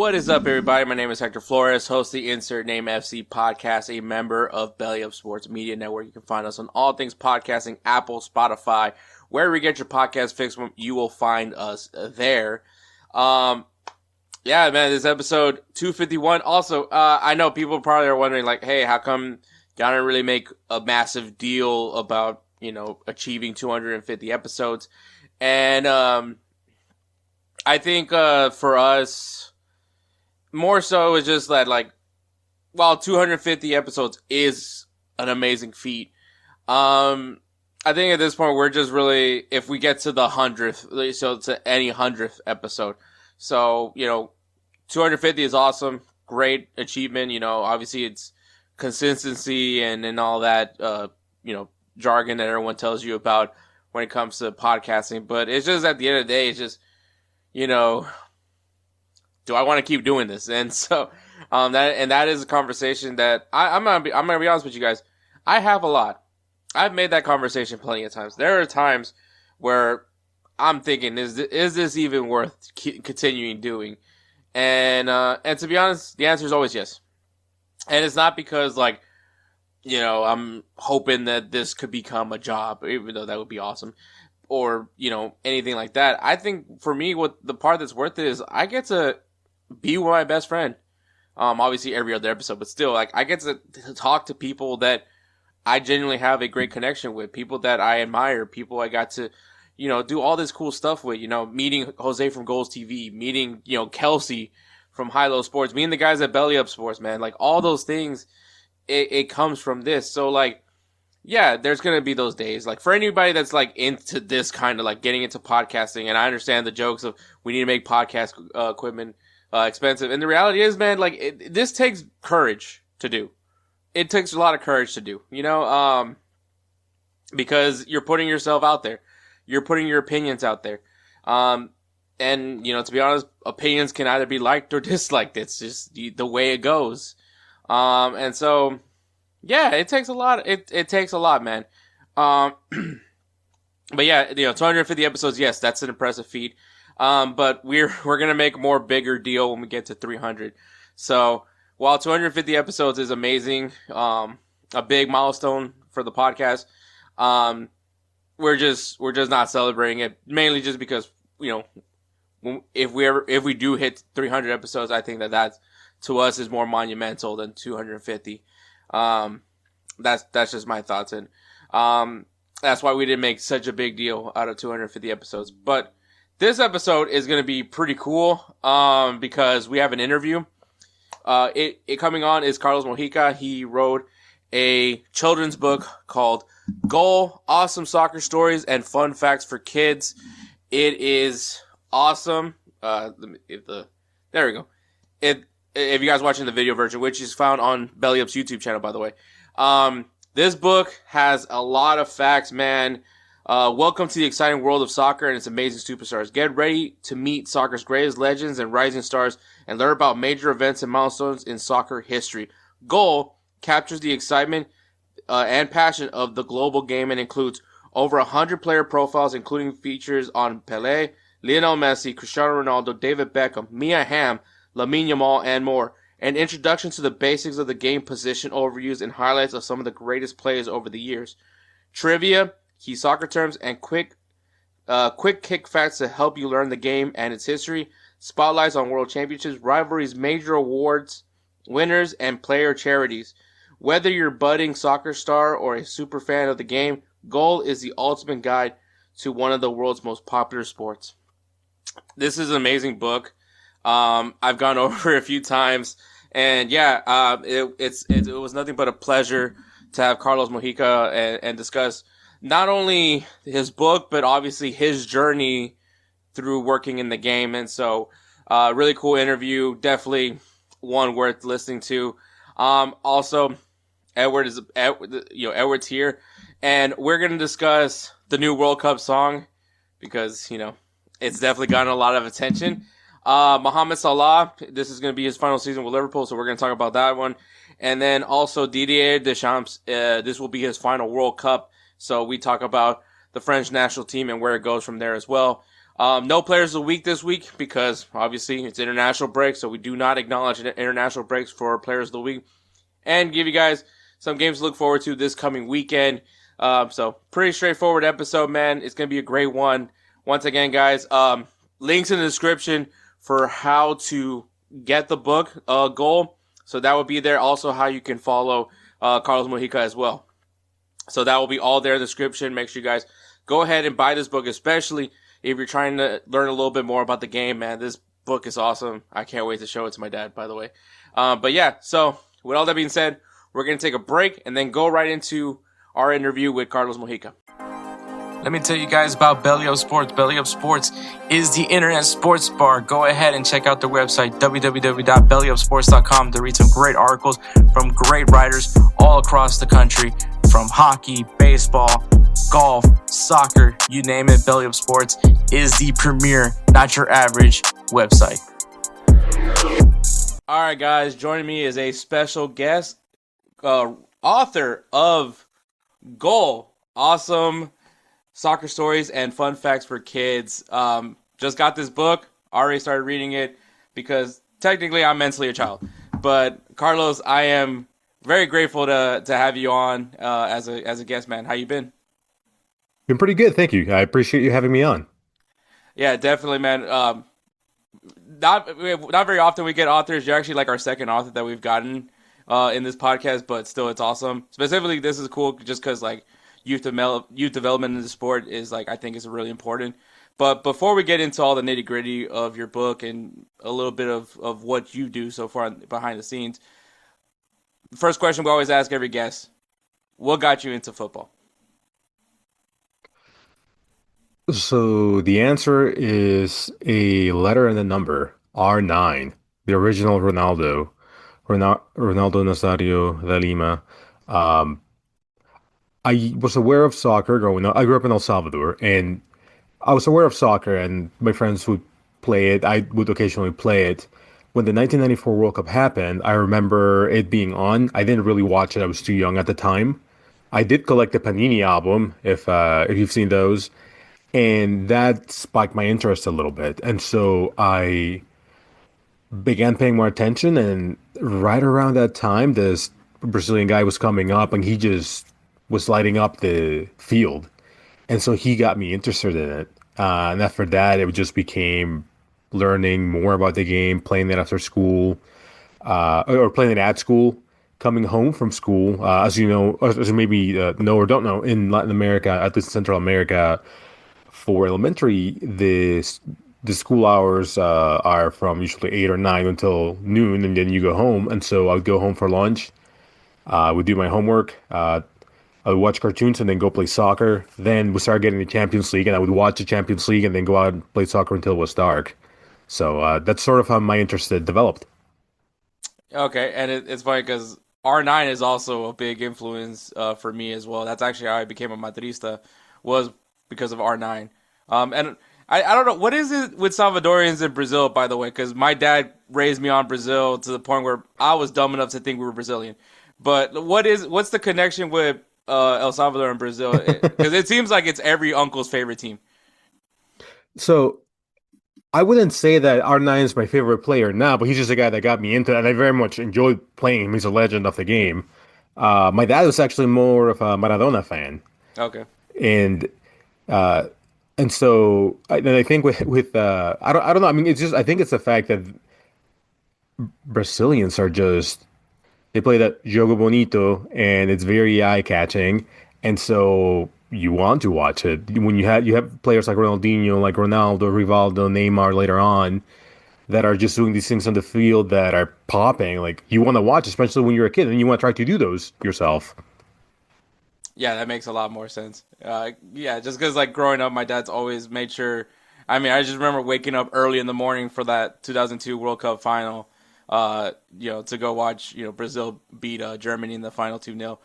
What is up, everybody? My name is Hector Flores, host of the Insert Name FC podcast, a member of Belly Up Sports Media Network. You can find us on all things podcasting, Apple, Spotify, wherever you get your podcast fix, you will find us there. Yeah, man, this episode 251. Also, I know people probably are wondering, like, hey, how come y'all didn't really make a massive deal about, achieving 250 episodes? And I think for us, more so is just that, like, while 250 episodes is an amazing feat, I think at this point we're just really, if we get to the 100th, so to any 100th episode. So, 250 is awesome. Great achievement. Obviously it's consistency and all that, jargon that everyone tells you about when it comes to podcasting. But it's just at the end of the day, it's just, do I want to keep doing this? And so, that is a conversation that I'm gonna be honest with you guys. I have a lot. I've made that conversation plenty of times. There are times where I'm thinking, is this even worth continuing doing? And to be honest, the answer is always yes. And it's not because, like, I'm hoping that this could become a job, even though that would be awesome, or, anything like that. I think for me, what the part that's worth it is I get to be with my best friend. Obviously every other episode, but still, like, I get to talk to people that I genuinely have a great connection with, people that I admire, people I got to, do all this cool stuff with, meeting Jose from Goals TV, meeting, Kelsey from High Low Sports, meeting the guys at Belly Up Sports, man. Like, all those things, it comes from this. So, like, yeah, there's going to be those days. Like, for anybody that's, like, into this kind of, like, getting into podcasting, and I understand the jokes of we need to make podcast equipment expensive. And the reality is, man, like, this takes courage to do. It takes a lot of courage to do, because you're putting yourself out there. You're putting your opinions out there. And, to be honest, opinions can either be liked or disliked. It's just the way it goes. And so, yeah, it takes a lot. It takes a lot, man. But yeah, 250 episodes, yes, that's an impressive feat. But we're gonna make a more bigger deal when we get to 300. So while 250 episodes is amazing, a big milestone for the podcast, we're just not celebrating it, mainly just because, if we do hit 300 episodes, I think that to us is more monumental than 250. That's just my thoughts, and that's why we didn't make such a big deal out of 250 episodes. But this episode is going to be pretty cool, because we have an interview. It coming on is Carlos Mojica. He wrote a children's book called Goal, Awesome Soccer Stories and Fun Facts for Kids. It is awesome. There we go. If you guys watching the video version, which is found on Belly Up's YouTube channel, by the way. This book has a lot of facts, man. Welcome to the exciting world of soccer and its amazing superstars. Get ready to meet soccer's greatest legends and rising stars and learn about major events and milestones in soccer history. Goal captures the excitement and passion of the global game and includes over 100 player profiles, including features on Pelé, Lionel Messi, Cristiano Ronaldo, David Beckham, Mia Hamm, Lamine Yamal, and more. An introduction to the basics of the game, position overviews, and highlights of some of the greatest players over the years. Trivia, key soccer terms, and quick kick facts to help you learn the game and its history. Spotlights on world championships, rivalries, major awards, winners, and player charities. Whether you're a budding soccer star or a super fan of the game, Goal is the ultimate guide to one of the world's most popular sports. This is an amazing book. I've gone over it a few times, and yeah, it was nothing but a pleasure to have Carlos Mojica and discuss not only his book, but obviously his journey through working in the game. And so, really cool interview. Definitely one worth listening to. Also, Edward's here, and we're going to discuss the new World Cup song because, it's definitely gotten a lot of attention. Mohamed Salah, this is going to be his final season with Liverpool, so we're going to talk about that one. And then also Didier Deschamps, this will be his final World Cup, so we talk about the French national team and where it goes from there as well. No players of the week this week because obviously it's international break, so we do not acknowledge international breaks for players of the week. And give you guys some games to look forward to this coming weekend. So pretty straightforward episode, man. It's going to be a great one. Once again, guys, links in the description for how to get the book, Goal. So that will be there. Also how you can follow Carlos Mojica as well. So that will be all there in the description. Make sure you guys go ahead and buy this book, especially if you're trying to learn a little bit more about the game, man. This book is awesome. I can't wait to show it to my dad, by the way. But yeah, so with all that being said, we're going to take a break and then go right into our interview with Carlos Mojica. Let me tell you guys about Belly Up Sports. Belly Up Sports is the internet sports bar. Go ahead and check out their website, www.bellyupsports.com, to read some great articles from great writers all across the country, from hockey, baseball, golf, soccer, you name it. Belly Up Sports is the premier, not your average website. All right, guys, joining me is a special guest, author of Goal, awesome soccer stories and fun facts for kids. Just got this book, already started reading it because technically I'm mentally a child. But Carlos, I am very grateful to have you on as a guest, man. How you been? Been pretty good, thank you. I appreciate you having me on. Yeah, definitely, man. Not very often we get authors. You're actually like our second author that we've gotten in this podcast, but still, it's awesome. Specifically, this is cool just because like youth development in the sport is like I think is really important. But before we get into all the nitty gritty of your book and a little bit of what you do so far behind the scenes, the first question we always ask every guest: what got you into football? So the answer is a letter and a number, R9, the original Ronaldo Nazario de Lima. Um, I was aware of soccer growing up. I grew up in El Salvador, and I was aware of soccer, and my friends would play it. I would occasionally play it. When the 1994 World Cup happened, I remember it being on. I didn't really watch it. I was too young at the time. I did collect the Panini album, if you've seen those, and that spiked my interest a little bit. And so I began paying more attention. And right around that time, this Brazilian guy was coming up, and he just was lighting up the field. And so he got me interested in it. And after that, it just became learning more about the game, playing it after school, or playing it at school, coming home from school. As you know, as you maybe know or don't know, in Latin America, at least Central America, for elementary, the school hours are from usually 8 or 9 until noon, and then you go home. And so I would go home for lunch. I would do my homework. I would watch cartoons and then go play soccer. Then we started getting the Champions League, and I would watch the Champions League and then go out and play soccer until it was dark. So that's sort of how my interest developed. Okay, and it's funny because R9 is also a big influence for me as well. That's actually how I became a Madrista, was because of R9. And I don't know, what is it with Salvadorians in Brazil, by the way? Because my dad raised me on Brazil to the point where I was dumb enough to think we were Brazilian. But what's the connection with El Salvador and Brazil? Because it seems like it's every uncle's favorite team. So I wouldn't say that R9 is my favorite player now, but he's just a guy that got me into it, and I very much enjoyed playing him. He's a legend of the game. My dad was actually more of a Maradona fan, Okay. and uh, so I think with I don't know. I mean, it's just I think it's the fact that Brazilians are just they play that jogo bonito, and it's very eye catching, and so you want to watch it. When you have players like Ronaldinho, like Ronaldo, Rivaldo, Neymar later on that are just doing these things on the field that are popping, like you want to watch, especially when you're a kid and you want to try to do those yourself. Yeah, that makes a lot more sense. Yeah, just because like growing up, my dad's always made sure. I mean, I just remember waking up early in the morning for that 2002 World Cup final. To go watch Brazil beat Germany in the final 2-0,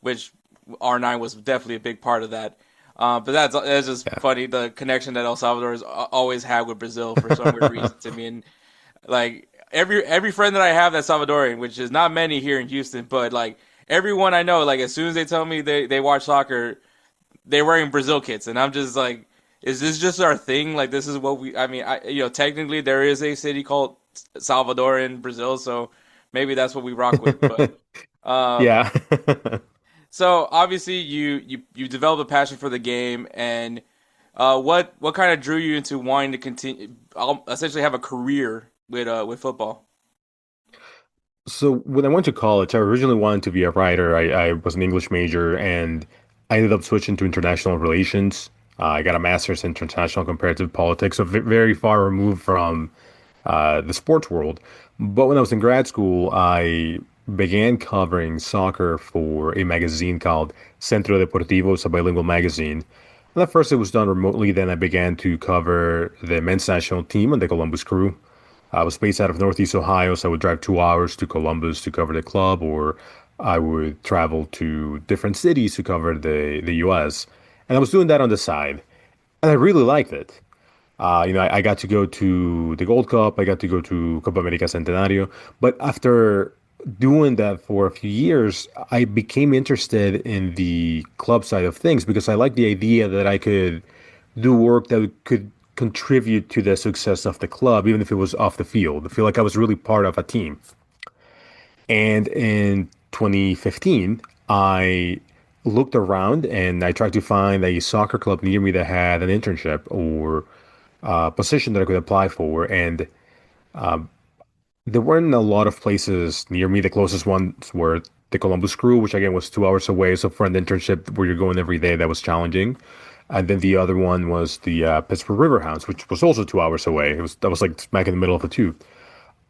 which R9 was definitely a big part of that. But that's just Yeah. funny, the connection that El Salvador has always had with Brazil for some weird reason to me. And like every friend that I have that's Salvadorian, which is not many here in Houston, but like everyone I know, like as soon as they tell me they watch soccer, they're wearing Brazil kits, and I'm just like, is this just our thing? Like this is what we? I mean, technically there is a city called Salvador in Brazil, so maybe that's what we rock with. But um, Yeah. so obviously you developed a passion for the game, and what kind of drew you into wanting to continue, essentially have a career with football? So when I went to college, I originally wanted to be a writer. I was an English major, and I ended up switching to international relations. I got a master's in international comparative politics, so very far removed from the sports world. But when I was in grad school, I began covering soccer for a magazine called Centro Deportivo. It's a bilingual magazine. And at first, it was done remotely. Then I began to cover the men's national team and the Columbus Crew. I was based out of Northeast Ohio, so I would drive 2 hours to Columbus to cover the club, or I would travel to different cities to cover the U.S. And I was doing that on the side, and I really liked it. I got to go to the Gold Cup, I got to go to Copa America Centenario, but after doing that for a few years, I became interested in the club side of things because I liked the idea that I could do work that could contribute to the success of the club, even if it was off the field. I feel like I was really part of a team. And in 2015, I looked around and I tried to find a soccer club near me that had an internship or position that I could apply for. And there weren't a lot of places near me. The closest ones were the Columbus Crew, which again was 2 hours away. So for an internship where you're going every day, that was challenging. And then the other one was the Pittsburgh Riverhounds, which was also 2 hours away. That was like smack in the middle of the two.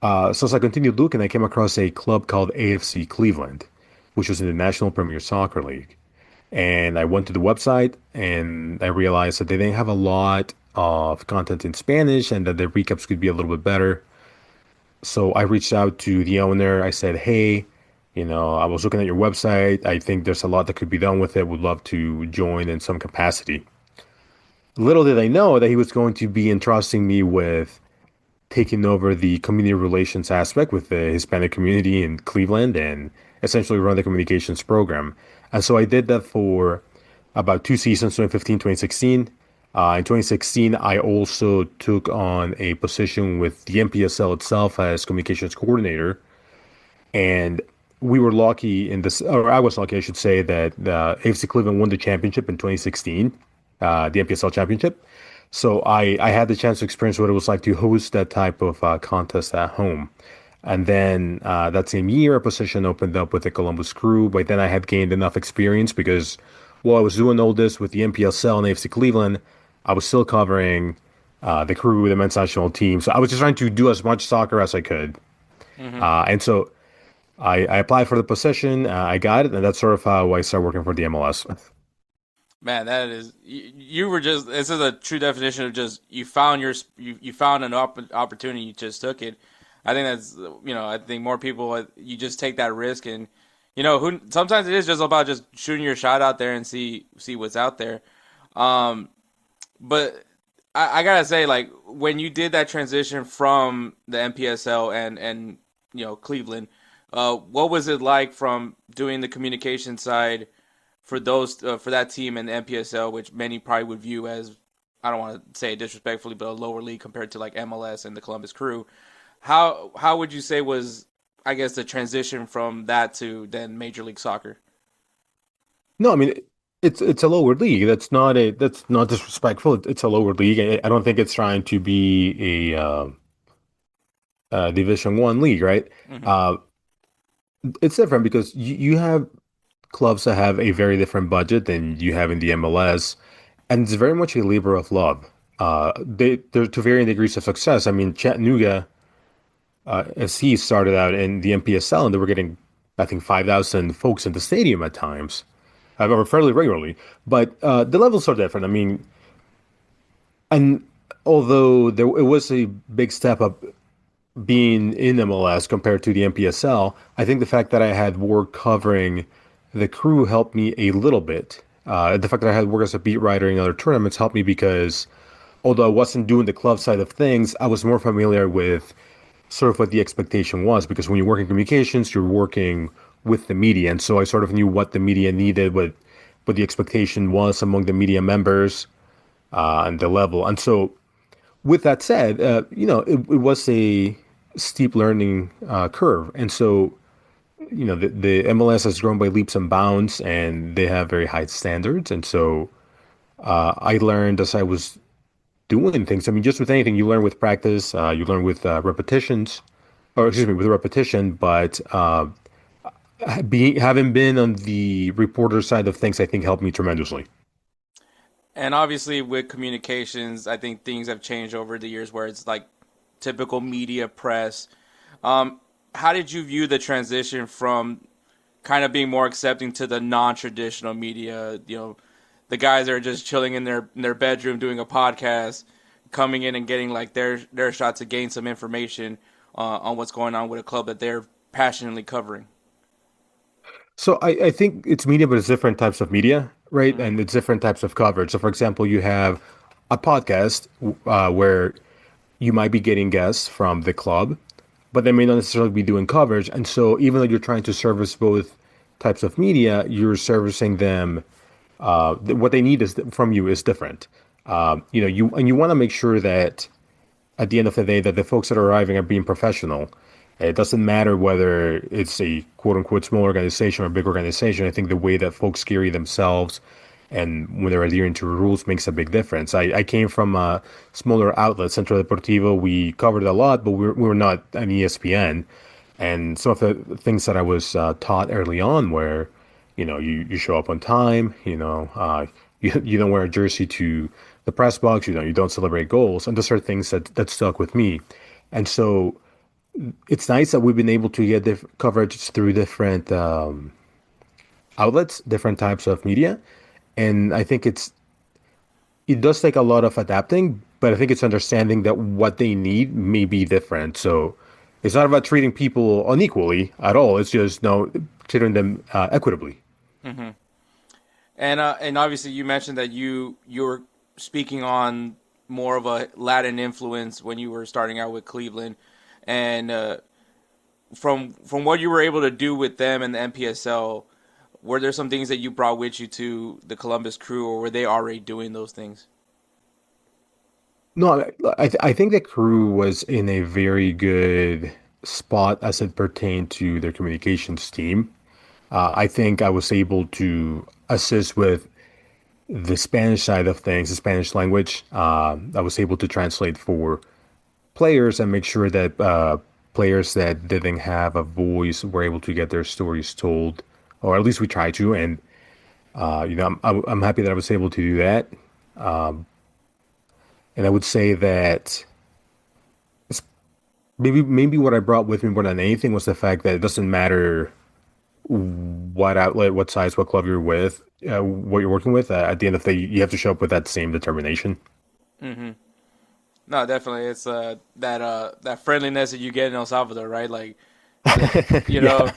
So as I continued looking, I came across a club called AFC Cleveland, which was in the National Premier Soccer League. And I went to the website and I realized that they didn't have a lot of content in Spanish and that the recaps could be a little bit better. So I reached out to the owner. I said, hey, I was looking at your website. I think there's a lot that could be done with it. Would love to join in some capacity. Little did I know that he was going to be entrusting me with taking over the community relations aspect with the Hispanic community in Cleveland and essentially run the communications program. And so I did that for about 2 seasons, 2015, 2016. In 2016, I also took on a position with the NPSL itself as communications coordinator. And we were lucky in this, or I was lucky, I should say, that AFC Cleveland won the championship in 2016, the NPSL championship. So I had the chance to experience what it was like to host that type of contest at home. And then that same year, a position opened up with the Columbus Crew. By then, I had gained enough experience because while I was doing all this with the NPSL and AFC Cleveland, I was still covering the Crew, the men's national team. So I was just trying to do as much soccer as I could. Hmm. And so I applied for the position, I got it, and that's sort of how I started working for the MLS. Man, that is you were just this is a true definition of just you found you found an opportunity, you just took it. I think that's I think more people you just take that risk, and who sometimes it is just about just shooting your shot out there and see what's out there. Um, but I gotta say, like when you did that transition from the NPSL and Cleveland, what was it like from doing the communication side for those for that team in the NPSL, which many probably would view as, I don't want to say it disrespectfully, but a lower league compared to like MLS and the Columbus Crew. How would you say was, I guess, the transition from that to then Major League Soccer? No, I mean it's a lower league. That's not disrespectful. It's a lower league. I don't think it's trying to be a Division One league, right? Hmm. Uh, it's different because you have clubs that have a very different budget than you have in the MLS, and it's very much a labor of love. They're to varying degrees of success. I mean, Chattanooga, SC started out in the NPSL, and they were getting, I think, 5,000 folks in the stadium at times, or fairly regularly. But the levels are different. I mean, and although it was a big step up being in MLS compared to the NPSL, I think the fact that I had work covering the Crew helped me a little bit. The fact that I had work as a beat writer in other tournaments helped me because although I wasn't doing the club side of things, I was more familiar with sort of what the expectation was. Because when you work in communications, you're working with the media, and so I sort of knew what the media needed, what the expectation was among the media members. and the level. And so, with that said, it was a steep learning curve. And so, the MLS has grown by leaps and bounds, and they have very high standards. And so, I learned as I was doing things. I mean, just with anything, you learn with practice, you learn with repetitions, or excuse me, with repetition. But having been on the reporter side of things, I think helped me tremendously. And obviously, with communications, I think things have changed over the years where it's like typical media press. Um, how did you view the transition from kind of being more accepting to the non-traditional media? The guys that are just chilling in their bedroom doing a podcast, coming in and getting like their shot to gain some information on what's going on with a club that they're passionately covering. So I think it's media, but it's different types of media, right? Mm-hmm. And it's different types of coverage. So, for example, you have a podcast where you might be getting guests from the club, but they may not necessarily be doing coverage. And so, even though you're trying to service both types of media, you're servicing them. What they need is from you is different. You want to make sure that at the end of the day that the folks that are arriving are being professional. It doesn't matter whether it's a quote unquote small organization or a big organization. I think the way that folks carry themselves and when they're adhering to rules makes a big difference. I came from a smaller outlet, Centro Deportivo. We covered a lot, but we were not an ESPN. And some of the things that I was taught early on were, you show up on time, you don't wear a jersey to the press box, you don't celebrate goals. And those are things that stuck with me. And so it's nice that we've been able to get coverage through different outlets, different types of media. And I think it does take a lot of adapting, but I think it's understanding that what they need may be different. So it's not about treating people unequally at all. It's just no treating them equitably. Mm-hmm. And obviously you mentioned that you were speaking on more of a Latin influence when you were starting out with Cleveland, and from what you were able to do with them and the NPSL, were there some things that you brought with you to the Columbus Crew, or were they already doing those things? No, I think the crew was in a very good spot as it pertained to their communications team. I think I was able to assist with the Spanish side of things, the Spanish language. I was able to translate for players and make sure that players that didn't have a voice were able to get their stories told, or at least we tried to. And I'm happy that I was able to do that. And I would say that maybe what I brought with me more than anything was the fact that it doesn't matter what outlet, what size, what club you're with, what you're working with. At the end of the day, you have to show up with that same determination. Mm-hmm. No, definitely, it's that friendliness that you get in El Salvador, right? Like, you Yeah.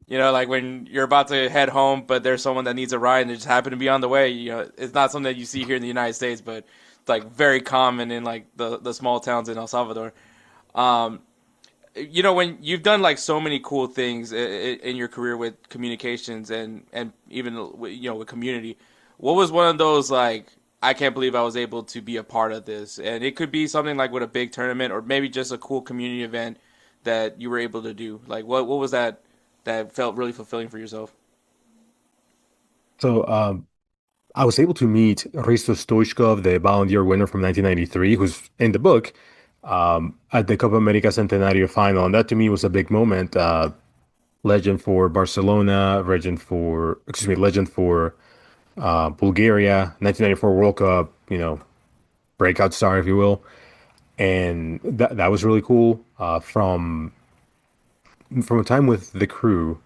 know, like when you're about to head home, but there's someone that needs a ride and they just happen to be on the way. It's not something that you see here in the United States, but it's like very common in like the small towns in El Salvador. Um, when you've done like so many cool things in your career with communications and even with community, what was one of those like I can't believe I was able to be a part of this? And it could be something like with a big tournament or maybe just a cool community event that you were able to do. Like what was that felt really fulfilling for yourself? So I was able to meet Risto Stoichkov, the Ballon d'Or winner from 1993, who's in the book, at the Copa America Centenario final. And that to me was a big moment. Legend for Barcelona, legend for Bulgaria, 1994 World Cup, breakout star, if you will. And that was really cool. From a time with the crew,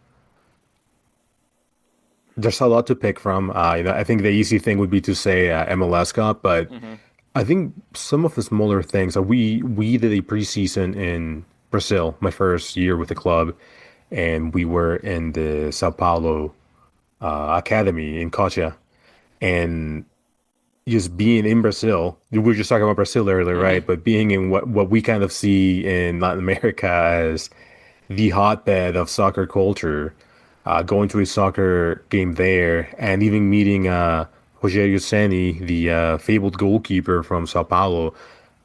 there's a lot to pick from. I think the easy thing would be to say MLS Cup, but Hmm. I think some of the smaller things. We did a preseason in Brazil, my first year with the club, and we were in the Sao Paulo academy in Cotia, and just being in Brazil, we were just talking about Brazil earlier, Hmm. right? But being in what we kind of see in Latin America as the hotbed of soccer culture, going to a soccer game there, and even meeting Rogério Ceni, the fabled goalkeeper from Sao Paulo.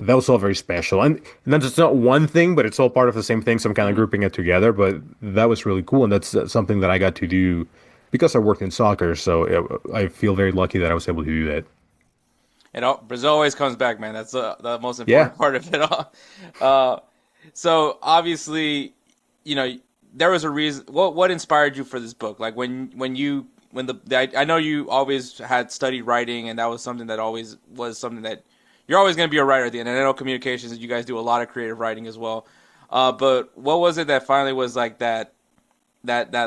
That was all very special. And that's just not one thing, but it's all part of the same thing. So I'm kind of Mhm. grouping it together. But that was really cool. And that's something that I got to do because I worked in soccer. So I feel very lucky that I was able to do that. Brazil always comes back, man. That's the most Yeah. important part of it all. Uh, so obviously, you know, there was a reason. What inspired you for this book? Like when I know you always had studied writing, and that was something that always was something that you're always going to be a writer at the end. And I know communications, you guys do a lot of creative writing as well. But what was it that finally was like that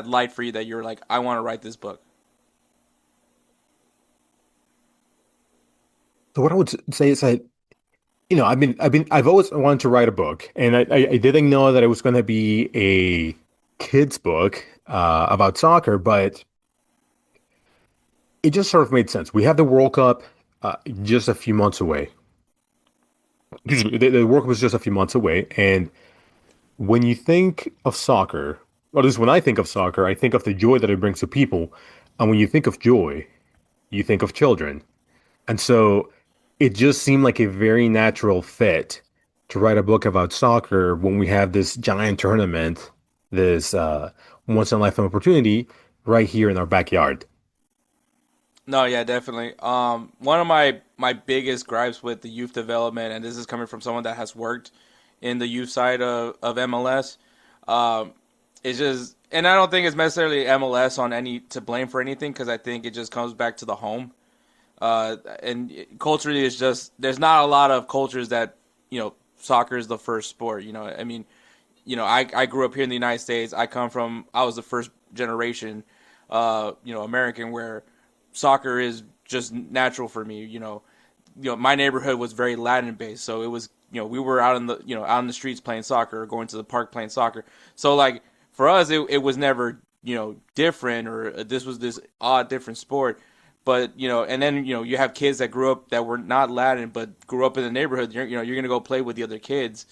light for you that you're like, I want to write this book? So what I would say is that I've always wanted to write a book, and I didn't know that it was going to be a kids book about soccer, but it just sort of made sense. We have the World Cup just a few months away. Excuse me, the World Cup was just a few months away, and when you think of soccer, or at least when I think of soccer, I think of the joy that it brings to people, and when you think of joy, you think of children. And so it just seemed like a very natural fit to write a book about soccer when we have this giant tournament, this once in a lifetime opportunity right here in our backyard. No, yeah, definitely. One of my biggest gripes with the youth development, and this is coming from someone that has worked in the youth side of MLS, is just, and I don't think it's necessarily MLS on any to blame for anything because I think it just comes back to the home. And culturally, it's just there's not a lot of cultures that soccer is the first sport. I mean, I grew up here in the United States. I was the first generation, American where soccer is just natural for me. My neighborhood was very Latin based, so it was we were out in the streets playing soccer or going to the park playing soccer. So like for us, it was never different or this was this odd different sport. But and then you have kids that grew up that were not Latin but grew up in the neighborhood. You're gonna go play with the other kids,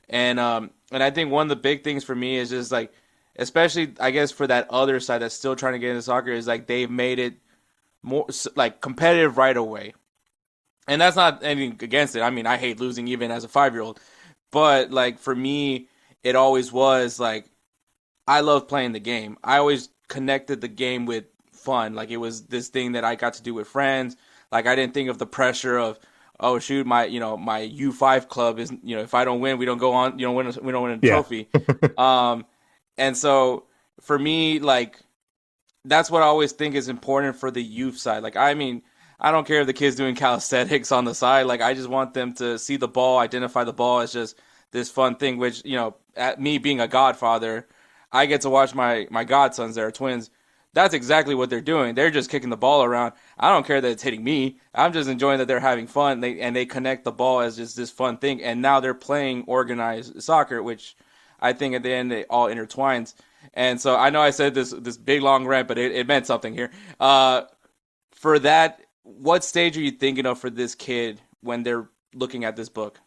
and I think one of the big things for me is just like, especially I guess for that other side that's still trying to get into soccer is like they've made it more like competitive right away. And that's not anything against it. I mean, I hate losing even as a 5 year old. But like for me, it always was like I love playing the game. I always connected the game with fun. Like it was this thing that I got to do with friends. Like I didn't think of the pressure of, oh shoot, my U5 club is if I don't win, we don't go on. We don't win a Yeah. trophy. Um, and so for me, like that's what I always think is important for the youth side. Like, I mean, I don't care if the kids doing calisthenics on the side. Like, I just want them to see the ball, identify the ball as just this fun thing. Which at me being a godfather, I get to watch my godsons that are twins. That's exactly what they're doing. They're just kicking the ball around. I don't care that it's hitting me. I'm just enjoying that they're having fun. They connect the ball as just this fun thing. And now they're playing organized soccer, which I think at the end it all intertwines. And so I know I said this big long rant, but it meant something here. For that, what stage are you thinking of for this kid when they're looking at this book?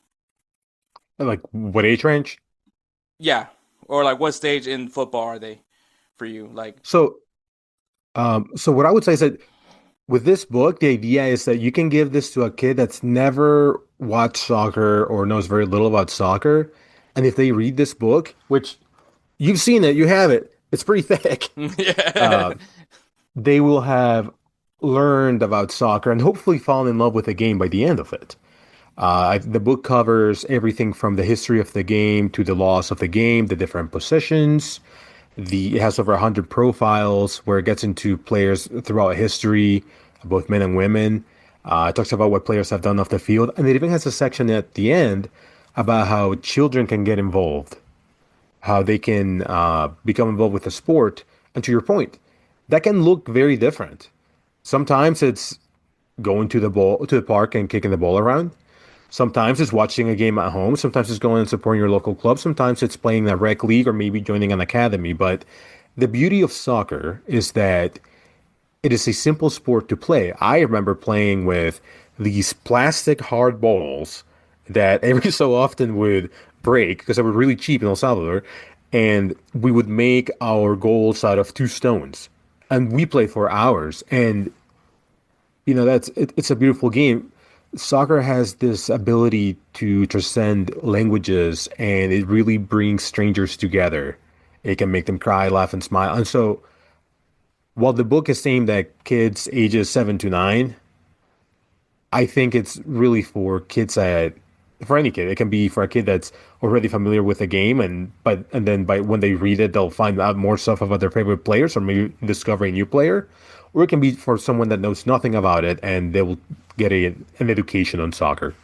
Like what age range? Yeah, or like what stage in football are they for you? Like, So, so what I would say is that with this book, the idea is that you can give this to a kid that's never watched soccer or knows very little about soccer. And if they read this book, which you've seen it, you have it, it's pretty thick. yeah, Uh, they will have learned about soccer and hopefully fallen in love with the game by the end of it. The book covers everything from the history of the game to the laws of the game, the different positions. It has over 100 profiles where it gets into players throughout history, both men and women. It talks about what players have done off the field, and it even has a section at the end about how children can get involved, how they can become involved with the sport. And to your point, that can look very different. Sometimes it's going to the park and kicking the ball around. Sometimes it's watching a game at home. Sometimes it's going and supporting your local club. Sometimes it's playing a rec league or maybe joining an academy. But the beauty of soccer is that it is a simple sport to play. I remember playing with these plastic hard balls that every so often would break because they were really cheap in El Salvador. And we would make our goals out of two stones. And we played for hours. And It's a beautiful game. Soccer has this ability to transcend languages, and it really brings strangers together. It can make them cry, laugh, and smile. And so, while the book is aimed at kids ages 7 to 9, I think it's really for any kid. It can be for a kid that's already familiar with the game, and then by when they read it, they'll find out more stuff about their favorite players, or maybe discover a new player. Or it can be for someone that knows nothing about it, and they will get an education on soccer.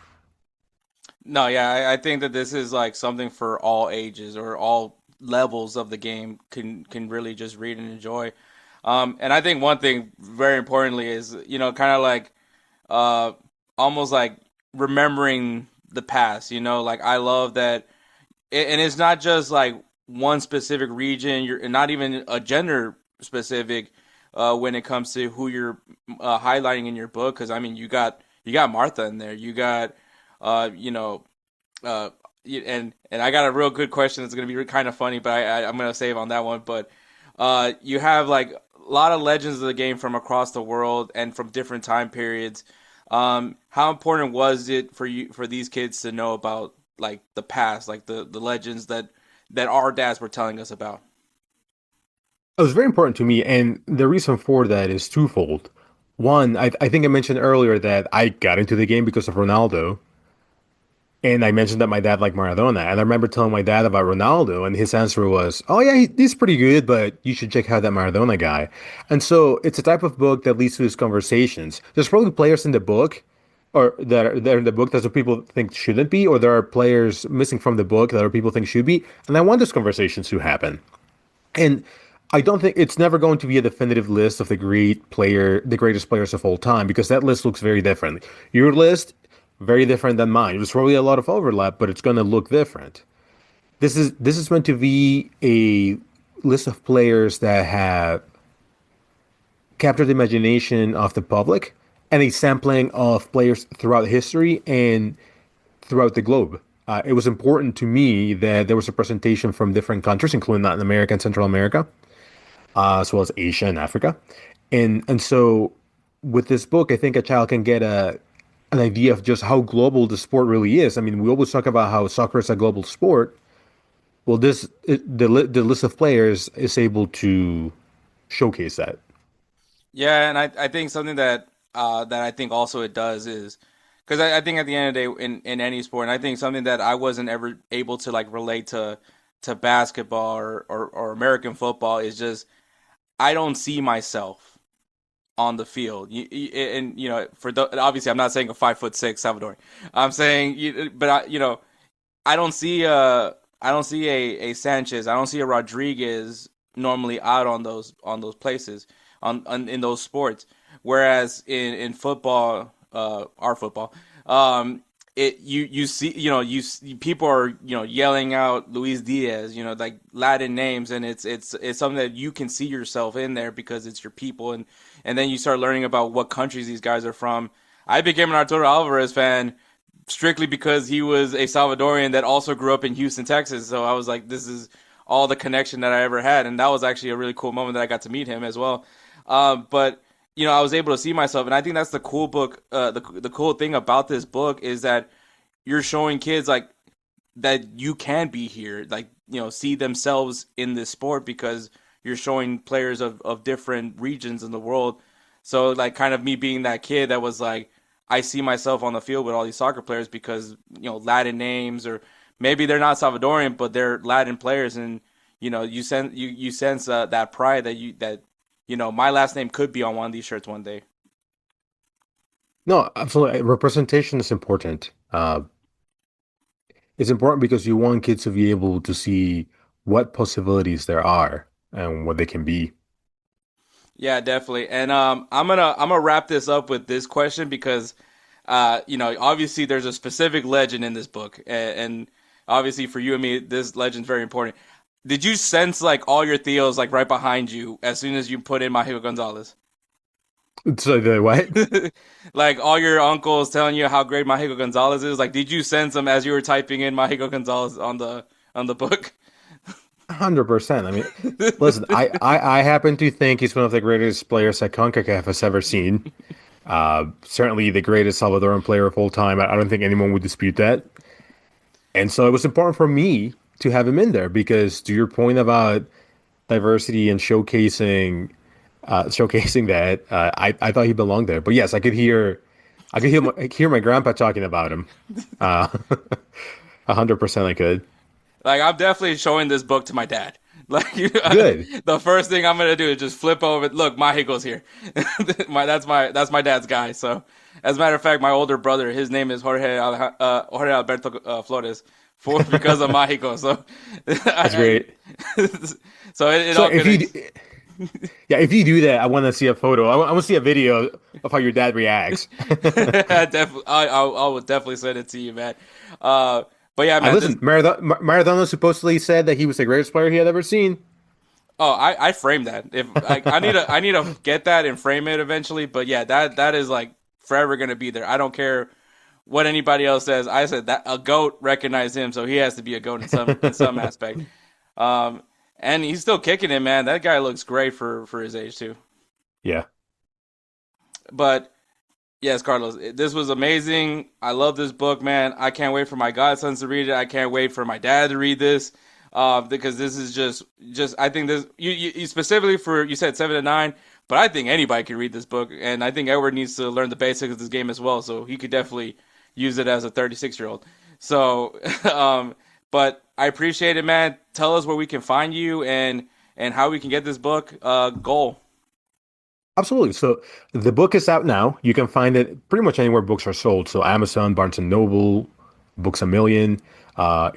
No, yeah, I think that this is like something for all ages or all levels of the game can really just read and enjoy. And I think one thing very importantly is kind of like uh almost like remembering the past. Like I love that, and it's not just like one specific region. You're and not even a gender specific when it comes to who you're highlighting in your book. Because I mean, you got Martha in there. You got you know uh, and I got a real good question that's gonna be kind of funny, but I'm gonna save on that one. But you have like a lot of legends of the game from across the world and from different time periods. How important was it for these kids to know about like the past, like the legends that our dads were telling us about? It was very important to me, and the reason for that is twofold. One, I think I mentioned earlier that I got into the game because of Ronaldo. And I mentioned that my dad liked Maradona, and I remember telling my dad about Ronaldo, and his answer was, "Oh yeah, he's pretty good, but you should check out that Maradona guy." And so it's a type of book that leads to these conversations. There's probably players in the book, or that are in the book that some people think shouldn't be, or there are players missing from the book that other people think should be, and I want those conversations to happen. And I don't think it's never going to be a definitive list of the greatest players of all time, because that list looks very different. Your list, very different than mine. There's probably a lot of overlap, but it's going to look different. This is meant to be a list of players that have captured the imagination of the public, and a sampling of players throughout history and throughout the globe. It was important to me that there was a presentation from different countries, including Latin America and Central America, as well as Asia and Africa. And so with this book, I think a child can get an idea of just how global the sport really is. I mean, we always talk about how soccer is a global sport. Well, the list of players is able to showcase that. Yeah, and I think something that I think also it does is because I think at the end of the day in any sport, and I think something that I wasn't ever able to like relate to basketball or American football is just I don't see myself on the field. And for obviously, I'm not saying a 5'6" Salvador. I'm saying, but I don't see I don't see a Sanchez. I don't see a Rodriguez normally out on those places in those sports. Whereas in football, our football, you see people are yelling out Luis Diaz, like Latin names, and it's something that you can see yourself in there because it's your people, and then you start learning about what countries these guys are from. I became an Arturo Alvarez fan strictly because he was a Salvadorian that also grew up in Houston, Texas. So I was like, this is all the connection that I ever had, and that was actually a really cool moment that I got to meet him as well. But I was able to see myself, and I think that's the cool book. The cool thing about this book is that you're showing kids like that you can be here, like see themselves in this sport because you're showing players of different regions in the world. So like kind of me being that kid that was like, I see myself on the field with all these soccer players because Latin names, or maybe they're not Salvadorian but they're Latin players, and you sense that pride that my last name could be on one of these shirts one day. No, absolutely. Representation is important. It's important because you want kids to be able to see what possibilities there are and what they can be. Yeah, definitely. And I'm gonna wrap this up with this question because obviously there's a specific legend in this book, and obviously for you and me this legend's very important. Did you sense like all your Theos like right behind you as soon as you put in Magico Gonzalez? So the what? Like all your uncles telling you how great Magico Gonzalez is. Like, did you sense them as you were typing in Magico Gonzalez on the book? 100%. I mean, listen, I happen to think he's one of the greatest players that CONCACAF has ever seen. Certainly the greatest Salvadoran player of all time. I don't think anyone would dispute that. And so it was important for me to have him in there because, to your point about diversity and showcasing that, I thought he belonged there. But yes, I could hear my grandpa talking about him. Uh, 100% I could. Like, I'm definitely showing this book to my dad. Like, Good. the first thing I'm gonna do is just flip over. Look, Magico's here. That's my dad's guy. So, as a matter of fact, my older brother, his name is Jorge Alberto Flores, because of Magico. So, That's great. so it So all if connects. yeah, if you do that, I want to see a photo. I want to see a video of how your dad reacts. Definitely, I will definitely send it to you, man. Uh, but yeah, I man, this. listen. Maradona supposedly said that he was the greatest player he had ever seen. Oh, I frame that. If I need to get that and frame it eventually. But yeah, that is like forever gonna be there. I don't care what anybody else says. I said that a goat recognized him, so he has to be a goat in some aspect. Um, and he's still kicking it, man. That guy looks great for his age too. Yeah, But yes, Carlos, this was amazing. I love this book, man. I can't wait for my godsons to read it. I can't wait for my dad to read this, because this is just. I think this you specifically for you said 7 to 9, but I think anybody can read this book, and I think Edward needs to learn the basics of this game as well. So he could definitely use it as a 36-year-old. So, but I appreciate it, man. Tell us where we can find you and how we can get this book. Goal. absolutely. So the book is out now. You can find it pretty much anywhere books are sold. So Amazon, Barnes and Noble, Books a Million. Uh,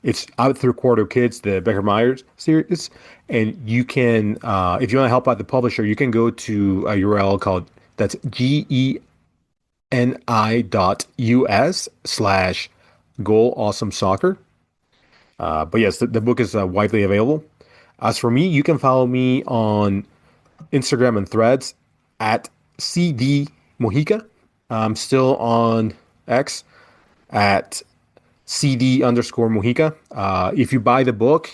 it's out through Quarto Kids, the Becker Myers series, and you can, if you want to help out the publisher, you can go to a URL called that's GENI.US/Goal Awesome Soccer. But yes, the book is widely available. As for me, you can follow me on Instagram and Threads at CD Mojica. I'm still on X at CD_Mojica. If you buy the book,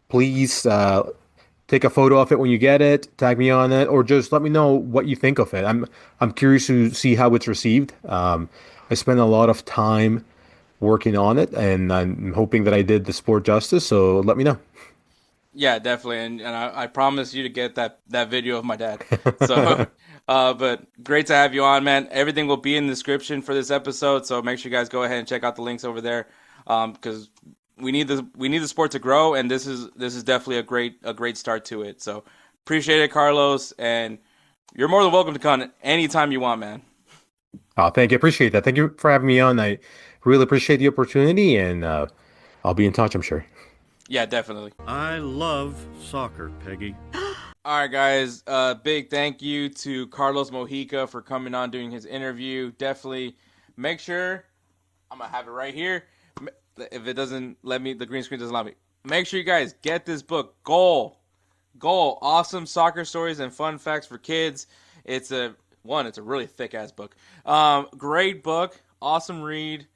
please take a photo of it when you get it, tag me on it, or just let me know what you think of it. I'm curious to see how it's received. I spent a lot of time working on it, and I'm hoping that I did the sport justice. So let me know. Yeah, definitely, and I promise you to get that video of my dad. So, but great to have you on, man. Everything will be in the description for this episode, so make sure you guys go ahead and check out the links over there, because we need the sport to grow, and this is definitely a great start to it. So, appreciate it, Carlos, and you're more than welcome to come anytime you want, man. Oh, thank you. Appreciate that. Thank you for having me on. I really appreciate the opportunity, and I'll be in touch, I'm sure. Yeah, definitely. I love soccer, Peggy. All right, guys. Big thank you to Carlos Mojica for coming on doing his interview. Definitely make sure I'm gonna have it right here. If it doesn't let me, the green screen doesn't allow me. Make sure you guys get this book. Goal. Awesome soccer stories and fun facts for kids. It's a really thick ass book. Great book. Awesome read.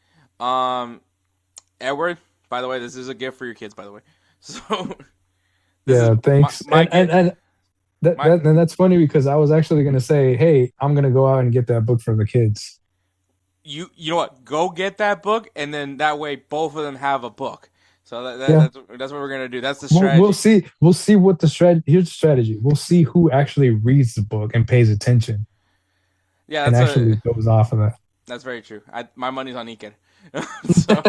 Edward, by the way, this is a gift for your kids, by the way. So this Yeah, is thanks. my And gift. and My and that's funny because I was actually gonna say, hey, I'm gonna go out and get that book for the kids. you know what? Go get that book, and then that way both of them have a book. So Yeah. that's what we're gonna do. That's the We'll strategy. see. We'll see what the strategy. Here's the strategy. We'll see who actually reads the book and pays attention Yeah, and actually goes off of that. that's very true. My money's on Iker. So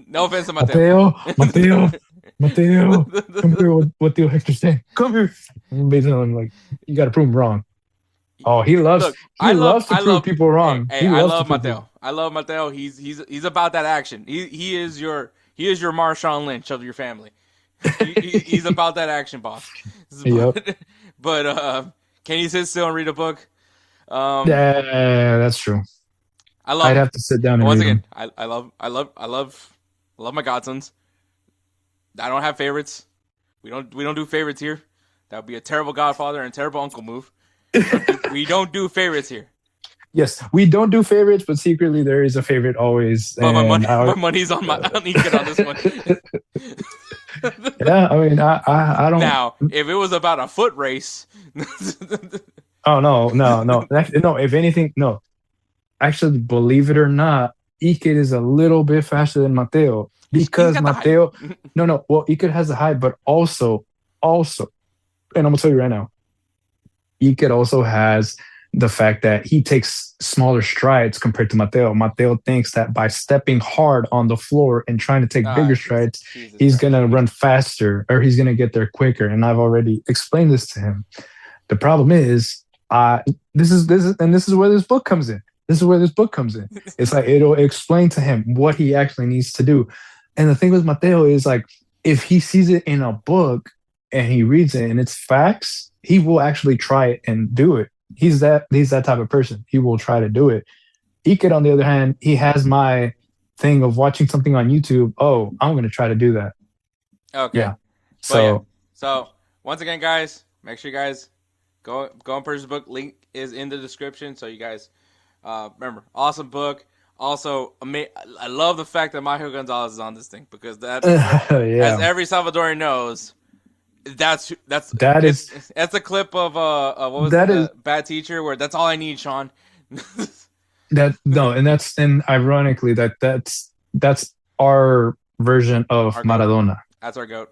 no offense to Mateo. Mateo, come here. What the Hector saying? Come here. And basically, I'm like, you got to prove him wrong. Oh, he loves. Look, He loves to I prove love people wrong. Hey, He I loves to love prove Mateo. I love Mateo. He's about that action. He is your Marshawn Lynch of your family. He's about that action, boss. Yep. But can you sit still and read a book? Yeah, that's true. I love. I'd have to sit down and Once read again, them. I love my godsons. I don't have favorites. We don't do favorites here. That would be a terrible godfather and terrible uncle move. We don't do favorites here. Yes, we don't do favorites, but secretly there is a favorite always. But my And my money's on Iker on this one. yeah, I mean, I don't. Now, if it was about a foot race, Oh no. No, if anything, no. Actually, believe it or not, Iker is a little bit faster than Mateo He's because got the height. Mateo. No. Well, Iker has the height, but also, and I'm gonna tell you right now, Iker also has the fact that he takes smaller strides compared to Mateo. Mateo thinks that by stepping hard on the floor and trying to take bigger strides, Jesus he's Christ. gonna run faster or he's gonna get there quicker. And I've already explained this to him. The problem is, this is where this book comes in. This is where this book comes in. It's like it'll explain to him what he actually needs to do. And the thing with Mateo is like, if he sees it in a book and he reads it and it's facts, he will actually try it and do it. He's that type of person. He will try to do it. Iked, on the other hand, he has my thing of watching something on YouTube. Oh, I'm gonna try to do that. Okay. Yeah. But yeah. So So once again, guys, make sure you guys go and purchase the book. Link is in the description. So you guys remember, awesome book. Also, I love the fact that Magico Gonzalez is on this thing because that, as yeah, every Salvadoran knows, that's that is it's a clip of what was that it, is the Bad Teacher, where that's all I need, Sean. that no, and ironically that's our version of Our goat. Maradona. That's our goat.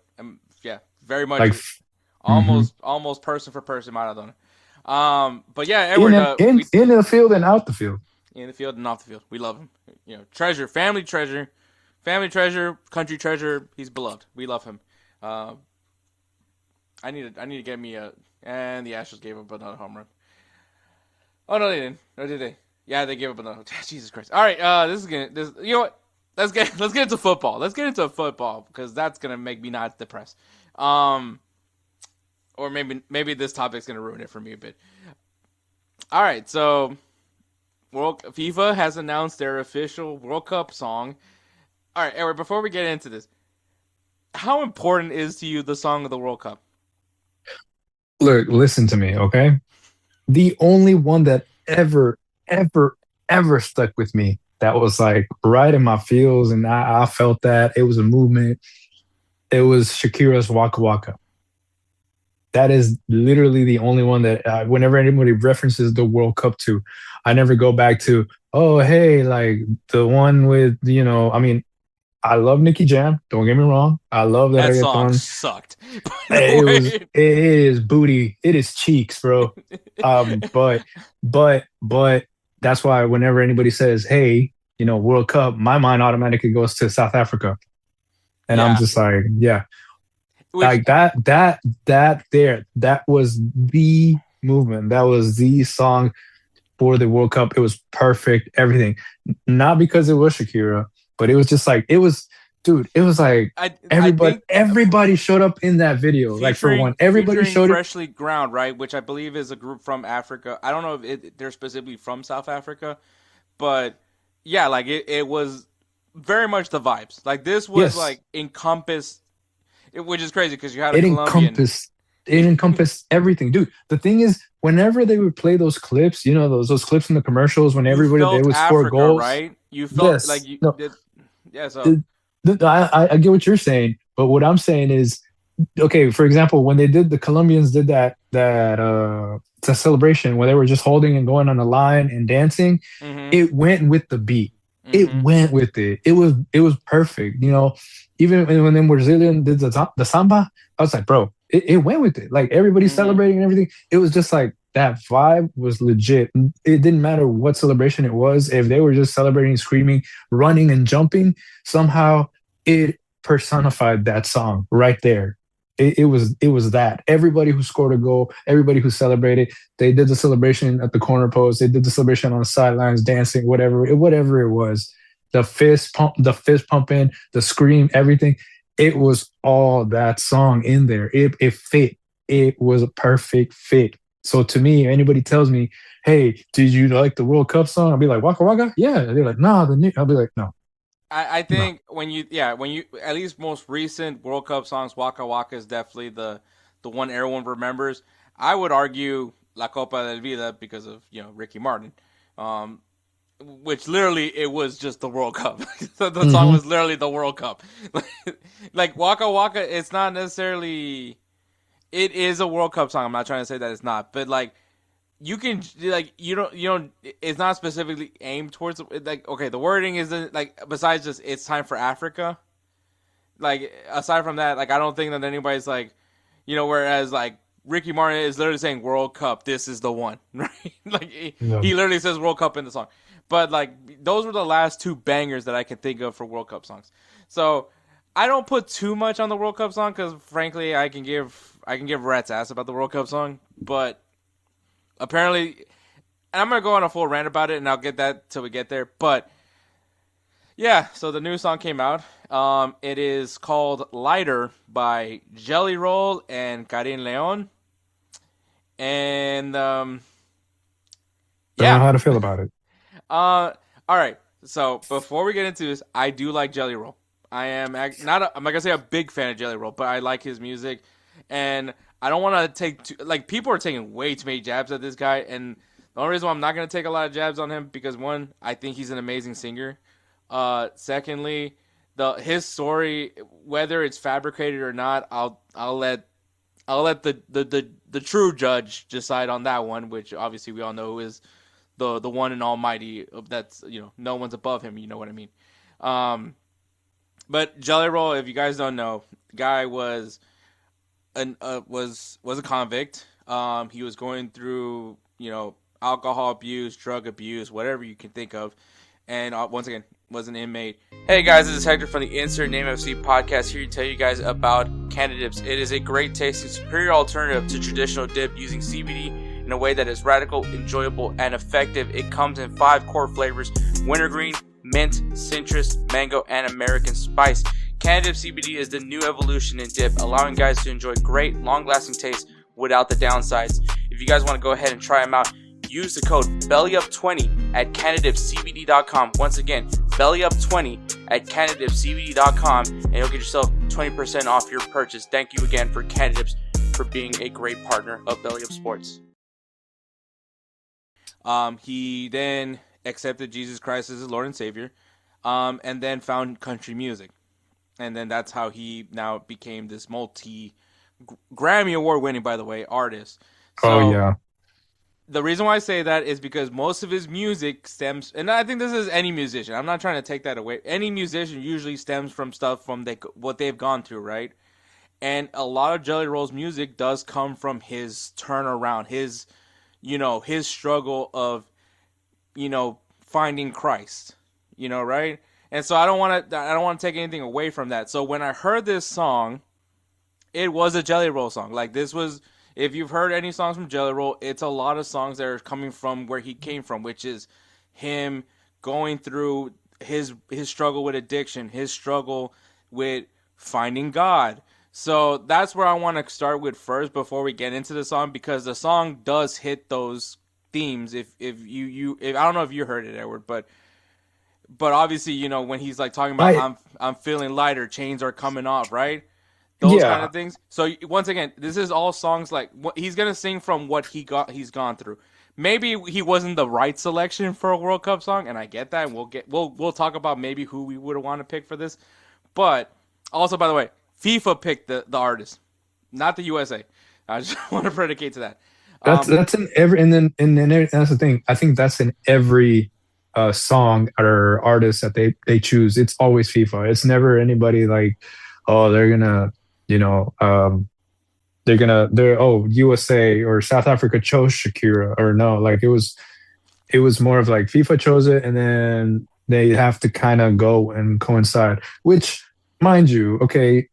Yeah, very much. Like Almost person for person Maradona. But yeah, Edward, in the field and out the field. in the field and off the field, we love him. You know, family treasure, country treasure. He's beloved. We love him. I need to get me and the Astros gave up another home run. Oh no, they didn't. Or did they? Yeah, they gave up another. Jesus Christ! All right, you know what? Let's get into football. Let's get into football because that's gonna make me not depressed. Or maybe this topic's gonna ruin it for me a bit. All right, so FIFA has announced their official World Cup song. All right, Edward, before we get into this, how important is to you the song of the World Cup? Look, listen to me, okay? The only one that ever stuck with me that was like right in my feels, and I felt that it was a movement. It was Shakira's Waka Waka. That is literally the only one that whenever anybody references the World Cup to, I never go back to, oh, hey, like the one with, I mean, I love Nicky Jam. Don't get me wrong. I love that song reggaeton. Sucked. It is booty. It is cheeks, bro. But that's why whenever anybody says, hey, World Cup, my mind automatically goes to South Africa. And I'm just like, yeah. Like that was the movement. That was the song for the World Cup. It was perfect, everything. Not because it was Shakira, but it was just like, it was like everybody showed up in that video. Like for one, everybody showed up. Freshly Ground, right? Which I believe is a group from Africa. I don't know if they're specifically from South Africa, but yeah, like it was very much the vibes. Like this was like encompassed. Which is crazy because you had a Colombian. It encompassed everything, dude. The thing is, whenever they would play those clips, those clips in the commercials, when everybody they would score goals, right? You felt like you. No. So I get what you're saying, but what I'm saying is, okay. For example, when the Colombians did that it's a celebration where they were just holding and going on the line and dancing, it went with the beat. It went with it. It was perfect. Even when the Brazilian did the samba, I was like, bro, it went with it. Like everybody's celebrating and everything. It was just like that vibe was legit. It didn't matter what celebration it was. If they were just celebrating, screaming, running, and jumping, somehow it personified that song right there. It was that. Everybody who scored a goal, everybody who celebrated, they did the celebration at the corner post. They did the celebration on the sidelines, dancing, whatever it was. The fist pumping, the scream, everything. It was all that song in there. It fit. It was a perfect fit. So to me, anybody tells me, "Hey, did you like the World Cup song?" I'll be like, "Waka Waka." Yeah. They're like, "Nah, I'll be like, "No." I think when you at least most recent World Cup songs, Waka Waka is definitely the one everyone remembers. I would argue La Copa del Vida because of Ricky Martin, which literally it was just the World Cup. The song was literally the World Cup. Like Waka Waka, it's not necessarily. It is a World Cup song. I'm not trying to say that it's not, but like you can like you don't it's not specifically aimed towards like okay the wording isn't like besides just it's time for Africa. Like aside from that, like I don't think that anybody's like whereas like Ricky Martin is literally saying World Cup, this is the one, right? Like No. he literally says World Cup in the song. But like those were the last two bangers that I can think of for World Cup songs. So I don't put too much on the World Cup song because frankly I can give rat's ass about the World Cup song. But apparently, and I'm gonna go on a full rant about it, and I'll get that till we get there. But yeah, so the new song came out. It is called "Lighter" by Jelly Roll and Karin Leon, and Don't know yeah. how to feel about it. All right. So before we get into this, I do like Jelly Roll. I'm not gonna say a big fan of Jelly Roll, but I like his music, and I don't want to take like people are taking way too many jabs at this guy, and the only reason why I'm not gonna take a lot of jabs on him because one, I think he's an amazing singer. Secondly, his story, whether it's fabricated or not, I'll let the true judge decide on that one, which obviously we all know who is the one and almighty. That's no one's above him. You know what I mean? But Jelly Roll, if you guys don't know, the guy was a convict. He was going through alcohol abuse, drug abuse, whatever you can think of, and once again was an inmate. Hey guys, this is Hector from the Insert Name FC podcast here to tell you guys about Canada Dips. It is a great tasting, superior alternative to traditional dip using CBD in a way that is radical, enjoyable, and effective. It comes in 5 core flavors: wintergreen, mint, citrus, mango, and American spice. Canada Dip CBD is the new evolution in dip, allowing guys to enjoy great, long-lasting taste without the downsides. If you guys want to go ahead and try them out, use the code BELLYUP20 at CanadaDipCBD.com. Once again, BELLYUP20 at CanadaDipCBD.com, and you'll get yourself 20% off your purchase. Thank you again for Canada Dips for being a great partner of Belly Up Sports. He then accepted Jesus Christ as his Lord and Savior, and then found country music. And then that's how he now became this Grammy Award winning, by the way, artist. So, Oh yeah. the reason why I say that is because most of his music stems, and I think this is any musician. I'm not trying to take that away. Any musician usually stems from stuff from what they've gone through, right? And a lot of Jelly Roll's music does come from his turnaround, his struggle of, finding Christ, right? And so I don't want to take anything away from that. So when I heard this song, it was a Jelly Roll song. Like this was, if you've heard any songs from Jelly Roll, it's a lot of songs that are coming from where he came from, which is him going through his struggle with addiction, his struggle with finding God. So that's where I want to start with first before we get into the song, because the song does hit those themes. If I don't know if you heard it, Edward, but obviously, when he's like talking about I'm feeling lighter, chains are coming off, right? Those kind of things. So once again, this is all songs like he's gonna sing from what he's gone through. Maybe he wasn't the right selection for a World Cup song, and I get that. And we'll talk about maybe who we would want to pick for this. But also, by the way, FIFA picked the artist, not the USA. I just want to predicate to that. That's in every, and then that's the thing. I think that's in every song or artist that they choose. It's always FIFA. It's never anybody like, oh, they're gonna, USA or South Africa chose Shakira, or no, like it was more of like FIFA chose it, and then they have to kind of go and coincide. Which, mind you, okay,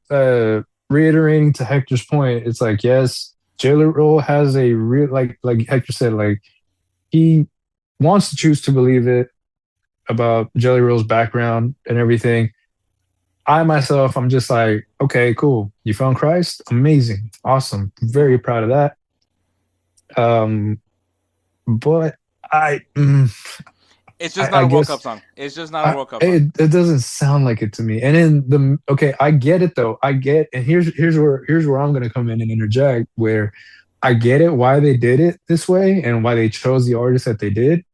reiterating to Hector's point, it's like, yes, Jelly Roll has a real, like Hector said, like he wants to choose to believe it about Jelly Roll's background and everything. I myself, I'm just like, okay, cool. You found Christ? Amazing. Awesome. Very proud of that. But it's just not a World Cup song. It's just not a World Cup song. It doesn't sound like it to me. And then I get it though. And here's where I'm gonna come in and interject, where I get it why they did it this way and why they chose the artist that they did.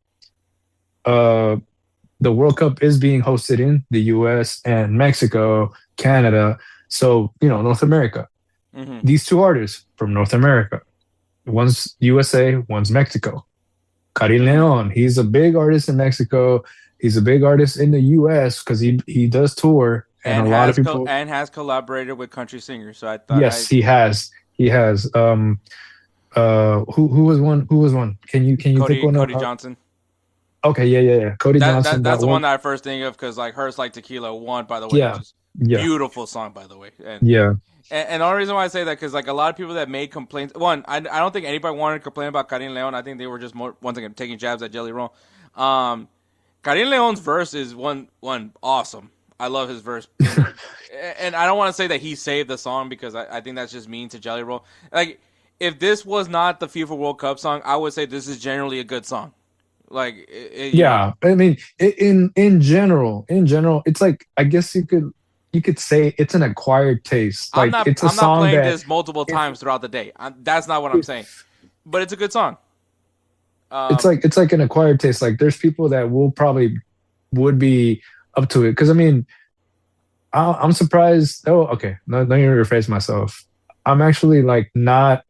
The World Cup is being hosted in the US and Mexico, Canada, so North America. Mm-hmm. These two artists from North America. one's USA, one's Mexico. Karim Leon, he's a big artist in Mexico. He's a big artist in the US because he does tour, and a lot of people. And has collaborated with country singers. So I thought, Yes, he has. He has. Who was one? Who was one? Can you pick one? Cody Johnson. Okay, yeah. Cody Johnson. That's the one that I first think of because like Hurts Like Tequila won, by the way. Yeah, Which is beautiful song, by the way. And, yeah. And the only reason why I say that because like a lot of people that made complaints. One, I don't think anybody wanted to complain about Karim Leon. I think they were just more once again taking jabs at Jelly Roll. Karim Leon's verse is one awesome. I love his verse, and I don't want to say that he saved the song because I think that's just mean to Jelly Roll. Like if this was not the FIFA World Cup song, I would say this is generally a good song. Like yeah, I mean in general, it's like I guess you could say it's an acquired taste. Like it's a song I'm not playing that, this multiple times throughout the day. That's not what I'm saying. But it's a good song. It's like an acquired taste. Like there's people that would be up to it because I mean, I'm surprised. Oh, okay. Let me rephrase myself. I'm actually like not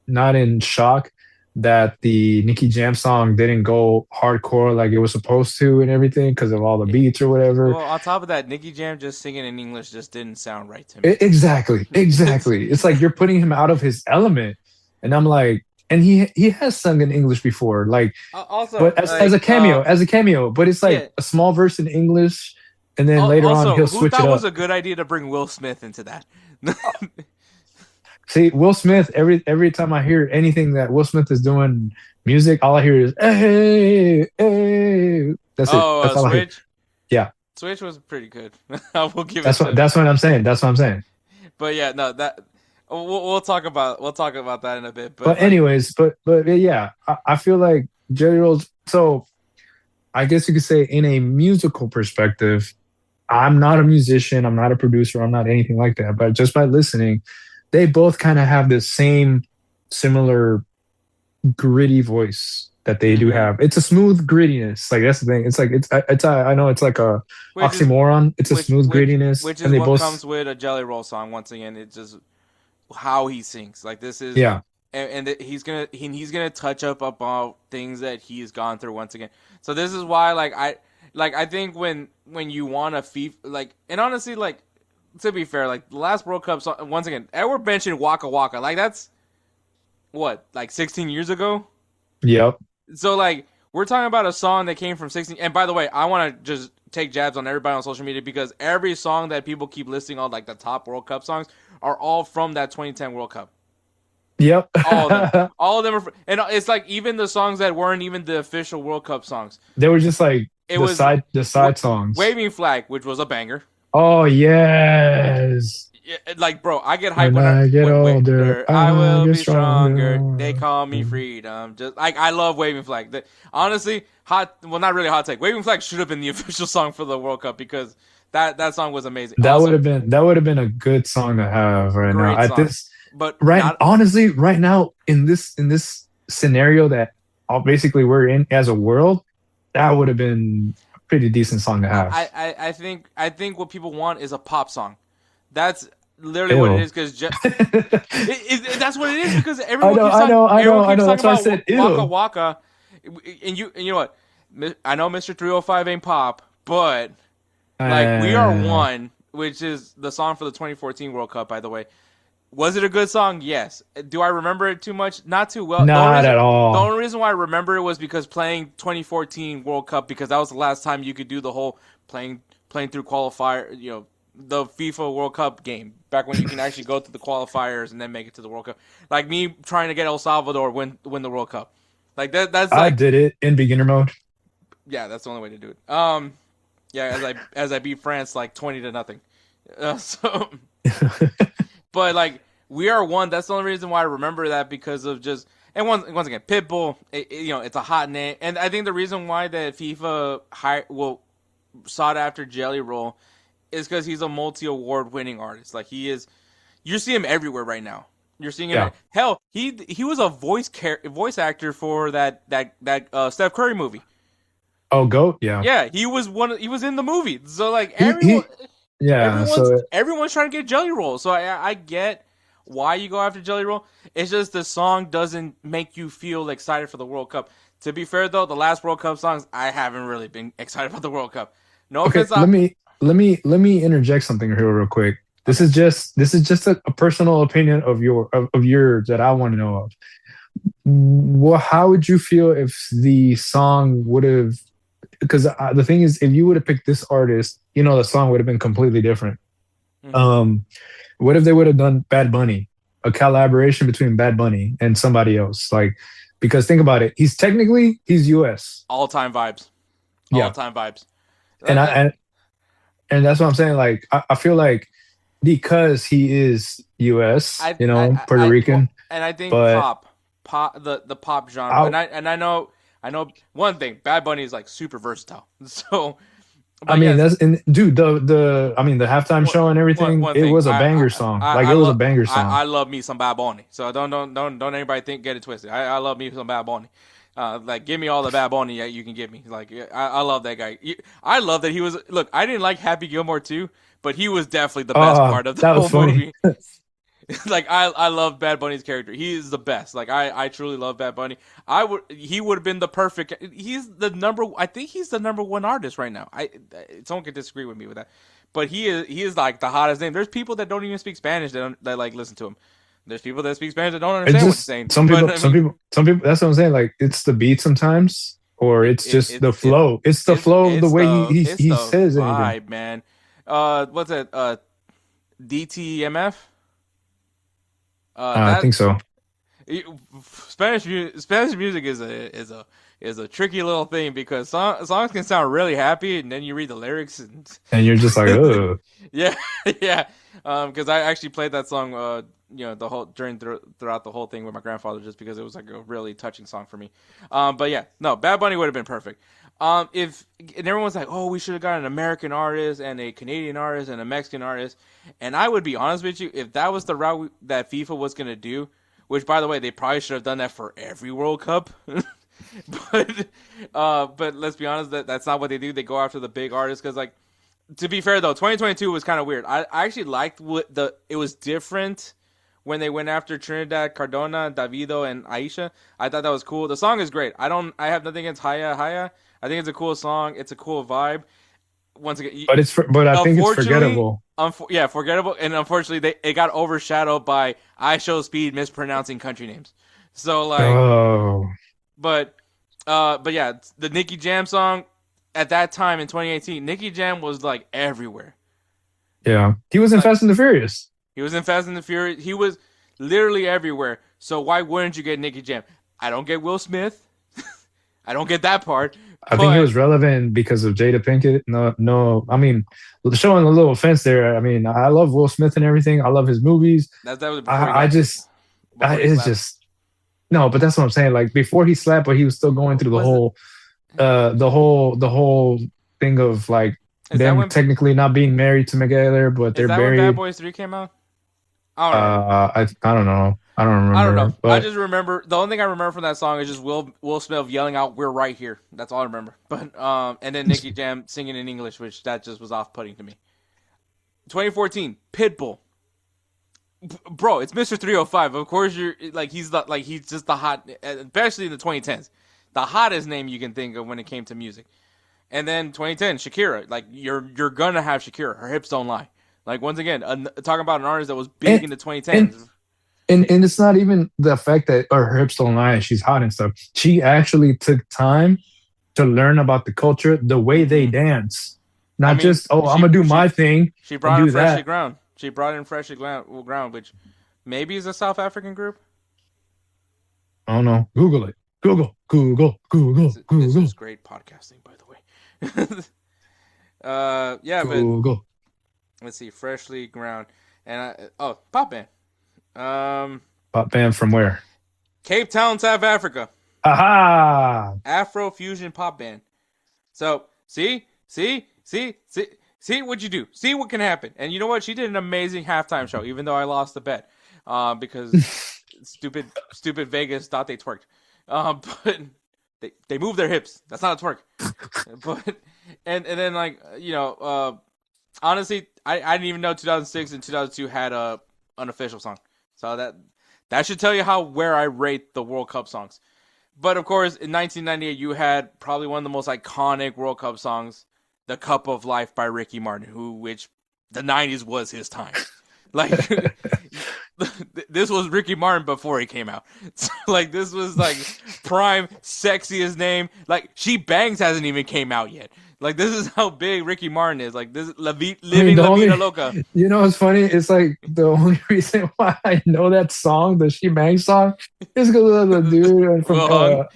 in shock that the Nicki Jam song didn't go hardcore like it was supposed to and everything because of all the beats or whatever. Well, on top of that, Nicki Jam just singing in English just didn't sound right to me. Exactly. It's like you're putting him out of his element, and I'm like, and he has sung in English before, like also, but as a cameo, but it's like a small verse in English, and then later on he'll switch it up. Who thought it was a good idea to bring Will Smith into that? See, Will Smith, every time I hear anything that Will Smith is doing music, all I hear is hey, hey. That's it. That's all I hear. Yeah. Switch was pretty good. We'll give that's it. That's what I'm saying. That's what I'm saying. But yeah, no, that we'll talk about that in a bit. But anyways, but yeah, I feel like Jelly Rolls. So I guess you could say in a musical perspective, I'm not a musician, I'm not a producer, I'm not anything like that. But just by listening, they both kind of have this same similar gritty voice that they do have. It's a smooth grittiness. Like that's the thing. It's like I know it's like a oxymoron. It's a smooth grittiness, which is what comes with a Jelly Roll song. Once again, it's just how he sings. Like this is and he's gonna touch up about things that he's gone through once again. So this is why I think when you want a FIFA and honestly to be fair, like the last World Cup song, once again, Edward mentioned Waka Waka. Like that's what, like 16 years ago? Yep. So like we're talking about a song that came from 16. And by the way, I want to just take jabs on everybody on social media because every song that people keep listing on like the top World Cup songs are all from that 2010 World Cup. Yep. All of them are, and it's like even the songs that weren't even the official World Cup songs. They were just like the side songs. Waving Flag, which was a banger. Oh yes. Yeah, like bro, I get hyped when I get older. I will be stronger. They call me freedom. Just like I love Waving Flag. Honestly, not really hot take. Waving Flag should have been the official song for the World Cup because that song was amazing. That would have been a good song to have right now. At this, but honestly, right now in this scenario that basically we're in as a world, that would have been a pretty decent song to have. I think what people want is a pop song. That's literally what it is because that's what it is because everyone keeps talking about Waka Waka, and you know what? I know Mr. 305 ain't pop, but like We Are One, which is the song for the 2014 World Cup, by the way. Was it a good song? Yes. Do I remember it too much? Not too well. Not at all. The only reason why I remember it was because playing 2014 World Cup because that was the last time you could do the whole playing through qualifier, the FIFA World Cup game, back when you can actually go to the qualifiers and then make it to the World Cup. Like me trying to get El Salvador win the World Cup. Like that's like, I did it in beginner mode. Yeah, that's the only way to do it. As I beat France like 20-0. But like We Are One, that's the only reason why I remember that because of just and once again Pitbull, it's a hot name, and I think the reason why that FIFA sought after Jelly Roll is because he's a multi-award winning artist. Like he is, you see him everywhere right now. You're seeing him. Hell, he was a voice actor for that Steph Curry movie. Oh, GOAT, yeah. Yeah, he was in the movie. So like everyone's trying to get Jelly Roll. So I get why you go after Jelly Roll. It's just the song doesn't make you feel excited for the World Cup. To be fair though, the last World Cup songs, I haven't really been excited about the World Cup. No Okay, offense. let me interject something here real quick. This Okay. is just a personal opinion of yours that I want to know of. Well, how would you feel if the song would have? Because the thing is, if you would have picked this artist, the song would have been completely different. Mm-hmm. What if they would have done Bad Bunny, a collaboration between Bad Bunny and somebody else? Like, because think about it, he's US. All time vibes. All Yeah, time vibes. and I and that's what I'm saying. Like, I feel like because he is US, Puerto Rican, and I think but the pop genre, I, and I know one thing. Bad Bunny is like super versatile. So, I but mean, yes, dude, the halftime show and everything, one it thing. was a banger song. Like, it was a banger song. I love me some Bad Bunny. So don't anybody get it twisted. I love me some Bad Bunny. Like, give me all the Bad Bunny you can give me. Like, I love that guy. I love that he was. Look, I didn't like Happy Gilmore too, but he was definitely the best part of the That whole was funny. movie. Like, I love Bad Bunny's character. He is the best. Like, I truly love Bad Bunny. He would have been the perfect. I think he's the number one artist right now. Someone could disagree with me with that, but he is like the hottest name. There's people that don't even speak Spanish that like listen to him. There's people that speak Spanish that don't It's understand what he's just saying. some people, But, I some mean, people, some people. That's what I'm saying. Like, it's the beat sometimes, or it's just the flow. It's the flow of the way he the says anything. vibe, man. What's that? DTMF. I That think so. Spanish music is a tricky little thing because songs can sound really happy and then you read the lyrics and And you're just like, oh, yeah, yeah. Because I actually played that song the whole throughout the whole thing with my grandfather just because it was like a really touching song for me. But yeah, no, Bad Bunny would have been perfect. If and everyone's like, oh, we should have got an American artist and a Canadian artist and a Mexican artist, and I would be honest with you, if that was the route that FIFA was gonna do, which by the way they probably should have done that for every World Cup, but let's be honest, that's not what they do. They go after the big artists because like to be fair though, 2022 was kind of weird. I actually liked it was different when they went after Trinidad, Cardona, Davido, and Aisha. I thought that was cool. The song is great. I have nothing against Haya Haya. I think it's a cool song. It's a cool vibe. Once again, but I think it's forgettable. Forgettable, and unfortunately, it got overshadowed by I Show Speed mispronouncing country names. So like, Oh, but yeah, the Nicky Jam song at that time in 2018, Nicky Jam was like everywhere. yeah. He was in Fast and the Furious. He was in Fast and the Furious. He was literally everywhere. So why wouldn't you get Nicky Jam? I don't get Will Smith. I don't get that part. I think he was relevant because of Jada Pinkett. No. I mean, showing a little offense there. I mean, I love Will Smith and everything. I love his movies. That was it's just no. But that's what I'm saying. Like before he slapped, but he was still going through the whole thing of like them technically not being married to Miguel, but they're married. When Bad Boys 3 came out? I don't know. I don't remember. But I just remember the only thing I remember from that song is just Will Smith yelling out, "We're right here." That's all I remember. But and then Nicky Jam singing in English, which that just was off-putting to me. 2014, Pitbull. Bro, it's Mr. 305. Of course, he's just the hot, especially in the 2010s, the hottest name you can think of when it came to music. And then 2010, Shakira. Like you're gonna have Shakira. Her hips don't lie. Like once again, talking about an artist that was big in the 2010s. And it's not even the fact that her hips don't lie and she's hot and stuff. She actually took time to learn about the culture, the way they dance. I'm gonna do my thing. She brought in Freshly Ground. She brought in Freshly Ground, which maybe is a South African group. I don't know. Google it. Google. This is great podcasting, by the way. But let's see, Freshly Ground, and pop band. Pop band from where? Cape Town, South Africa. Aha! Afro fusion pop band. So see what you do. See what can happen. And you know what? She did an amazing halftime show, even though I lost the bet because stupid Vegas thought they twerked. But they moved their hips. That's not a twerk. But and then like honestly, I didn't even know 2006 and 2002 had a unofficial song. So that should tell you where I rate the World Cup songs. But of course, in 1998, you had probably one of the most iconic World Cup songs, "The Cup of Life" by Ricky Martin, which the 90s was his time. Like, this was Ricky Martin before he came out. So, like, this was like prime, sexiest name. Like, She Bangs hasn't even came out yet. Like, this is how big Ricky Martin is. Like, this is living La Vida Loca. You know what's funny? It's like the only reason why I know that song, the She Bang song, is because of the dude from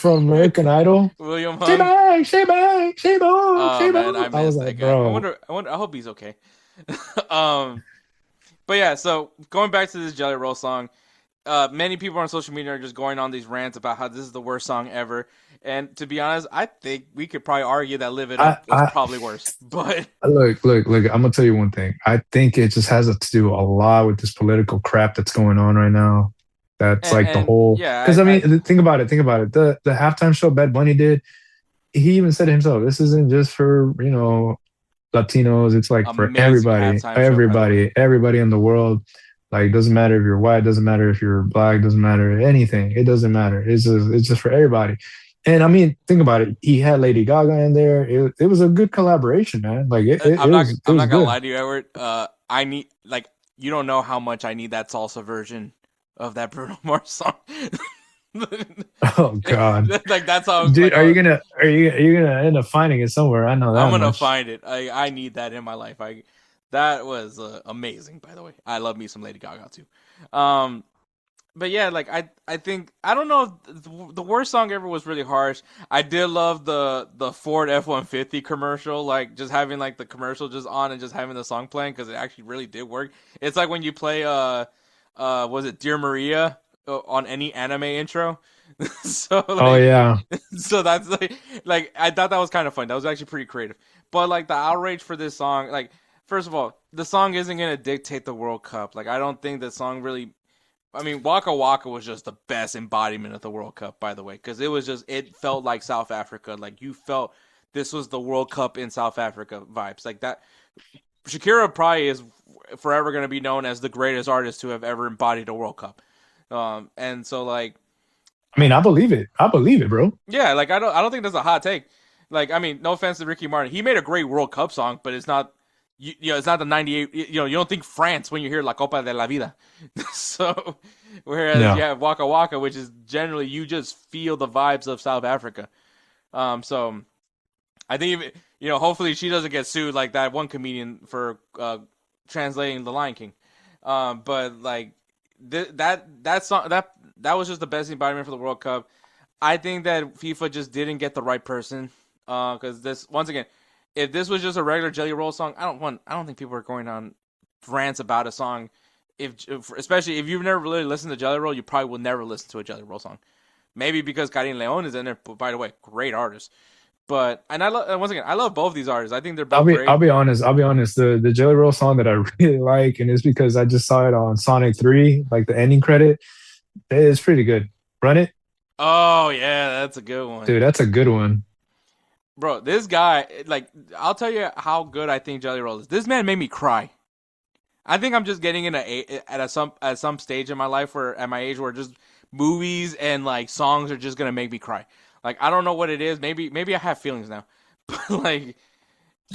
American Idol. William Hung. She bang, she bang, she bang, she bang. Man, I miss that guy. Bro. I hope he's okay. But yeah, so going back to this Jelly Roll song, many people on social media are just going on these rants about how this is the worst song ever. And to be honest, I think we could probably argue that Live It Up was probably worse. But look, I'm gonna tell you one thing. I think it just has to do a lot with this political crap that's going on right now. That's the whole. Yeah. Because think about it. The halftime show Bad Bunny did. He even said it himself. This isn't just for Latinos. It's like for everybody in the world. Like, it doesn't matter if you're white, doesn't matter if you're black, doesn't matter anything. It doesn't matter. It's just for everybody. And I mean, think about it. He had Lady Gaga in there. It was a good collaboration, man. Like, I'm not gonna lie to you, Edward. I need, like, you don't know how much I need that salsa version of that Bruno Mars song. Oh God! Like, that's how. Dude, are you gonna end up finding it somewhere? I know that. I'm gonna find it. I need that in my life. That was amazing, by the way. I love me some Lady Gaga too. But yeah, like, I think, I don't know if the worst song ever was really harsh. I did love the Ford F-150 commercial, like, just having like the commercial just on and just having the song playing, because it actually really did work. It's like when you play was it Dear Maria on any anime intro. So like, oh yeah. So that's like I thought that was kind of fun. That was actually pretty creative. But like, the outrage for this song, like, first of all, the song isn't gonna dictate the World Cup. Like, I don't think the song really. I mean, Waka Waka was just the best embodiment of the World Cup, by the way, because it felt like South Africa. Like, you felt this was the World Cup in South Africa vibes. Like that. Shakira probably is forever going to be known as the greatest artist to have ever embodied a World Cup. And so, like, I mean, I believe it, bro. Yeah, like, I don't think that's a hot take. Like, I mean, no offense to Ricky Martin, he made a great World Cup song, but it's not. It's not the 98. You don't think France when you hear La Copa de la Vida. So, whereas you have Waka Waka, which is generally you just feel the vibes of South Africa. So, I think hopefully she doesn't get sued like that one comedian for translating The Lion King. But like that song that was just the best embodiment for the World Cup. I think that FIFA just didn't get the right person. Because this, once again, if this was just a regular Jelly Roll song, I don't think people are going on rants about a song. Especially if you've never really listened to Jelly Roll, you probably will never listen to a Jelly Roll song. Maybe because Karim Leon is in there. But by the way, great artist. But I love both these artists. I think they're both great. I'll be honest. The Jelly Roll song that I really like, and it's because I just saw it on Sonic 3, like the ending credit. It's pretty good. Run It. Oh yeah, that's a good one, dude. That's a good one. Bro, this guy, like, I'll tell you how good I think Jelly Roll is. This man made me cry. I think I'm just getting at some stage in my life at my age where just movies and like songs are just gonna make me cry. Like, I don't know what it is. Maybe I have feelings now, but like,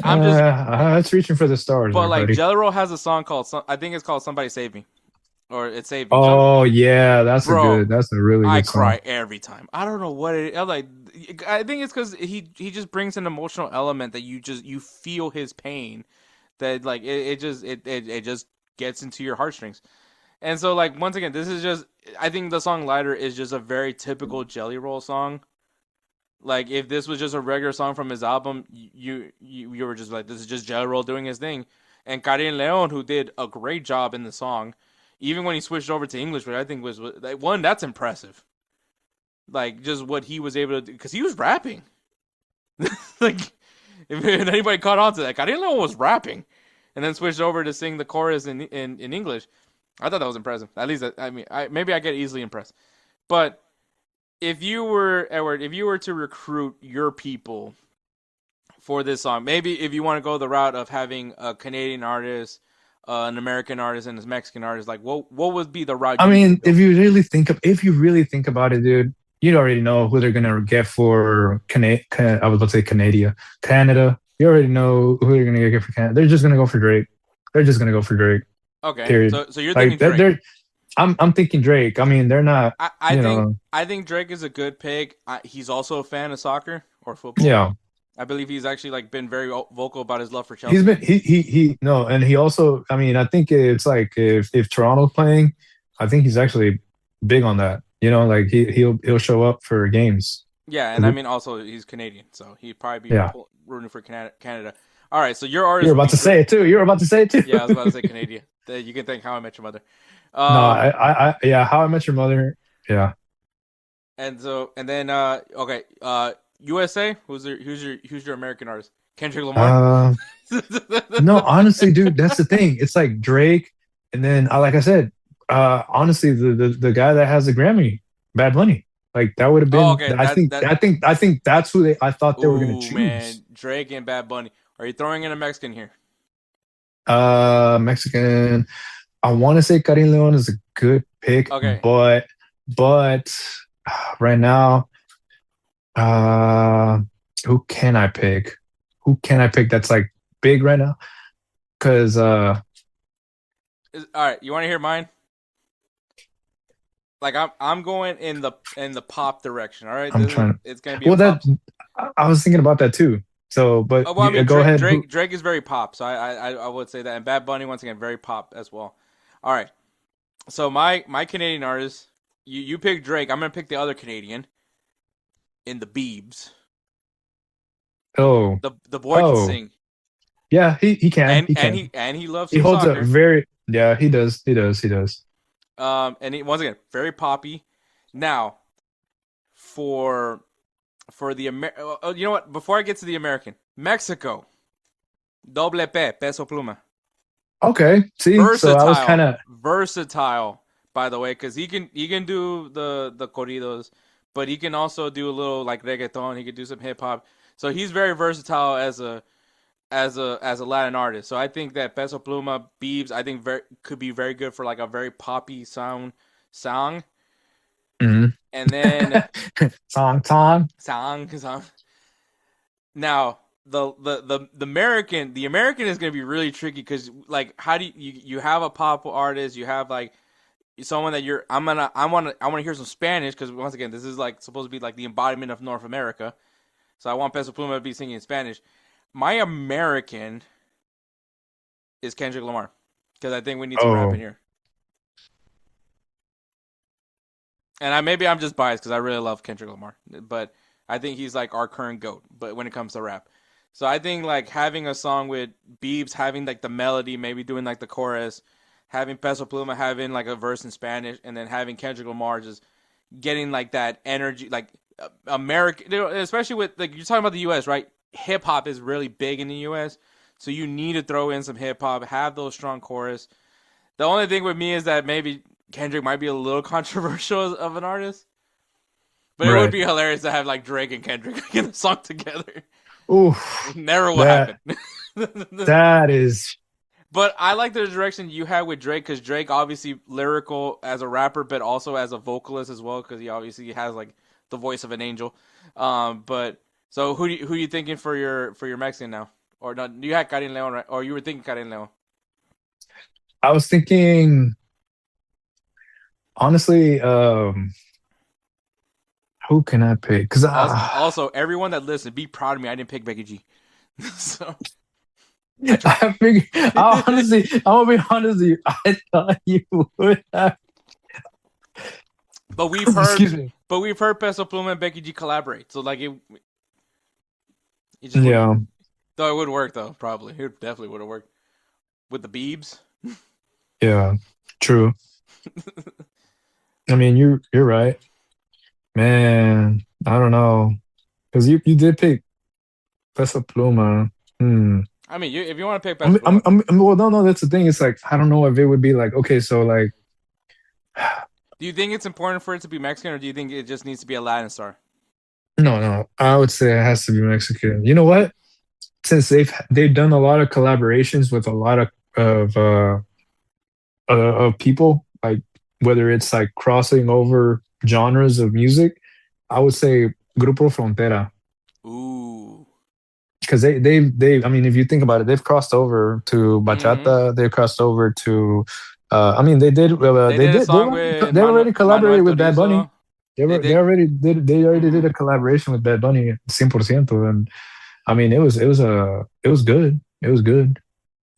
I'm just it's reaching for the stars. But like, Jelly Roll has a song called I think it's called Somebody Save Me, or It Saved Me. Oh yeah, that's a really good I song. cry every time. I don't know what it is. I think it's because he just brings an emotional element that you feel his pain, that like it just gets into your heartstrings. And so, like, once again, this is just, I think the song Lighter is just a very typical Jelly Roll song. Like, if this was just a regular song from his album, you were just like, this is just Jelly Roll doing his thing. And Karim Leon, who did a great job in the song, even when he switched over to English, which I think was like, one, that's impressive. Like, just what he was able to do, because he was rapping. Like, if anybody caught on to that, Karim Leon was rapping, and then switched over to sing the chorus in English. I thought that was impressive. At least, maybe I get easily impressed. But if you were, Edward, to recruit your people for this song, maybe if you want to go the route of having a Canadian artist, an American artist and a Mexican artist, like what would be the route? I mean, if you really think about it, dude, you already know who they're gonna get for I was about to say Canada. You already know who they're gonna get for Canada. They're just gonna go for Drake. They're just gonna go for Drake. Okay, period. So you're thinking Drake. I'm thinking Drake. I mean, they're not. I think Drake is a good pick. He's also a fan of soccer or football. Yeah, I believe he's actually like been very vocal about his love for Chelsea. he's been he no, and he also. I mean, I think it's like if Toronto's playing, I think he's actually big on that. You know, like he'll show up for games. Yeah, and I mean also he's Canadian, so he'd probably be rooting for Canada. All right, so your artist. You're about to say it too. Yeah, I was about to say Canadian. You can thank How I Met Your Mother. No, I How I Met Your Mother. Yeah. And then USA. Who's your American artist? Kendrick Lamar. No, honestly, dude, that's the thing. It's like Drake, and then like I said, honestly, the guy that has the Grammy, Bad Bunny. Like that would have been. Oh, okay. I think that's who I thought they were gonna choose. Man, Drake and Bad Bunny. Are you throwing in a Mexican here? Mexican. I want to say Karim Leon is a good pick. Okay. But right now, who can I pick? That's like big right now? Because all right, you want to hear mine? Like I'm going in the pop direction. All right, it's gonna be. Well, I was thinking about that too. So, but go ahead. Drake is very pop, so I would say that, and Bad Bunny once again very pop as well. All right, so my Canadian artist, you pick Drake. I'm gonna pick the other Canadian in the Biebs. Oh, the boy can sing. Yeah, he can. And he loves. He holds soccer. a very he does. And he, once again, very poppy. Now, for the you know what? Before I get to the American, Mexico, Doble P, Peso Pluma. Okay, see, versatile, so I was kind of versatile, by the way, because he can do the corridos, but he can also do a little like reggaeton. He can do some hip hop. So he's very versatile as a Latin artist. So I think that Peso Pluma, Biebs, I think could be very good for like a very poppy song. Mm-hmm. And then song. Now the American is going to be really tricky because like how do you have a pop artist, you have like someone that I want to hear some Spanish because once again this is like supposed to be like the embodiment of North America. So I want Peso Pluma to be singing in Spanish. My American is Kendrick Lamar because I think we need some rap in here. And maybe I'm just biased because I really love Kendrick Lamar, but I think he's like our current GOAT. But when it comes to rap, so I think like having a song with Biebs having like the melody, maybe doing like the chorus, having Peso Pluma having like a verse in Spanish, and then having Kendrick Lamar just getting like that energy, like American, especially with like you're talking about the U.S., right? Hip hop is really big in the U.S., so you need to throw in some hip hop, have those strong chorus. The only thing with me is that maybe Kendrick might be a little controversial of an artist, but it would be hilarious to have like Drake and Kendrick in a song together. Oof, never will happen. That is. But I like the direction you have with Drake because Drake obviously lyrical as a rapper, but also as a vocalist as well because he obviously has like the voice of an angel. But so who you thinking for your Mexican now? Or no, you had Karim Leon, right? Or you were thinking Karim Leon? I was thinking, honestly, who can I pick? Because also everyone that listened, be proud of me. I didn't pick Becky G. So I figured. Honestly, I'm gonna be honest with you. I thought you would have. But we've heard. But we've heard Peso Pluma and Becky G collaborate. So like it just wouldn't. Though it would work though, probably. It definitely would have worked with the Biebs. Yeah, true. I mean, you're right, man. I don't know, because you did pick Peso Pluma. I mean, if you want to pick Peso Pluma, well, no, that's the thing. It's like I don't know if it would be like okay, so like. Do you think it's important for it to be Mexican, or do you think it just needs to be a Latin star? No. I would say it has to be Mexican. You know what? Since they've done a lot of collaborations with a lot of of of people, like whether it's like crossing over genres of music, I would say Grupo Frontera. Ooh. Because they I mean, if you think about it, they've crossed over to Mm-hmm. bachata. They've crossed over to I mean, They did a song with they already Manuel collaborated with Bad Bunny. Turizo. They did. They already did Mm-hmm. a collaboration with Bad Bunny 100%. And I mean, it was good. It was good.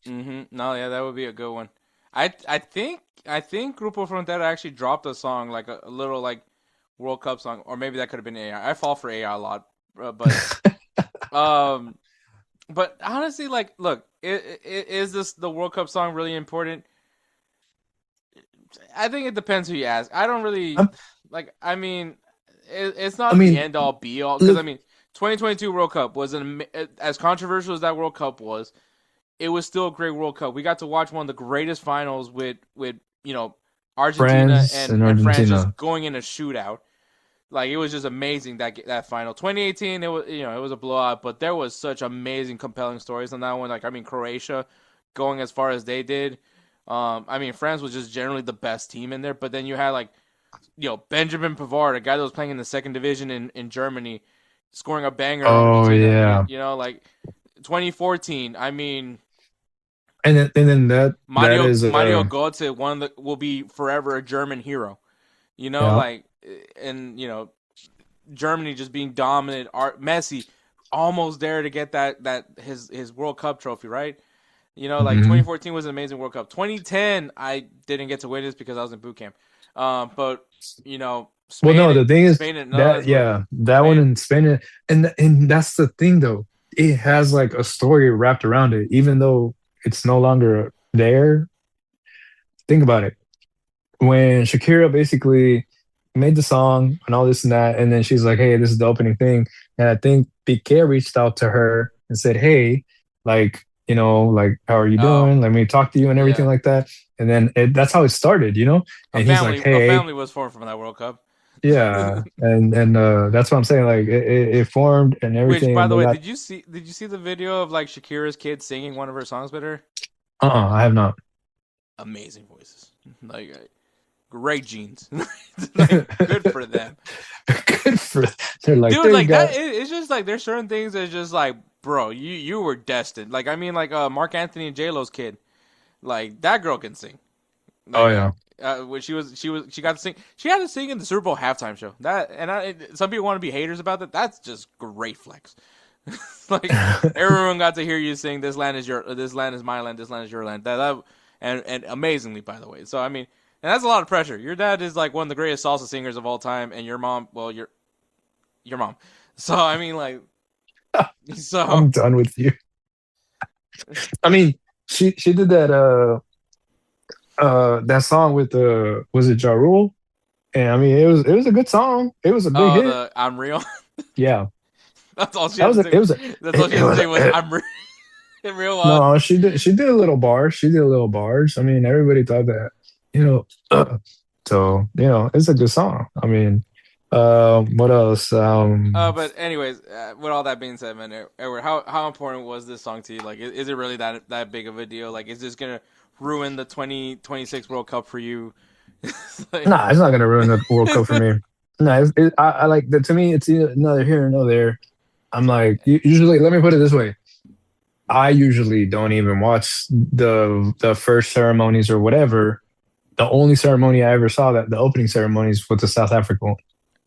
Mm-hmm. No, yeah, that would be a good one. I think Grupo Frontera actually dropped a song like a little like World Cup song, or maybe that could have been AI. I fall for AI a lot, but um, but honestly, like, look, is this the World Cup song really important? I think it depends who you ask. I don't really I'm, like. I mean, it's I not the mean, end all be all because I look, mean, 2022 World Cup was as controversial as that World Cup was. It was still a great World Cup. We got to watch one of the greatest finals with Argentina France and and France Argentina. just going in a shootout. Like it was just amazing that final. 2018 it was a blowout, but there was such amazing compelling stories on that one. Like I mean Croatia going as far as they did. I mean France was just generally the best team in there, but then you had like Benjamin Pavard, a guy that was playing in the second division in Germany, scoring a banger in Oh Argentina. yeah. Like 2014. I mean And then that is Mario Götze, one that will be forever a German hero. yeah. Like, and Germany just being dominant. Messi almost there to get that his World Cup trophy, right? Like Hmm. 2014 was an amazing World Cup. 2010, I didn't get to witness because I was in boot camp. But Well, no, Spain, the thing is Spain, no, that that's what yeah, that one Spain. in Spain, and that's the thing though. It has like a story wrapped around it, even though it's no longer there. Think about it. When Shakira basically made the song and all this and that, and then she's like, "Hey, this is the opening thing," and I think Piqué reached out to her and said, "Hey, like, like, how are you Oh, doing? Let me talk to you and everything yeah. like that." And then that's how it started, A And he's like, "Hey." family was formed from that World Cup. Yeah, and that's what I'm saying. Like it formed and Which, everything, by and the they way, got. did you see the video of like Shakira's kid singing one of her songs with her? I have not. Amazing voices, like great genes, like good for them, Good for. They're like dude. they Like that, got. it's just like there's certain things that's just like, bro, you were destined. Like I mean, like Mark Anthony and J Lo's kid, like that girl can sing. Oh Like yeah. when she got to sing. She had to sing in the Super Bowl halftime show. Some people want to be haters about that. That's just great flex. Like everyone got to hear you sing this land is my land, this land is your land. And amazingly, by the way. So I mean, and that's a lot of pressure. Your dad is like one of the greatest salsa singers of all time, and your mom, well, your mom. So I mean, like, so I'm done with you. I mean, she did that song with the was it Ja Rule? And I mean, it was a good song. It was a big hit. the I'm real. Yeah, That's all she that had was to a, say. it was a, That's all she it had to was say was a, I'm real. In real life. no, she did a little bars. She did a little bars. I mean, everybody thought that, you know. So it's a good song. I mean, what else? But anyways, with all that being said, man, Edward, how important was this song to you? Like, is it really that big of a deal? Like, is this gonna ruin the 2026 World Cup for you? Like, Nah, it's not gonna ruin the World Cup for me. No, I like that. To me, it's either neither here nor there. I'm like usually. Let me put it this way. I usually don't even watch the first ceremonies or whatever. The only ceremony I ever saw that the opening ceremonies was the South Africa one.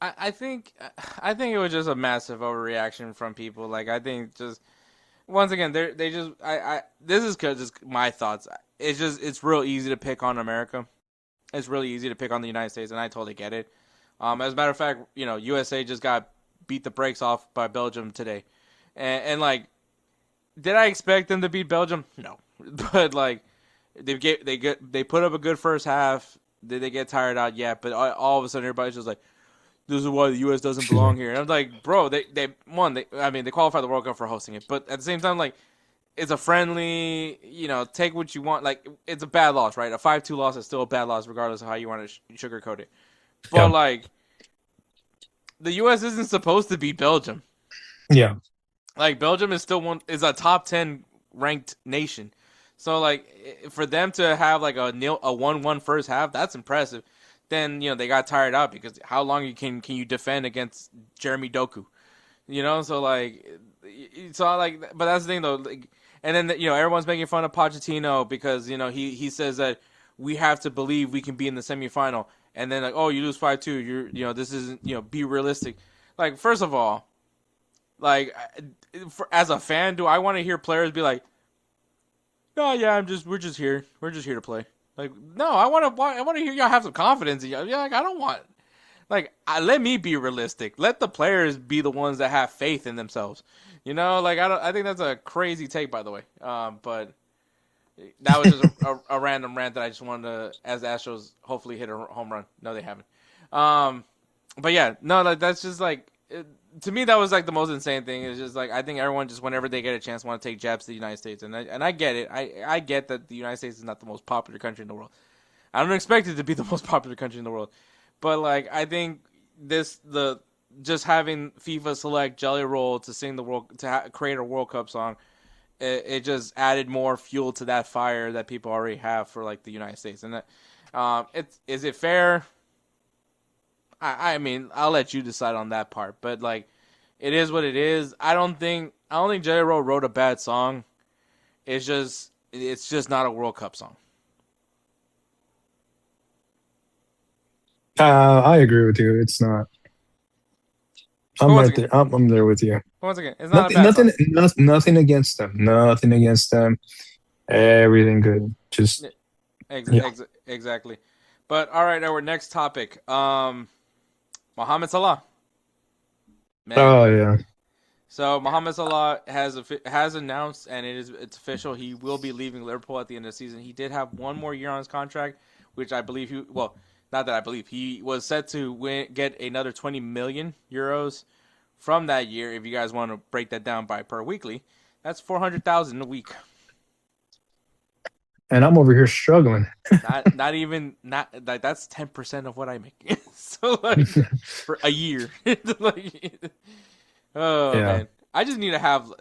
I think it was just a massive overreaction from people. Like, I think just once again, they just this is because it's my thoughts. It's real easy to pick on America. It's really easy to pick on the United States, and I totally get it. As a matter of fact, USA just got beat the brakes off by Belgium today, and like, did I expect them to beat Belgium? No, but like, they put up a good first half. Did they get tired out? Yeah, but all of a sudden everybody's just like, this is why the U.S. doesn't Excuse me. belong here. And I'm like, bro, I mean, they qualified the World Cup for hosting it, but at the same time, like, it's a friendly, take what you want. Like, it's a bad loss, right? A 5-2 loss is still a bad loss, regardless of how you want to sugarcoat it. But, Yeah, like, the U.S. isn't supposed to beat Belgium. yeah, Like, Belgium is still is a top 10 ranked nation. So like for them to have like a 1-1 first half, that's impressive. Then they got tired out because how long can you defend against Jeremy Doku? So like but that's the thing though. Like, and then everyone's making fun of Pochettino because he says that we have to believe we can be in the semifinal, and then like, oh, you lose 5-2, this isn't, be realistic. Like, first of all, like as a fan, do I want to hear players be like, no, yeah, we're just here to play. Like, no, I want to hear y'all have some confidence in y'all. Yeah, like, I don't want, like, let me be realistic. Let the players be the ones that have faith in themselves. Like, I think that's a crazy take, by the way. But that was just a random rant that I just wanted to, as the Astros hopefully hit a home run. No, they haven't. But yeah, no, that's just like, to me, that was like the most insane thing. It's just like, I think everyone just, whenever they get a chance, want to take jabs to the United States. And I get it. I get that the United States is not the most popular country in the world. I don't expect it to be the most popular country in the world. But like, I think just having FIFA select Jelly Roll to sing create a World Cup song, it just added more fuel to that fire that people already have for like the United States. And that, is it fair? I mean, I'll let you decide on that part. But like, it is what it is. I don't think Jelly Roll wrote a bad song. It's just not a World Cup song. I agree with you. It's not. I'm right there. I'm there with you. Once again, it's not a bad song. Nothing against them. Nothing against them. Everything good. Just exactly. But all right, our next topic. Mohamed Salah. Man. Oh yeah. So Mohamed Salah has announced, and it's official. He will be leaving Liverpool at the end of the season. He did have one more year on his contract, which I believe not that I believe, he was set to get another 20 million euros from that year. If you guys want to break that down by per weekly, that's 400,000 a week. And I'm over here struggling. not even that's 10% of what I make. So like for a year. Like, oh yeah. Man. I just need to have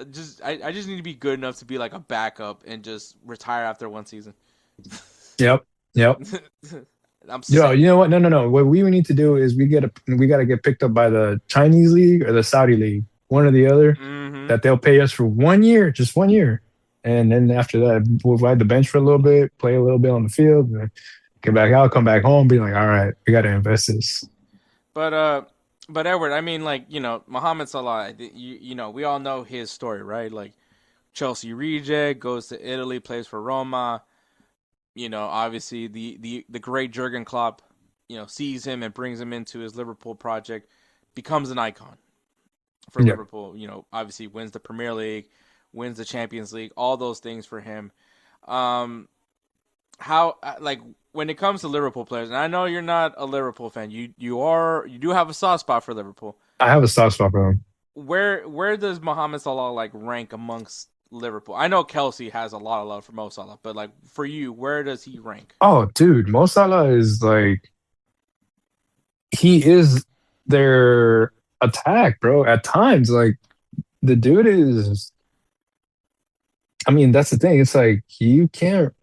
I just need to be good enough to be like a backup and just retire after one season. Yep. You know what? No. What we need to do is we got to get picked up by the Chinese league or the Saudi league, one or the other. Mm-hmm. That they'll pay us for 1 year, just 1 year, and then after that we'll ride the bench for a little bit, play a little bit on the field, and get back out, come back home, be like, all right, we got to invest this. But Edward, I mean, like, Mohamed Salah, we all know his story, right? Like, Chelsea reject, goes to Italy, plays for Roma. Obviously the great Jurgen Klopp, sees him and brings him into his Liverpool project, becomes an icon for Liverpool. Obviously wins the Premier League, wins the Champions League, all those things for him. How, like, when it comes to Liverpool players, and I know you're not a Liverpool fan, you do have a soft spot for Liverpool. I have a soft spot for him. Where does Mohamed Salah like rank amongst Liverpool? I know Kelsey has a lot of love for Mo Salah, but like for you, where does he rank? Oh, dude, Mo Salah is like, he is their attack, bro. At times, like, the dude is. I mean, that's the thing. It's like you can't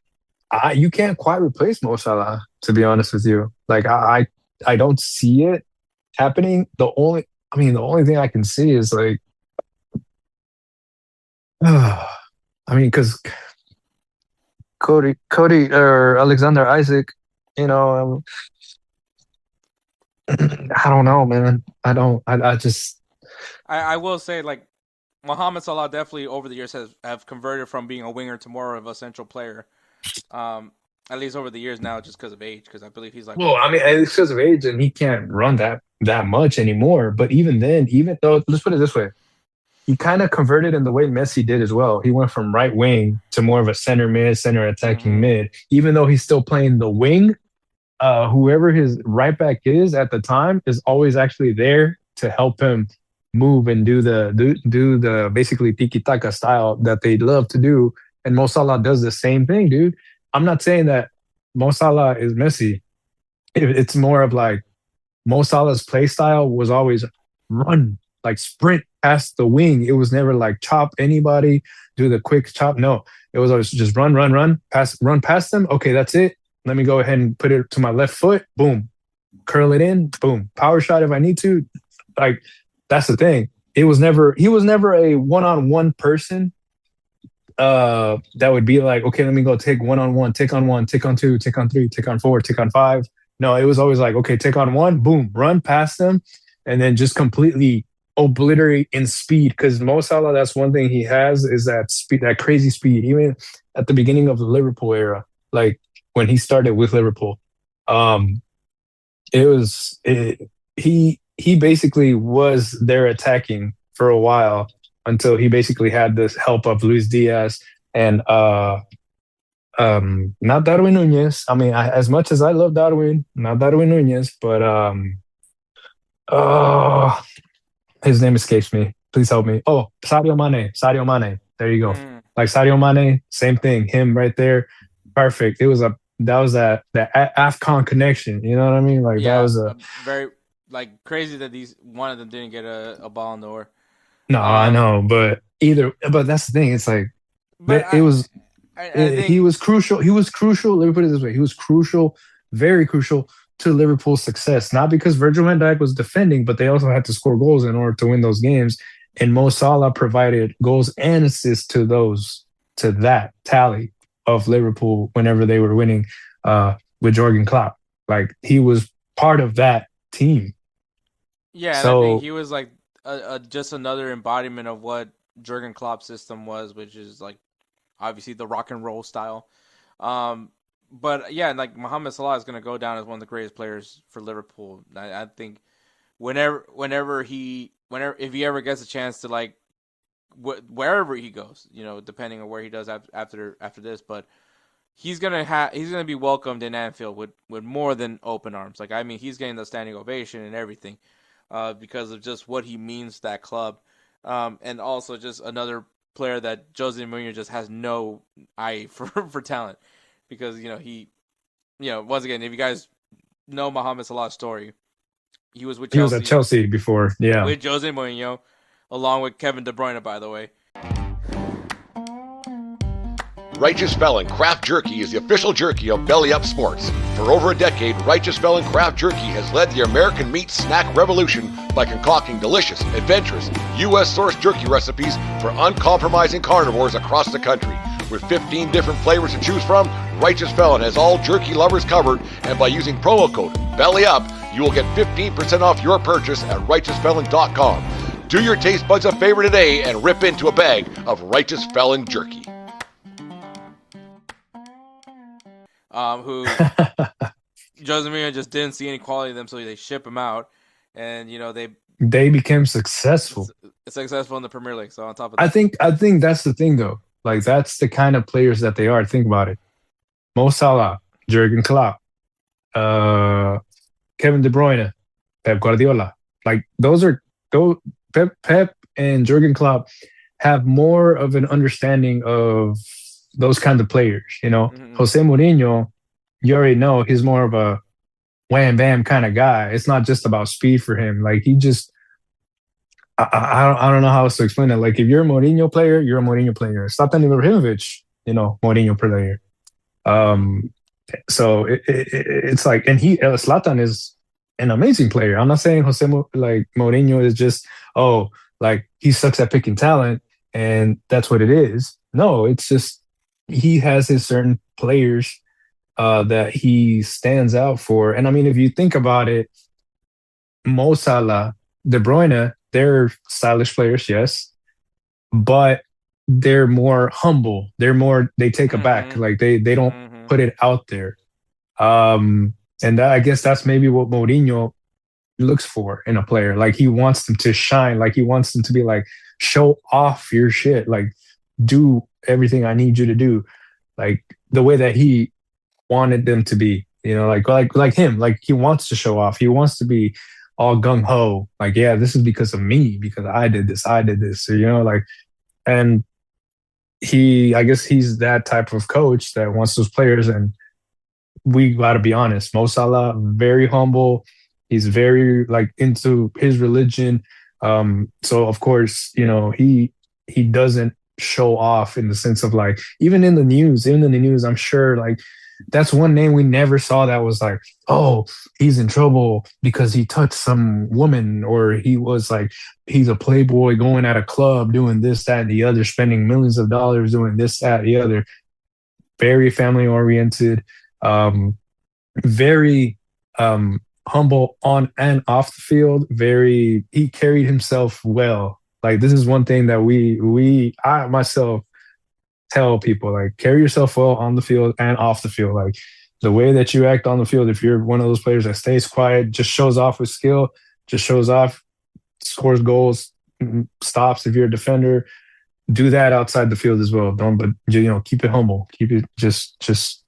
quite replace Mo Salah, to be honest with you. Like I don't see it happening. The only thing I can see is like, because Cody or Alexander Isaac, I don't know, man. I will say, like, Mohamed Salah definitely over the years have converted from being a winger to more of a central player. At least over the years now, just because of age. Because I believe he's like, well, I mean, it's because of age, and he can't run that much anymore. But even then, even though, let's put it this way, he kind of converted in the way Messi did as well. He went from right wing to more of a center attacking mid. Even though he's still playing the wing, whoever his right back is at the time is always actually there to help him move and do the basically tiki-taka style that they love to do. And Mo Salah does the same thing, dude. I'm not saying that Mo Salah is Messi. It's more of like Mo Salah's play style was always run, like sprint past the wing. It was never like chop anybody, do the quick chop. No, It was always just run past them. Okay, that's it. Let me go ahead and put it to my left foot. Boom, curl it in. Boom, power shot if I need to. Like that's the thing. He was never a one-on-one person that would be like, okay, let me go take one-on-one, take on one, take on two, take on three, take on four, take on five. No, it was always like, okay, take on one, boom, run past them, and then just completely obliterate in speed. Because Mo Salah, that's one thing he has is that speed, that crazy speed. Even at the beginning of the Liverpool era, like when he started with Liverpool, um, he basically was there attacking for a while until he basically had this help of Luis Diaz and not Darwin Nunez. I mean, as much as I love Darwin, not Darwin Nunez, but oh, his name escapes me. Please help me. Oh, Sadio Mane. Sadio Mane. There you go. Like Sadio Mane, same thing. Him right there, perfect. That was that AFCON connection. You know what I mean? Like that was a very like crazy that one of them didn't get a Ballon d'Or. No, I know, but that's the thing. It's like he was crucial. He was crucial. Let me put it this way: he was crucial, very crucial to Liverpool's success. Not because Virgil van Dijk was defending, but they also had to score goals in order to win those games. And Mo Salah provided goals and assists to that tally of Liverpool whenever they were winning with Jurgen Klopp. Like he was part of that team. Yeah, so, and I think he was like just another embodiment of what Jurgen Klopp's system was, which is like obviously the rock and roll style. But yeah, like Mohamed Salah is going to go down as one of the greatest players for Liverpool. I think if he ever gets a chance to like wherever he goes, you know, depending on where he does after this, but he's gonna be welcomed in Anfield with more than open arms. Like I mean, he's getting the standing ovation and everything. Because of just what he means to that club. And also just another player that Jose Mourinho just has no eye for talent. Because, once again, if you guys know Mohamed Salah's story, he was with Chelsea. He was at Chelsea before, yeah. With Jose Mourinho, along with Kevin De Bruyne, by the way. Righteous Felon Craft Jerky is the official jerky of Belly Up Sports. For over a decade, Righteous Felon Craft Jerky has led the American meat snack revolution by concocting delicious, adventurous, U.S.-sourced jerky recipes for uncompromising carnivores across the country. With 15 different flavors to choose from, Righteous Felon has all jerky lovers covered, and by using promo code BELLYUP, you will get 15% off your purchase at righteousfelon.com. Do your taste buds a favor today and rip into a bag of Righteous Felon jerky. Who Jose Mourinho just didn't see any quality in them, so they ship him out, and they became successful. Successful in the Premier League. So on top of that, I think that's the thing though. Like that's the kind of players that they are. Think about it: Mo Salah, Jurgen Klopp, Kevin De Bruyne, Pep Guardiola. Like Pep and Jurgen Klopp have more of an understanding of those kind of players, you know. Mm-hmm. Jose Mourinho, you already know he's more of a wham bam kind of guy. It's not just about speed for him. Like he just, I don't know how else to explain it. Like if you're a Mourinho player, you're a Mourinho player. Zlatan Ibrahimovic, Mourinho player. So it's like, and Zlatan is an amazing player. I'm not saying Mourinho is just he sucks at picking talent and that's what it is. No, it's just he has his certain players that he stands out for. And I mean, if you think about it, Mo Salah, De Bruyne, they're stylish players, yes, but they're more humble. They take it back. Like they don't put it out there. And I guess that's maybe what Mourinho looks for in a player. Like he wants them to shine. Like he wants them to be like, show off your shit. Like do everything I need you to do, like the way that he wanted them to be, like him, like he wants to show off. He wants to be all gung ho. Like, yeah, this is because of me, because I did this. So, and I guess he's that type of coach that wants those players. And we got to be honest, Mo Salah, very humble. He's very into his religion. So of course, he doesn't show off in the sense of like even in the news, I'm sure like that's one name we never saw that was like, oh, he's in trouble because he touched some woman, or he was like, he's a playboy going at a club doing this, that, and the other, spending millions of dollars doing this, that, the other. Very family oriented, very humble on and off the field. He carried himself well. Like this is one thing that I myself tell people, like carry yourself well on the field and off the field. Like the way that you act on the field, if you're one of those players that stays quiet, just shows off with skill, just shows off, scores goals, stops if you're a defender, do that outside the field as well. Don't, but keep it humble, keep it just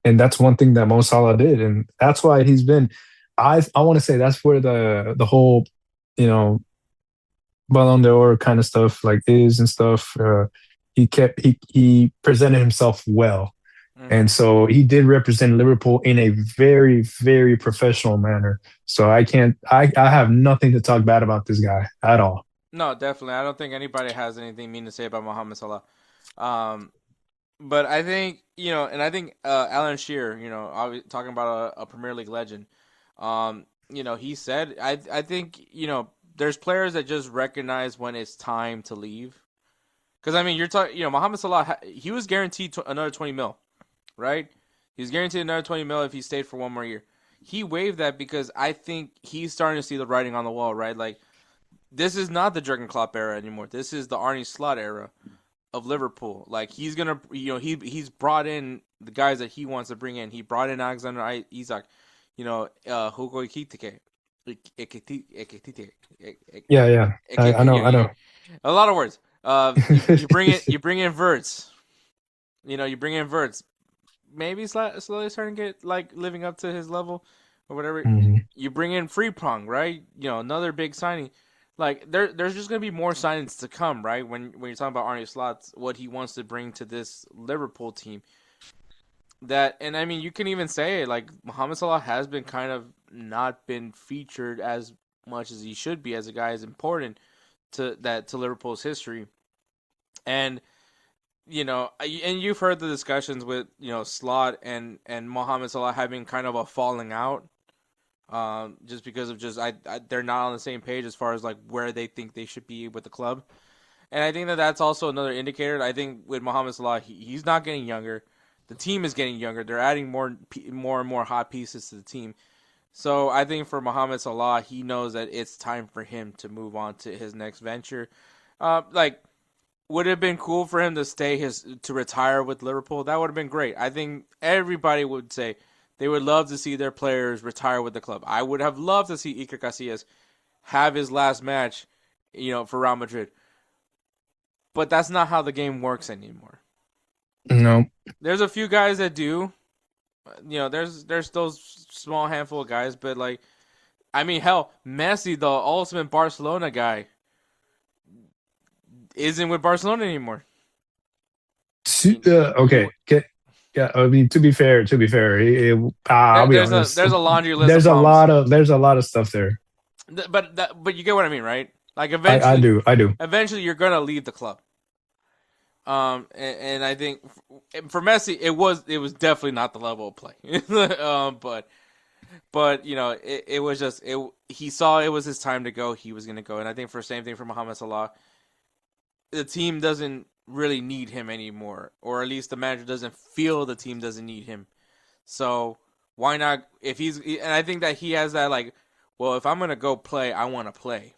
and that's one thing that Mo Salah did, and that's why he's been. I want to say that's where the whole Ballon d'Or kind of stuff like is and stuff. He presented himself well, and so he did represent Liverpool in a very, very professional manner. So I have nothing to talk bad about this guy at all. No, definitely. I don't think anybody has anything mean to say about Mohamed Salah. But I think, and I think Alan Shearer, talking about a Premier League legend, he said, I think, there's players that just recognize when it's time to leave. Because, I mean, you're talking, Mohamed Salah, he was guaranteed another 20 mil, right? He was guaranteed another 20 mil if he stayed for one more year. He waived that because I think he's starting to see the writing on the wall, right? Like, this is not the Jurgen Klopp era anymore. This is the Arne Slot era of Liverpool. Like, he's going to, he's brought in the guys that he wants to bring in. He brought in Alexander Isak, Hugo Ekitike. Yeah. I know. A lot of words. You bring in Verts. You bring in Verts. Maybe slowly starting to get, like, living up to his level or whatever. Mm-hmm. You bring in Freeprong, right? Another big signing. Like, there's just going to be more signings to come, right? When you're talking about Arne Slot, what he wants to bring to this Liverpool team. And I mean, you can even say, like, Mohamed Salah has been kind of not been featured as much as he should be as a guy as important to Liverpool's history. And, and you've heard the discussions with, Slot and Mohamed Salah having kind of a falling out. Just because of they're not on the same page as far as like where they think they should be with the club, and I think that's also another indicator. I think with Mohamed Salah, he's not getting younger. The team is getting younger. They're adding more and more hot pieces to the team. So I think for Mohamed Salah, he knows that it's time for him to move on to his next venture. Would it have been cool for him to retire with Liverpool? That would have been great. I think everybody would say they would love to see their players retire with the club. I would have loved to see Iker Casillas have his last match, for Real Madrid. But that's not how the game works anymore. No. There's a few guys that do. There's those small handful of guys, but like, I mean, hell, Messi, the ultimate Barcelona guy, isn't with Barcelona anymore. Okay. Yeah, I mean, to be fair, I'll be honest. There's a laundry list. There's a lot of stuff there. But you get what I mean, right? Like eventually, I do. Eventually, you're gonna leave the club. And I think for Messi, it was definitely not the level of play. But it was just he saw it was his time to go. He was gonna go, and I think for same thing for Mohamed Salah, the team doesn't really need him anymore, or at least the manager doesn't feel the team doesn't need him. So why not? And I think that he has that, like, well, if I'm gonna go play, I want to play,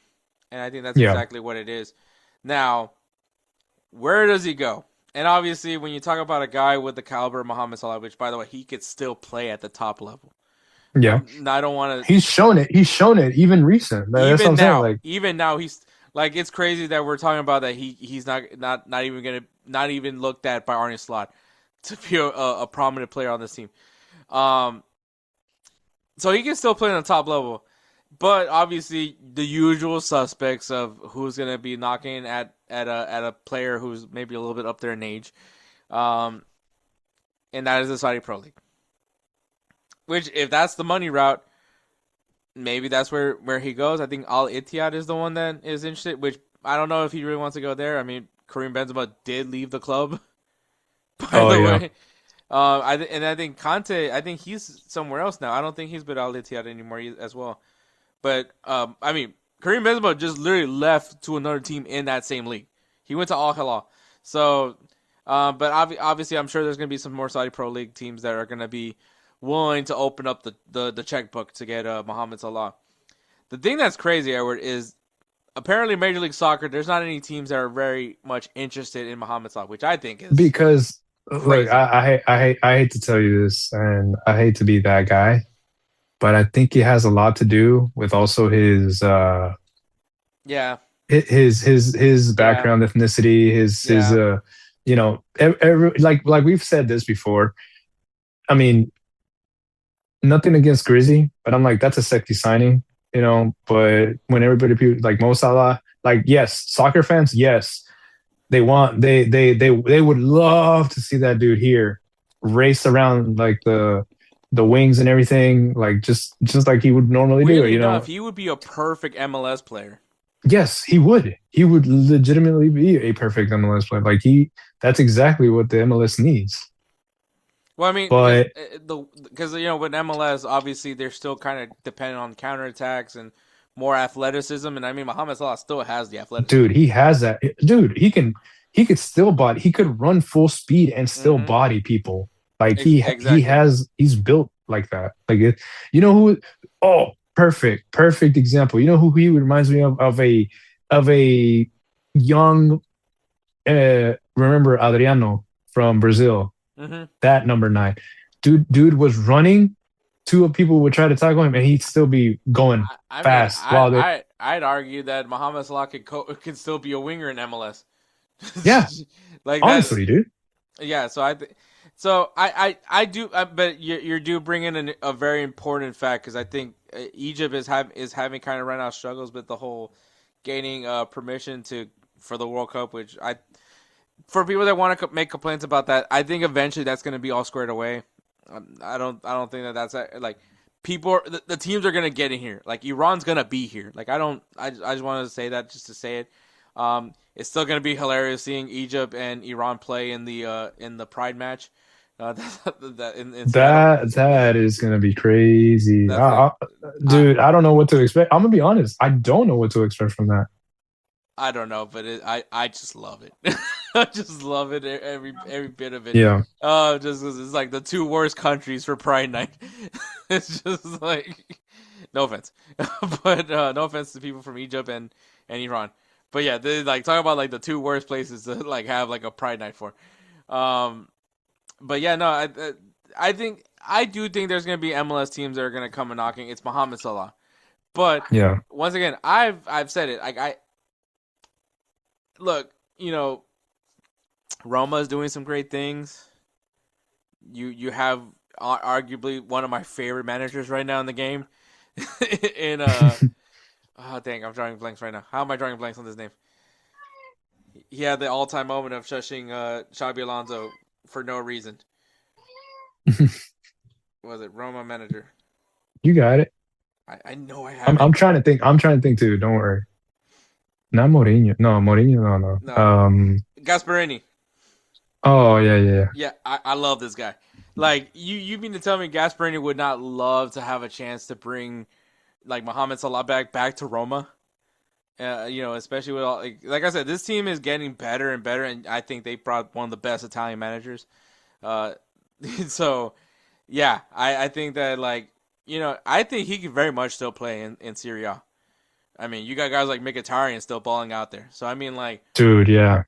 and I think that's exactly what it is. Now, where does he go? And obviously, when you talk about a guy with the caliber of Mohamed Salah, which, by the way, he could still play at the top level. Yeah, I don't want to. He's shown it. He's shown it even recent. That's even now, like, even now, he's. Like, it's crazy that we're talking about that he's not even looked at by Arne Slot to be a prominent player on this team. So he can still play on the top level, but obviously the usual suspects of who's gonna be knocking at a player who's maybe a little bit up there in age, and that is the Saudi Pro League. Which, if that's the money route, maybe that's where he goes. I think Al Ittihad is the one that is interested, which I don't know if he really wants to go there. I mean, Karim Benzema did leave the club. By Oh, the yeah. way, I think Conte, I think he's somewhere else now. I don't think he's with Al Ittihad anymore as well. But I mean, Karim Benzema just literally left to another team in that same league. He went to Al Hilal. So, but obviously, I'm sure there's going to be some more Saudi Pro League teams that are going to be willing to open up the checkbook to get Mohamed Salah. The thing that's crazy, Edward, is apparently Major League Soccer, there's not any teams that are very much interested in Mohamed Salah, which I think is Because crazy. look, I hate to tell you this, and I hate to be that guy, but I think it has a lot to do with also Yeah. his background, ethnicity, his you know, like we've said this before. I mean, nothing against Grizzy, but I'm like, that's a sexy signing, you know. But when everybody like Mo Salah, like, yes, soccer fans, yes, they would love to see that dude here race around like the wings and everything, like just like he would normally do, Weirdly you know. enough, he would be a perfect MLS player. Yes, he would. He would legitimately be a perfect MLS player. Like that's exactly what the MLS needs. Well, I mean, But because you know, with MLS, obviously they're still kind of dependent on counterattacks and more athleticism, and I mean, Mohamed Salah still has the athleticism. dude, he has that. Dude, he could still body. He could run full speed and still body people. Like Exactly. he's built like that. Like you know who? Oh, perfect example. You know who he reminds me of a young. Remember Adriano from Brazil? Mm-hmm. That number 9, dude was running. Two people would try to tackle him, and he'd still be going I mean, fast. While they, I'd argue that Mohamed Salah could still be a winger in MLS. yeah, Like honestly, dude. Yeah, so I do, but you do bring in a very important fact because I think Egypt is having kind of right now struggles with the whole gaining permission for the World Cup, which for people that want to make complaints about that, I think eventually that's going to be all squared away. I don't think that's like people the teams are going to get in here. Like Iran's going to be here. Like I just wanted to say that just to say it. It's still going to be hilarious seeing Egypt and Iran play in the Pride match. In Seattle. That is gonna be crazy, That's dude. I don't know what to expect. I'm gonna be honest. I don't know what to expect from that. I don't know, but I just love it. I just love it every bit of it. Yeah. Just 'cause it's like the two worst countries for Pride Night. It's just like no offense, but no offense to people from Egypt and Iran. But yeah, they like talk about like the two worst places to like have like a Pride Night for. But yeah, no, I do think there's gonna be MLS teams that are gonna come and knocking. It's Mohamed Salah, but Yeah. once again, I've said it. Like look, you know, Roma is doing some great things. You have arguably one of my favorite managers right now in the game. in oh dang, I'm drawing blanks right now. How am I drawing blanks on this name? He had the all-time moment of shushing Xabi Alonso for no reason. Was it Roma manager? You got it. I know I have. I'm trying to think. I'm trying to think too. Don't worry. Not Mourinho. No, Mourinho. No. No. Gasperini. Oh yeah. Yeah, I love this guy. Like you mean to tell me Gasperini would not love to have a chance to bring like Mohamed Salah back to Roma? You know, especially with all like I said, this team is getting better and better, and I think they brought one of the best Italian managers. So yeah, I think that like you know I think he could very much still play in Serie A. I mean, you got guys like Mkhitaryan still balling out there. So I mean, like, dude, yeah.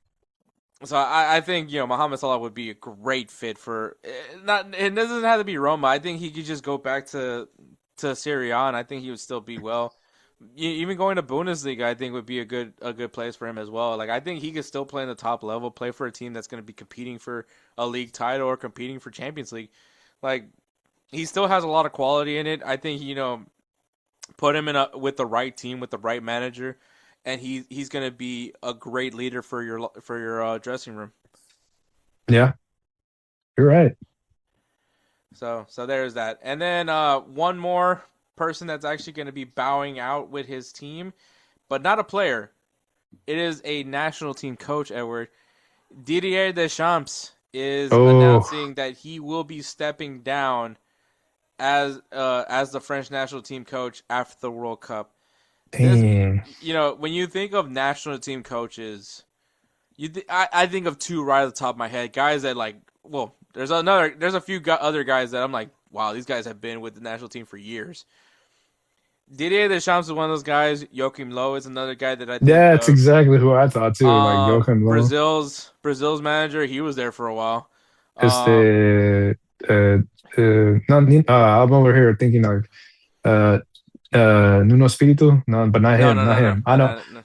So I think you know Mohamed Salah would be a great fit for not. It doesn't have to be Roma. I think he could just go back to Serie A, and I think he would still be well. Even going to Bundesliga, I think would be a good place for him as well. Like I think he could still play in the top level, play for a team that's going to be competing for a league title or competing for Champions League. Like he still has a lot of quality in it. I think you know, put him with the right team with the right manager, and he's going to be a great leader for your dressing room. Yeah, you're right. So there's that, and then one more person that's actually going to be bowing out with his team, but not a player. It is a national team coach, Edward. Didier Deschamps is Oh. announcing that he will be stepping down as the French national team coach after the World Cup. Dang. When you think of national team coaches, I think of two right at the top of my head. Guys that there's a few other guys that I'm like, wow, these guys have been with the national team for years. Didier Deschamps is one of those guys. Joachim Low is another guy that I think That's of. exactly who I thought too. Like Joachim Low. Brazil's manager, he was there for a while. I'm over here thinking like Nuno Espiritu. No, but not him. Not him.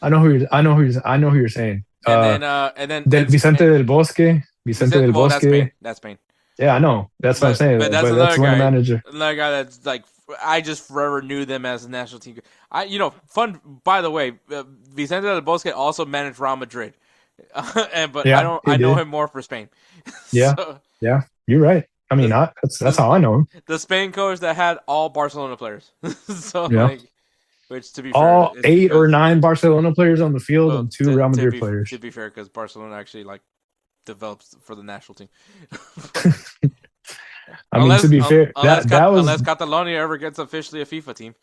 I know who you're saying. And then Vicente del Bosque. Vicente del Bosque. That's Spain. Yeah, I know. That's what I'm saying. But that's another guy. Manager. Another guy that's like, I just forever knew them as a national team. Fun. By the way, Vicente del Bosque also managed Real Madrid, I know him more for Spain. Yeah, yeah, you're right. I mean, that's how I know him. The Spain coach that had all Barcelona players. Which to be fair, all 8 or 9 Barcelona players on the field and 2 Real Madrid players. To be fair, because Barcelona actually develops for the national team. To be fair, unless Catalonia ever gets officially a FIFA team.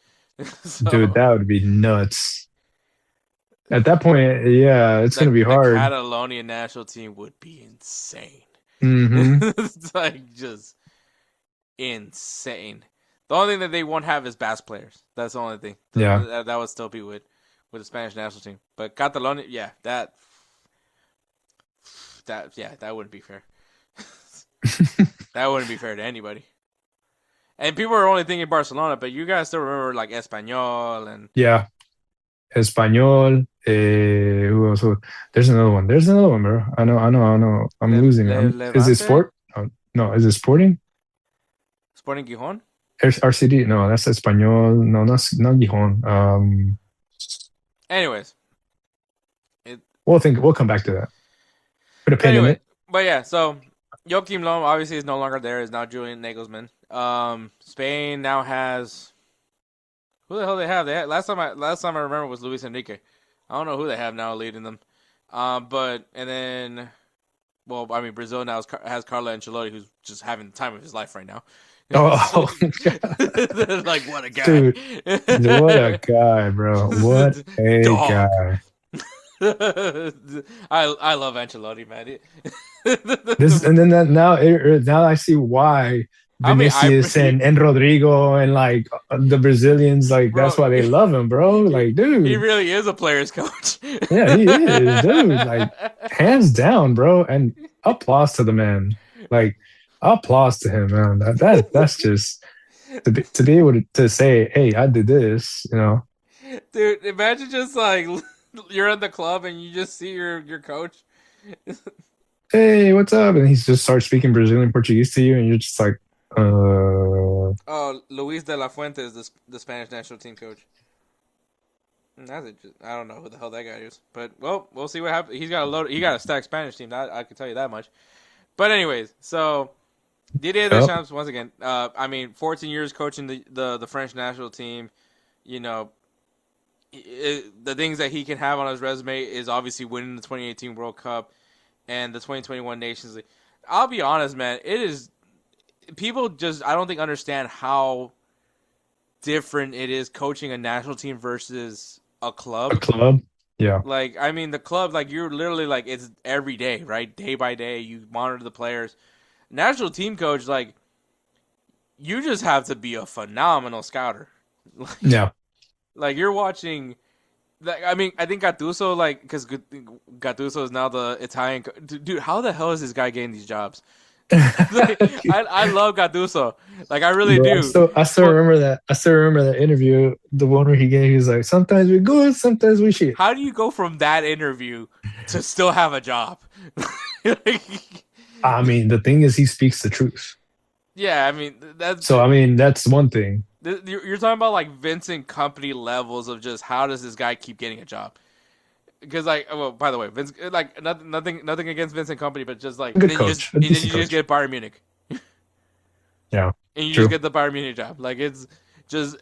Dude, that would be nuts. At that point, yeah, it's going to be hard. The Catalonia national team would be insane. Mm-hmm. It's just insane. The only thing that they won't have is Basque players. That's the only thing. Yeah. That would still be with the Spanish national team. But Catalonia, yeah, that wouldn't be fair. That wouldn't be fair to anybody. And people are only thinking Barcelona, but you guys still remember Espanyol and Espanyol. Who else? There's another one, bro. I know. I'm losing it. Is it Sport? Oh, no, is it Sporting? Sporting Gijón? RCD? No, that's Espanyol. No, not Gijón. Anyways, we'll come back to that. Put a pin in it. But yeah, so Joachim Low obviously is no longer there. Is now Julian Nagelsmann. Spain now has who the hell they have? Last time I remember was Luis Enrique. I don't know who they have now leading them. Brazil now has Carlo Ancelotti, who's just having the time of his life right now. Oh, like what a guy! Dude, what a guy, bro! What a guy! I love Ancelotti, man. Now I see why Vinicius and Rodrigo and the Brazilians that's why they love him, bro. Dude, he really is a player's coach. Yeah, he is, dude. Hands down, bro. And applause to the man. Applause to him, man. That's just to be able to say, hey, I did this, Dude, imagine just you're at the club and you just see your coach. Hey, what's up? And he just starts speaking Brazilian Portuguese to you, and you're just like, Oh, Luis de la Fuente is the Spanish national team coach. I don't know who the hell that guy is, but we'll see what happens. He got a stacked Spanish team. I can tell you that much. But anyways, so Didier Deschamps once again. 14 years coaching the French national team. The things that he can have on his resume is obviously winning the 2018 World Cup and the 2021 Nations League. I'll be honest, man. It is people just I don't think understand how different it is coaching a national team versus a club. A club, yeah. The club, you're literally it's every day, right? Day by day, you monitor the players. National team coach, you just have to be a phenomenal scouter. Yeah. You're watching. I think Gattuso, because Gattuso is now the Italian. Dude, how the hell is this guy getting these jobs? I love Gattuso. I really do. I still remember that. I still remember that interview, the one where he gave. He was like, "Sometimes we're good, sometimes we shit." How do you go from that interview to still have a job? The thing is, he speaks the truth. Yeah, that's. So that's one thing. You're talking about Vincent Company levels of just how does this guy keep getting a job? Because by the way, Vince, nothing against Vincent Company, but just good coach. You just get Bayern Munich. Yeah, and you just get the Bayern Munich job. It's just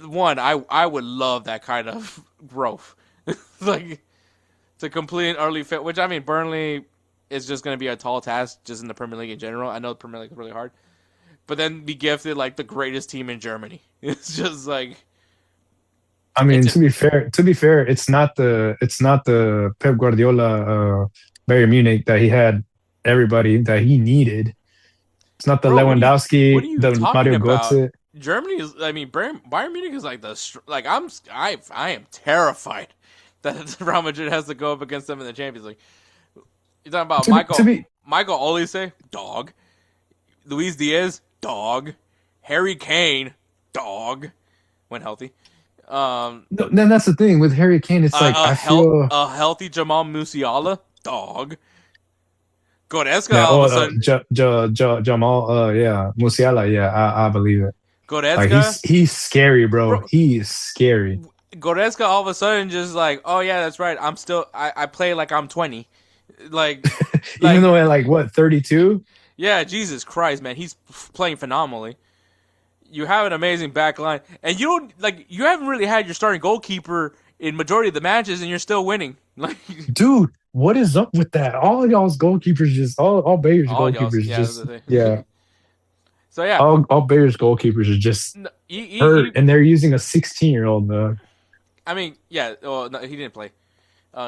one. I would love that kind of growth. to complete an early fit. Which I mean, Burnley is just going to be a tall task, just in the Premier League in general. I know the Premier League is really hard, but then be gifted like the greatest team in Germany. It's just like. I mean, to be fair, it's not the Pep Guardiola Bayern Munich that he had everybody that he needed. It's not the Lewandowski, what are you the talking Mario about? Götze. Germany is. I mean, Bayern Munich is like I am terrified that Real Madrid has to go up against them in the Champions League. You're talking about Michael Olise, dog. Luis Diaz, dog. Harry Kane, dog. When healthy. Then that's the thing with Harry Kane. It's like I feel a healthy Jamal Musiala, dog. Goretzka all of a sudden. Jamal, Musiala, I believe it. Goretzka, like he's scary, bro. He is scary. Goretzka all of a sudden just like, oh yeah, that's right. I play like I'm 20, like even though at like what 32. Yeah, Jesus Christ, man, he's playing phenomenally. You have an amazing back line, and you haven't really had your starting goalkeeper in majority of the matches, and you're still winning. Like, dude, what is up with that? All y'all's goalkeepers just all Bayer's goalkeepers just. So yeah, all Bayer's goalkeepers are just hurt, and they're using a 16-year-old. I mean, yeah, well, no, he didn't play.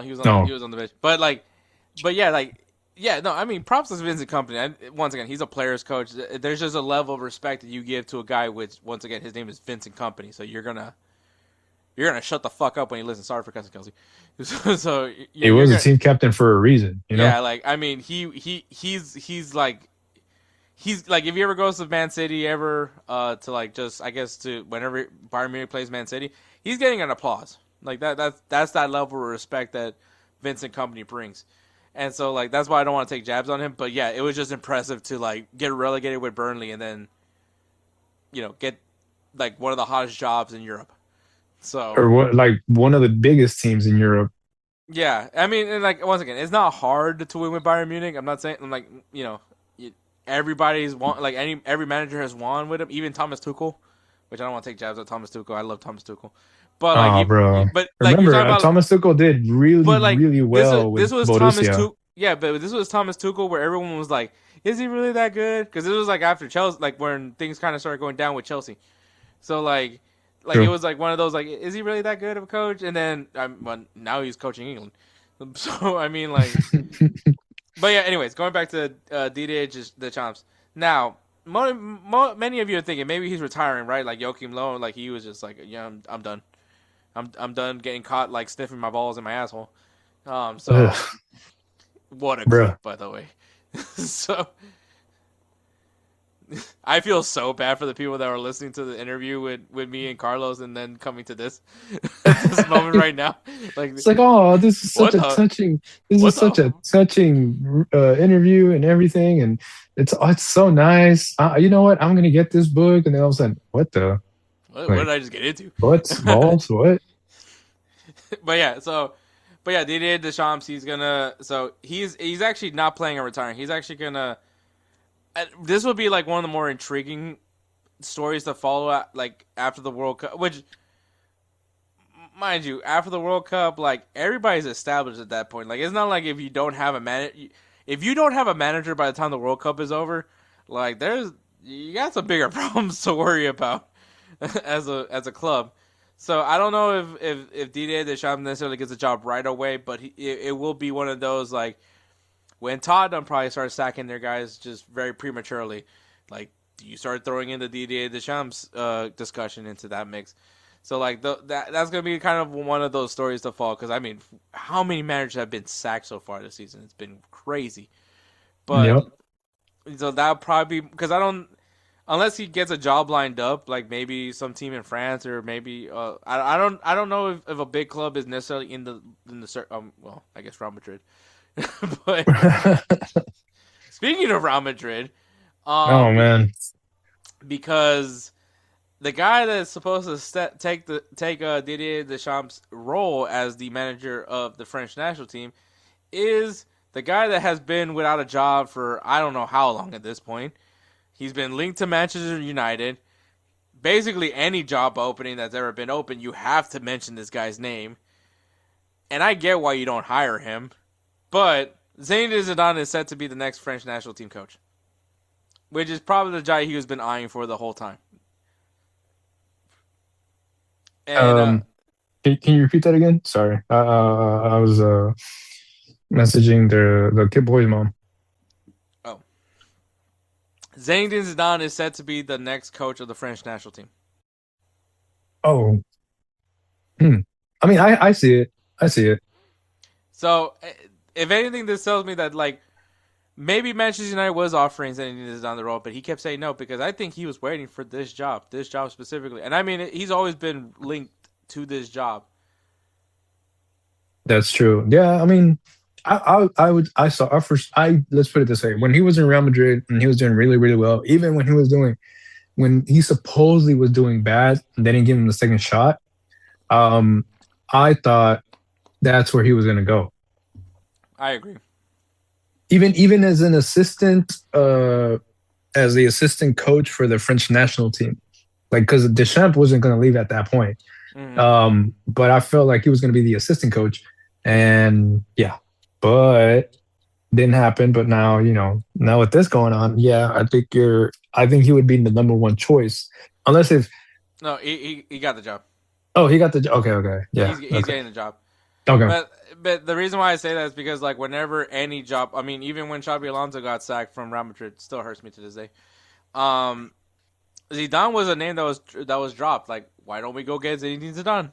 He was on the bench, I mean, props to Vincent Kompany. Once again, he's a player's coach. There's just a level of respect that you give to a guy which, once again, his name is Vincent Kompany. So you're gonna shut the fuck up when you listen. Sorry for cussing, Kelsey. So he was a team captain for a reason, you know? Yeah, like I mean, he's like if he ever goes to Man City ever to like just I guess to whenever Bayern Munich plays Man City, he's getting an applause. Like that's that level of respect that Vincent Kompany brings. And so, like, that's why I don't want to take jabs on him. But, yeah, it was just impressive to, like, get relegated with Burnley and then, you know, get, like, one of the hottest jobs in Europe. So or what, like, one of the biggest teams in Europe. Yeah. I mean, and, like, once again, it's not hard to win with Bayern Munich. I'm not saying, like, you know, everybody's won, like, every manager has won with him, even Thomas Tuchel, which I don't want to take jabs at Thomas Tuchel. I love Thomas Tuchel. But like, bro. But like, remember, Thomas Tuchel did really well with Borussia. Thomas Tuchel. Yeah, but this was Thomas Tuchel where everyone was like, "Is he really that good?" Because this was like after Chelsea, like when things kind of started going down with Chelsea. So like True. It was like one of those like, "Is he really that good of a coach?" And then now he's coaching England. So I mean, like, but yeah. Anyways, going back to Didier Deschamps. Now, many of you are thinking maybe he's retiring, right? Like Joachim Low, like he was just like, "Yeah, I'm done." I'm done getting caught like sniffing my balls in my asshole. So what a clip, by the way. So I feel so bad for the people that were listening to the interview with me and Carlos, and then coming to this at this moment right now. Like it's like, oh, this is such a touching. This is such a touching interview and everything, and it's so nice. You know what? I'm gonna get this book, and then all of a sudden, what the. What did I just get into? What? Balls? What? But yeah, Didier Deschamps, he's actually not playing or retiring. He's actually gonna. This would be like one of the more intriguing stories to follow, like after the World Cup. Which, mind you, after the World Cup, like everybody's established at that point. Like it's not like if you don't have a manager by the time the World Cup is over, like you got some bigger problems to worry about. As a club, so I don't know if Didier Deschamps necessarily gets a job right away, but it will be one of those like when Tottenham probably starts sacking their guys just very prematurely. Like you start throwing in the Didier Deschamps discussion into that mix. So like that's gonna be kind of one of those stories to fall because I mean, how many managers have been sacked so far this season? It's been crazy. But so that'll probably be because I don't. Unless he gets a job lined up, like maybe some team in France or maybe I don't know if a big club is necessarily in the well, I guess Real Madrid. But speaking of Real Madrid, oh man, because the guy that's supposed to take Didier Deschamps' role as the manager of the French national team is the guy that has been without a job for I don't know how long at this point. He's been linked to Manchester United. Basically, any job opening that's ever been open, you have to mention this guy's name. and I get why you don't hire him, but Zinedine Zidane is set to be the next French national team coach, which is probably the guy he has been eyeing for the whole time. And Can you repeat that again? Sorry, I was messaging the kid boy's mom. Zinedine Zidane is set to be the next coach of the French national team. Oh, I mean, I see it. I see it. So, if anything, this tells me that like maybe Manchester United was offering Zinedine Zidane the role, but he kept saying no because I think he was waiting for this job specifically. And I mean, he's always been linked to this job. That's true. Yeah, I mean, let's put it this way: when he was in Real Madrid and he was doing really, really well, even when he supposedly was doing bad and they didn't give him the second shot, I thought that's where he was going to go. I agree. Even as an assistant, as the assistant coach for the French national team, like because Deschamps wasn't going to leave at that point. Mm-hmm. But I felt like he was going to be the assistant coach, and yeah, but didn't happen. But now, now with this going on, yeah, I think he would be the number one choice, unless if no, he got the job. Oh, he got the job. Okay, yeah, he's getting the job. Okay, but the reason why I say that is because like whenever any job, I mean, even when Xabi Alonso got sacked from Real Madrid, still hurts me to this day. Zidane was a name that was dropped. Like, why don't we go get Zinedine Zidane?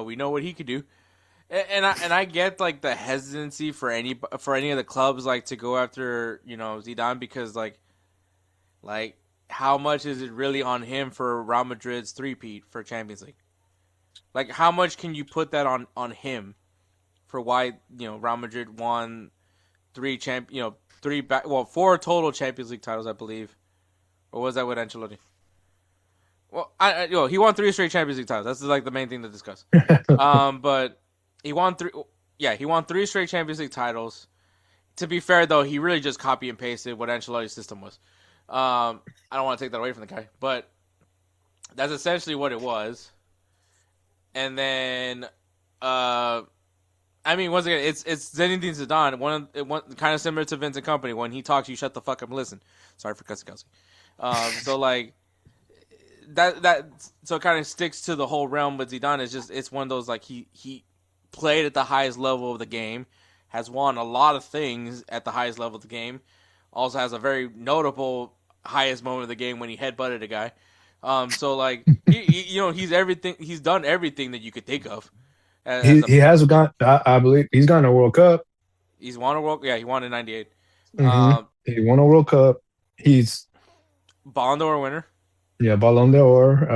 We know what he could do. And I get like the hesitancy for any of the clubs like to go after Zidane because like how much is it really on him for Real Madrid's three-peat for Champions League? Like how much can you put that on him for why Real Madrid won four total Champions League titles, I believe, or was that with Ancelotti? Well, he won 3 straight Champions League titles. That's like the main thing to discuss. But he won 3. Yeah, he won 3 straight Champions League titles. To be fair, though, he really just copy and pasted what Ancelotti's system was. I don't want to take that away from the guy, but that's essentially what it was. And then, I mean, once again, it's Zinedine Zidane. One kind of similar to Vincent Kompany. When he talks, you shut the fuck up and listen. Sorry for cussing, Kelsey. So like. That so it kind of sticks to the whole realm with Zidane. It's one of those like he played at the highest level of the game, has won a lot of things at the highest level of the game, also has a very notable highest moment of the game when he headbutted a guy. So like he's everything. He's done everything that you could think of. He has gone. I believe he's gone to a World Cup. He's won a World. Yeah, he won in '98. Mm-hmm. He won a World Cup. He's Ballon d'Or winner. Yeah, Ballon d'Or,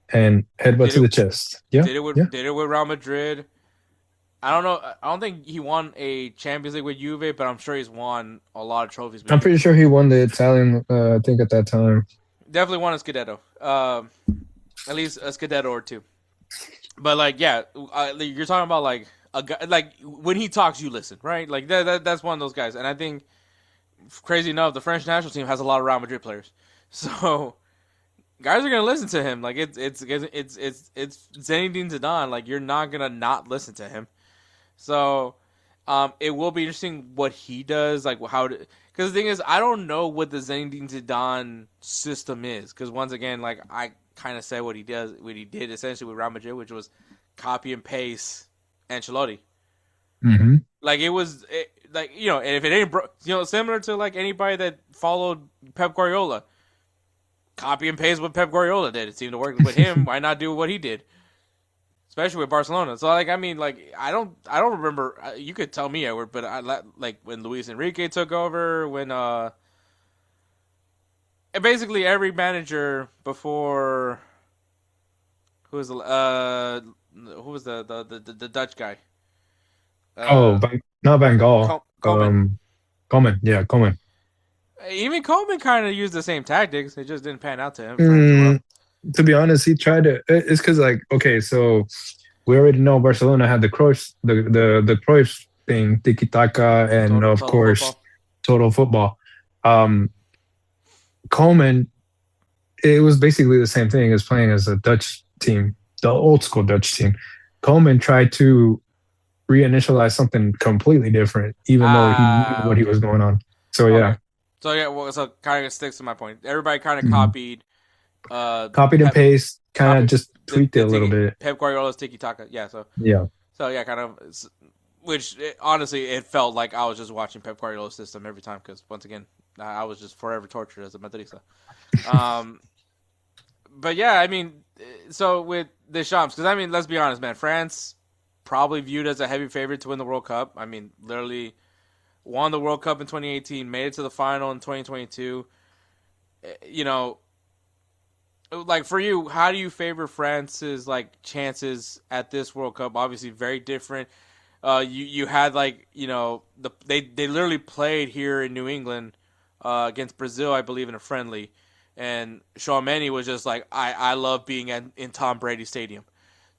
and headbutt to the chest. Yeah, did it with Real Madrid. I don't know. I don't think he won a Champions League with Juve, but I'm sure he's won a lot of trophies. I'm pretty sure he won the Italian. I think at that time. Definitely won a Scudetto. At least a Scudetto or two. But like, yeah, you're talking about like a guy. Like when he talks, you listen, right? Like that's one of those guys. And I think, crazy enough, the French national team has a lot of Real Madrid players. So. Guys are gonna listen to him. Like it's Zinedine Zidane. Like you're not gonna not listen to him. So, it will be interesting what he does. Like because the thing is, I don't know what the Zinedine Zidane system is. Because once again, like I kind of said what he did essentially with Real Madrid, which was copy and paste Ancelotti. Mm-hmm. Like it was and if it ain't similar to like anybody that followed Pep Guardiola. Copy and paste what Pep Guardiola did. It seemed to work with him. Why not do what he did? Especially with Barcelona. So like, I mean, like, I don't remember. You could tell me, Edward, but I like when Luis Enrique took over. When and basically every manager before who was the Dutch guy? Not Van Gaal. Koeman. Koeman. Even Koeman kind of used the same tactics. It just didn't pan out to him. To be honest, he tried to. It's because like, okay, so we already know Barcelona had the Cruyff, the Cruyff thing, tiki taka, and of course, total football. Koeman, it was basically the same thing as playing as a Dutch team, the old school Dutch team. Koeman tried to reinitialize something completely different, even though he knew what he was going on. So yeah. Okay. So yeah, well, so kind of sticks to my point. Everybody kind of Mhm. copied. Copied and paste, kind of just tweaked it a little bit. Pep Guardiola's tiki taka. Yeah. So Yeah. yeah, kind of. Which honestly, it felt like I was just watching Pep Guardiola's system every time because once again, I was just forever tortured as a Madrista. But yeah, I mean, so with Deschamps, because I mean, let's be honest, man, France probably viewed as a heavy favorite to win the World Cup. I mean, literally won the World Cup in 2018, made it to the final in 2022. You know, like for you, how do you favor France's like chances at this World Cup? Obviously, very different. You had like they literally played here in New England against Brazil, I believe, in a friendly, and Tchouaméni was just like I love being in Tom Brady Stadium,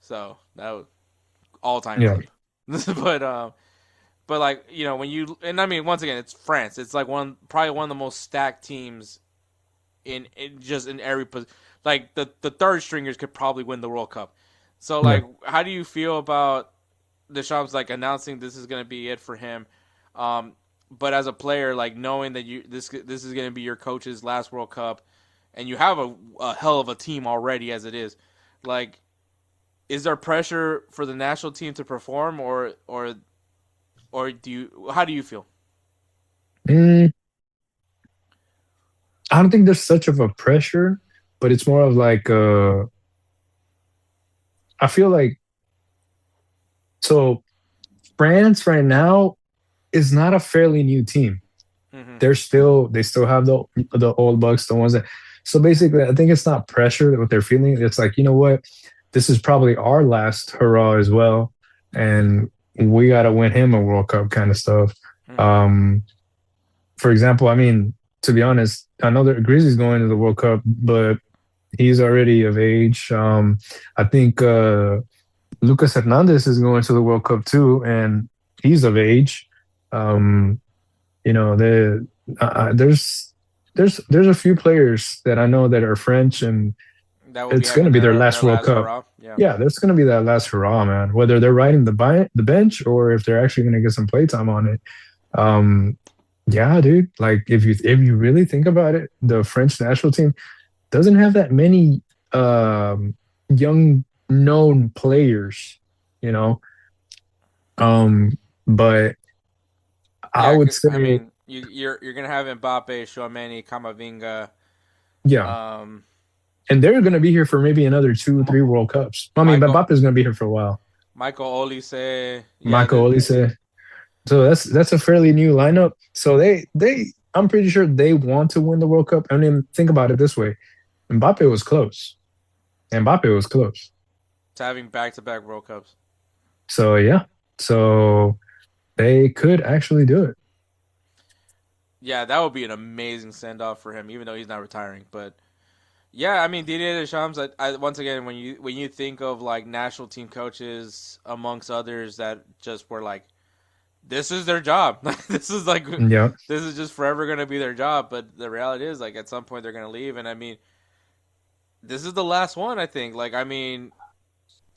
so that was all time great. But like when you and I mean once again it's France, it's like probably one of the most stacked teams in every like the third stringers could probably win the World Cup. So like how do you feel about Deschamps like announcing this is going to be it for him, but as a player, like knowing that this is going to be your coach's last World Cup, and you have a hell of a team already as it is, like, is there pressure for the national team to perform, or how do you feel? I don't think there's such of a pressure, but it's more of like I feel like. So France right now is not a fairly new team. Mm-hmm. They still have the old bucks, the ones that. So basically, I think it's not pressure what they're feeling. It's like, you know what, this is probably our last hurrah as well, and we got to win him a World Cup kind of stuff. Mm-hmm. For example, I mean, to be honest, I know that Grizzly's going to the World Cup, but he's already of age. I think. Lucas Hernandez is going to the World Cup too, and he's of age. There's a few players that I know that are French, and it's going to be their last World Cup. Yeah, that's going to be that last hurrah, man. Whether they're riding the bench or if they're actually going to get some playtime on it. Yeah, dude. Like if you really think about it, the French national team doesn't have that many young known players, but I would say, I mean, you're gonna have Mbappe, Tchouaméni, Camavinga, and they're gonna be here for maybe another 2-3 World Cups. I mean, Mbappe's gonna be here for a while. Michael Olise. So that's a fairly new lineup. So I'm pretty sure they want to win the World Cup. I mean, think about it this way: Mbappe was close. To having back-to-back World Cups. So yeah, they could actually do it. Yeah, that would be an amazing send-off for him, even though he's not retiring. But yeah, I mean, Didier Deschamps. I once again, when you think of like national team coaches amongst others that just were like, this is their job. This is this is just forever going to be their job. But the reality is, like, at some point they're going to leave, and I mean, this is the last one. I think. Like, I mean.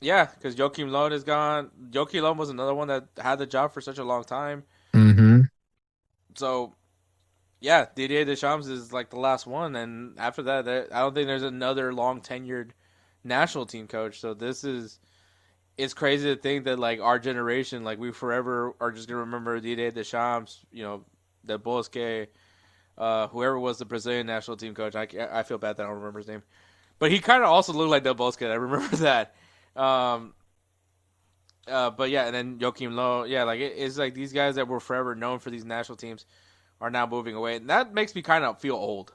Yeah, because Joachim Löw is gone. Joachim Löw was another one that had the job for such a long time. Mm-hmm. So, yeah, Didier Deschamps is like the last one, and after that, I don't think there's another long tenured national team coach. So it's crazy to think that like our generation, like we forever are just gonna remember Didier Deschamps, Del Bosque, whoever was the Brazilian national team coach. I feel bad that I don't remember his name, but he kind of also looked like Del Bosque. I remember that. But yeah, and then Joachim Löw, yeah, like it's like these guys that were forever known for these national teams are now moving away, and that makes me kind of feel old.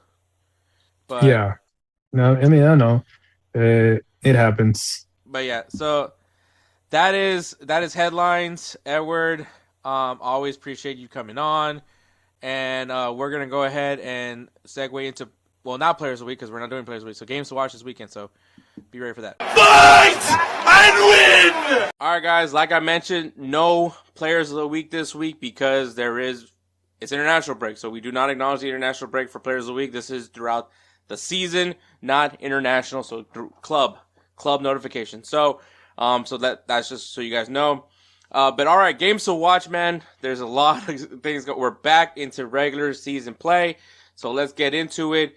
But yeah, no, I mean I know it happens. But yeah, so that is headlines, Edward. Always appreciate you coming on, and we're gonna go ahead and segue into not Players of the Week because we're not doing Players of the Week, so games to watch this weekend. So. Be ready for that. Fight and win! All right, guys. Like I mentioned, no Players of the Week this week because it's international break. So we do not acknowledge the international break for Players of the Week. This is throughout the season, not international. So club notification. So that's just so you guys know. But all right, games to watch, man. There's a lot of things. We're back into regular season play, so let's get into it.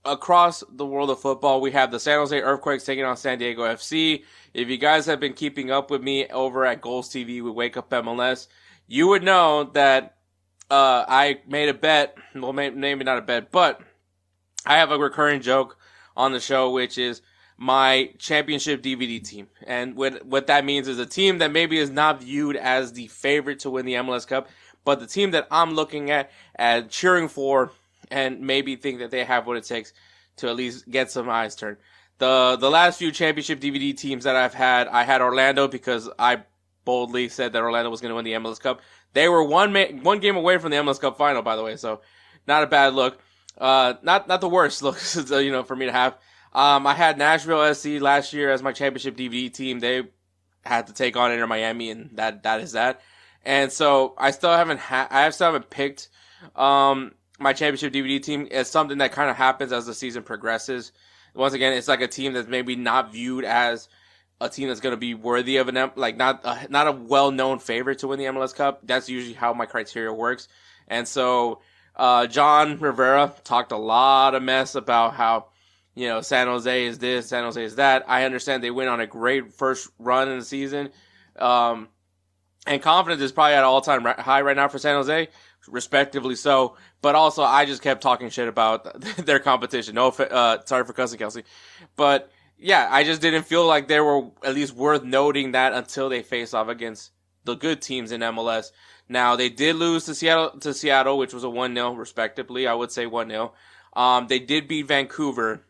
Across the world of football, we have the San Jose Earthquakes taking on San Diego FC. If you guys have been keeping up with me over at Goals TV with Wake Up MLS, you would know that I made a bet. Well, maybe not a bet, but I have a recurring joke on the show, which is my championship DVD team. And what that means is a team that maybe is not viewed as the favorite to win the MLS Cup, but the team that I'm looking at and cheering for and maybe think that they have what it takes to at least get some eyes turned. The last few championship DVD teams that I've had, I had Orlando because I boldly said that Orlando was going to win the MLS Cup. They were one game away from the MLS Cup final, by the way, so not a bad look. Not the worst look, for me to have. I had Nashville SC last year as my championship DVD team. They had to take on Inter Miami, and that is that. And so I still haven't picked my championship DVD team. It's something that kind of happens as the season progresses. Once again, it's like a team that's maybe not viewed as a team that's going to be worthy of not a well-known favorite to win the MLS Cup. That's usually how my criteria works. And so John Rivera talked a lot of mess about how, San Jose is this, San Jose is that. I understand they went on a great first run in the season. And confidence is probably at all-time high right now for San Jose, respectively so. But also, I just kept talking shit about their competition. Sorry for cussing, Kelsey. But yeah, I just didn't feel like they were at least worth noting that until they face off against the good teams in MLS. Now, they did lose to Seattle, which was a 1-0, respectively. I would say 1-0. They did beat Vancouver.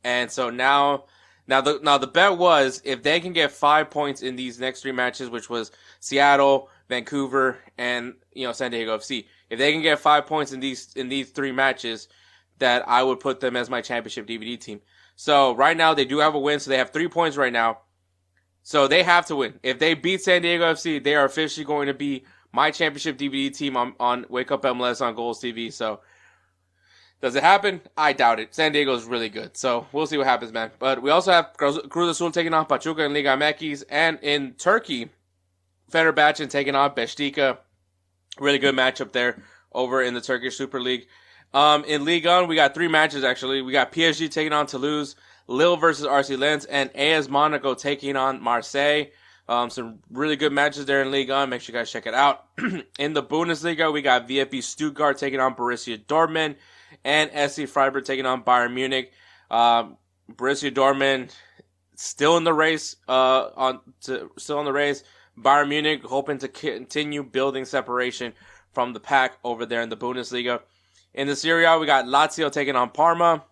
And so now the bet was if they can get 5 points in these next 3 matches, which was Seattle, Vancouver, and San Diego FC. If they can get 5 points in these 3 matches, that I would put them as my championship DVD team. So right now they do have a win, so they have 3 points right now. So they have to win. If they beat San Diego FC, they are officially going to be my championship DVD team on Wake Up MLS on Goals TV. So does it happen? I doubt it. San Diego is really good. So we'll see what happens, man. But we also have Cruz Azul taking on Pachuca in Liga MX. And in Turkey, Fenerbahce taking on Beşiktaş. Really good matchup there over in the Turkish Super League. In Ligue 1, we got 3 matches, actually. We got PSG taking on Toulouse, Lille versus RC Lens, and AS Monaco taking on Marseille. Some really good matches there in Ligue 1. Make sure you guys check it out. In the Bundesliga, we got VfB Stuttgart taking on Borussia Dortmund, and SC Freiburg taking on Bayern Munich. Borussia Dortmund still in the race. Still in the race. Bayern Munich hoping to continue building separation from the pack over there in the Bundesliga. In the Serie A, we got Lazio taking on Parma.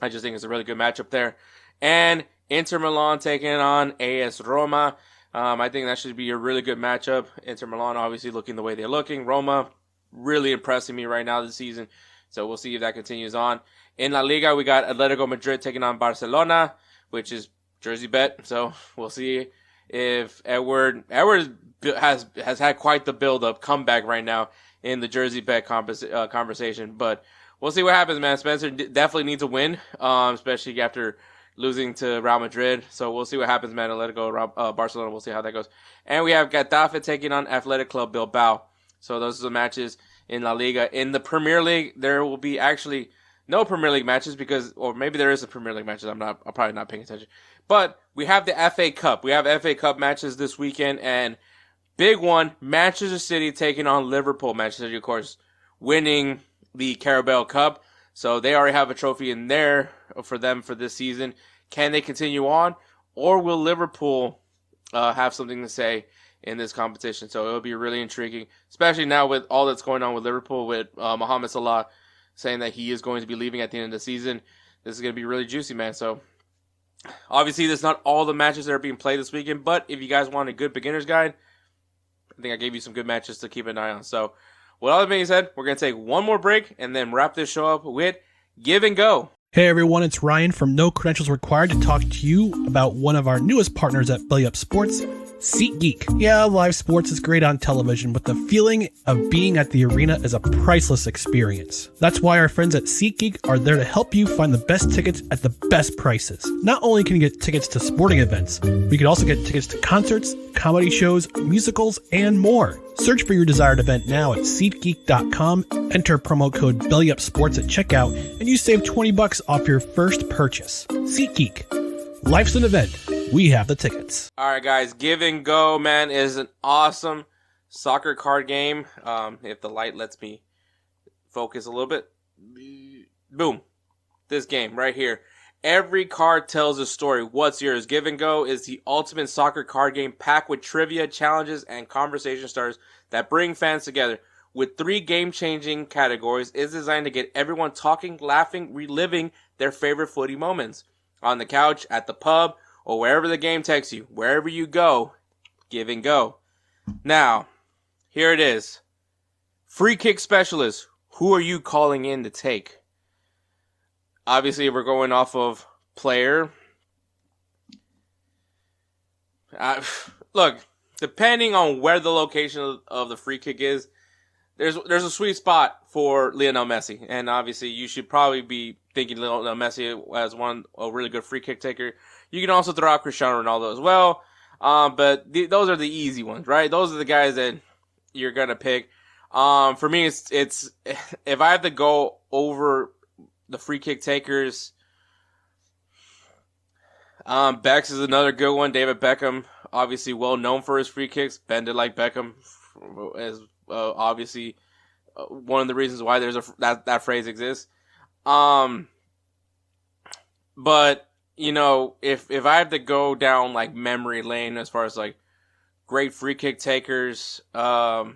I just think it's a really good matchup there. And Inter Milan taking on AS Roma. I think that should be a really good matchup. Inter Milan obviously looking the way they're looking. Roma really impressing me right now this season. So we'll see if that continues on. In La Liga, we got Atletico Madrid taking on Barcelona, which is Jersey bet. So we'll see if Edward has had quite the build-up comeback right now in the Jersey bet conversation. But we'll see what happens, man. Spencer definitely needs a win, especially after losing to Real Madrid. So we'll see what happens, man. Atletico, Barcelona, we'll see how that goes. And we have Getafe taking on Athletic Club Bilbao. So those are the matches in La Liga. In the Premier League, there will be actually no Premier League matches or maybe there is a Premier League matches. I'm probably not paying attention. But we have the FA Cup. We have FA Cup matches this weekend, and big one, Manchester City taking on Liverpool. Manchester City, of course, winning the Carabao Cup. So they already have a trophy in there for them for this season. Can they continue on? Or will Liverpool have something to say in this competition? So it'll be really intriguing, especially now with all that's going on with Liverpool, with Mohamed Salah saying that he is going to be leaving at the end of the season. This is going to be really juicy, man. So obviously, there's not all the matches that are being played this weekend, but if you guys want a good beginner's guide, I think I gave you some good matches to keep an eye on. So with all that being said, we're going to take one more break and then wrap this show up with Give and Go. Hey everyone, it's Ryan from No Credentials Required to talk to you about one of our newest partners at Belly Up Sports, SeatGeek. Yeah, live sports is great on television, but the feeling of being at the arena is a priceless experience. That's why our friends at SeatGeek are there to help you find the best tickets at the best prices. Not only can you get tickets to sporting events, but you can also get tickets to concerts, comedy shows, musicals, and more. Search for your desired event now at SeatGeek.com, enter promo code BellyUpSports at checkout, and you save $20 off your first purchase. SeatGeek. Life's an event. We have the tickets. All right, guys. Give and Go, man, is an awesome soccer card game. If the light lets me focus a little bit. Boom. This game right here. Every card tells a story. What's yours? Give and Go is the ultimate soccer card game packed with trivia, challenges, and conversation starters that bring fans together. With 3 game-changing categories, it's designed to get everyone talking, laughing, reliving their favorite footy moments. On the couch, at the pub, or wherever the game takes you. Wherever you go, Give and Go. Now, here it is. Free kick specialist. Who are you calling in to take? Obviously, we're going off of player. Look, depending on where the location of the free kick is, there's a sweet spot for Lionel Messi. And obviously, you should probably be thinking Lionel Messi as a really good free kick taker. You can also throw out Cristiano Ronaldo as well. But those are the easy ones, right? Those are the guys that you're going to pick. For me, it's if I have to go over the free kick takers, Bex is another good one. David Beckham, obviously well known for his free kicks. Bend it like Beckham is obviously one of the reasons why there's that phrase exists. But you know, if I have to go down like memory lane as far as like great free kick takers, I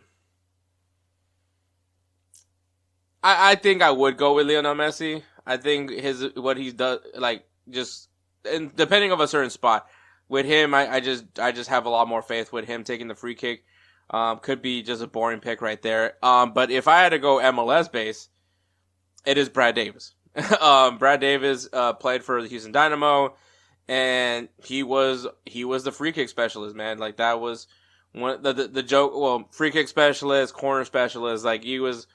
think I would go with Lionel Messi. I think what he's done, like just and depending on a certain spot with him, I just have a lot more faith with him taking the free kick. Could be just a boring pick right there. But if I had to go MLS base, it is Brad Davis. Brad Davis played for the Houston Dynamo, and he was the free kick specialist, man. Like that was one the joke. Well, free kick specialist, corner specialist. Like he was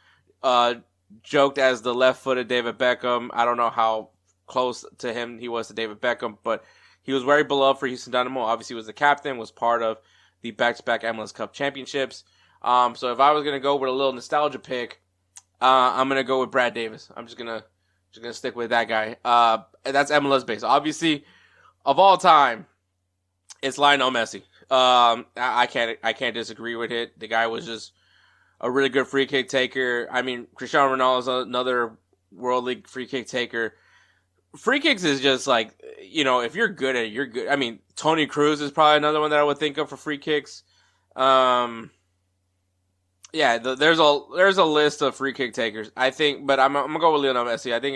joked as the left-footed David Beckham. I don't know how close to him he was to David Beckham, but he was very beloved for Houston Dynamo. Obviously, he was the captain, was part of the back-to-back MLS Cup championships. So if I was gonna go with a little nostalgia pick, I'm gonna go with Brad Davis. I'm just gonna stick with that guy. That's MLS based. Obviously, of all time, it's Lionel Messi. I can't disagree with it. The guy was just a really good free kick taker. I mean, Cristiano Ronaldo is another World League free kick taker. Free kicks is just like, you know, if you're good at it, you're good. I mean, Tony Cruz is probably another one that I would think of for free kicks. Yeah, there's a list of free kick takers. I think, but I'm gonna go with Lionel Messi. I think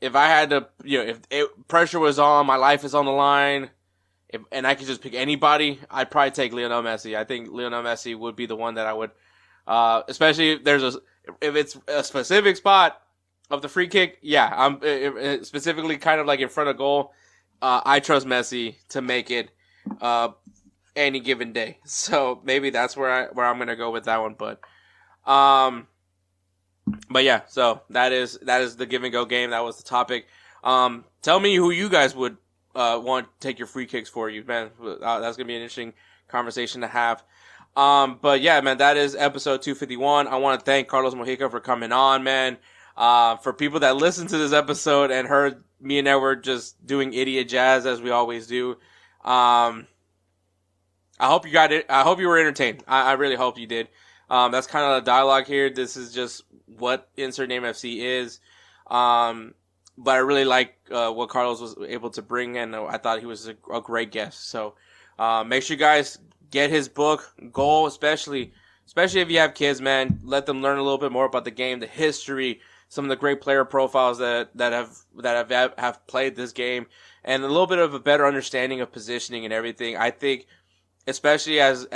if I had to, you know, if pressure was on, my life is on the line, and I could just pick anybody, I'd probably take Lionel Messi. I think Lionel Messi would be the one that I would, especially if it's a specific spot of the free kick. Yeah, I'm specifically kind of like in front of goal. I trust Messi to make it. Any given day, so maybe that's where I'm gonna go with that one. But yeah, so that is the give and go game. That was the topic. Tell me who you guys would want to take your free kicks for you, man. That's gonna be an interesting conversation to have. But yeah, man, that is episode 251. I want to thank Carlos Mojica for coming on, man. For people that listened to this episode and heard me and Edward just doing idiot jazz as we always do, I hope you got it. I hope you were entertained. I really hope you did. That's kind of the dialogue here. This is just what Insert Name FC is. But I really like what Carlos was able to bring, and I thought he was a great guest. So make sure you guys get his book, Goal, especially if you have kids, man. Let them learn a little bit more about the game, the history, some of the great player profiles that have played this game, and a little bit of a better understanding of positioning and everything. I think, especially as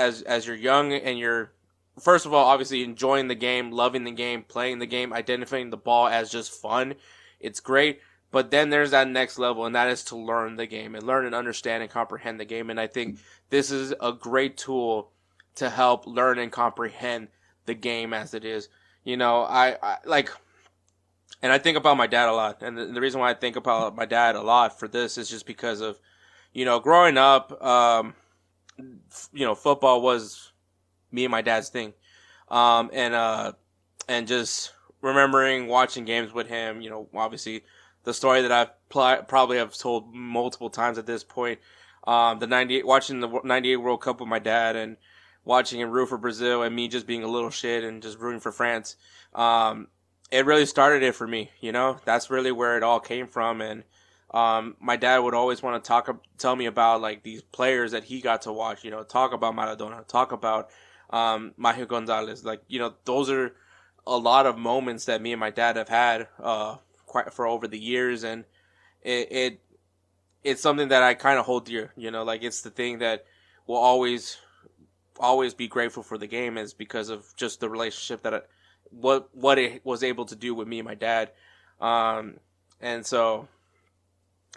you're young and you're, first of all, obviously enjoying the game, loving the game, playing the game, identifying the ball as just fun. It's great. But then there's that next level, and that is to learn the game and learn and understand and comprehend the game. And I think this is a great tool to help learn and comprehend the game as it is. You know, I like, and I think about my dad a lot. And the reason why I think about my dad a lot for this is just because of, you know, growing up, you know, football was me and my dad's thing. And just remembering watching games with him, you know, obviously the story that I've probably have told multiple times at this point, watching the 98 World Cup with my dad and watching him root for Brazil and me just being a little shit and just rooting for France. It really started it for me, you know, that's really where it all came from. And, my dad would always want to tell me about like these players that he got to watch, you know, talk about Maradona, talk about, Magico Gonzalez. Like, you know, those are a lot of moments that me and my dad have had, quite for over the years. And it's something that I kind of hold dear, you know, like it's the thing that will always be grateful for the game, is because of just the relationship that what it was able to do with me and my dad. And so,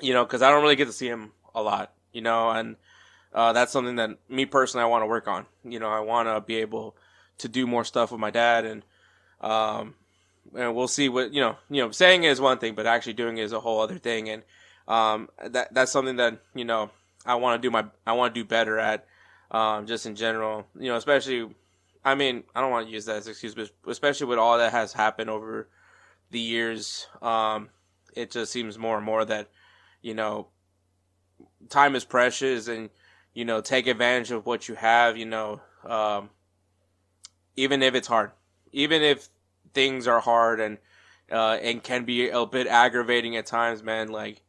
you know, cause I don't really get to see him a lot, you know, and, that's something that me personally, I want to work on. You know, I want to be able to do more stuff with my dad, and we'll see what, you know, saying it is one thing, but actually doing it is a whole other thing. And, that's something that, you know, I want to do better at, just in general, you know, especially, I mean, I don't want to use that as an excuse, but especially with all that has happened over the years, it just seems more and more that, you know, time is precious, and, you know, take advantage of what you have, you know, even if it's hard, even if things are hard and can be a bit aggravating at times, man, like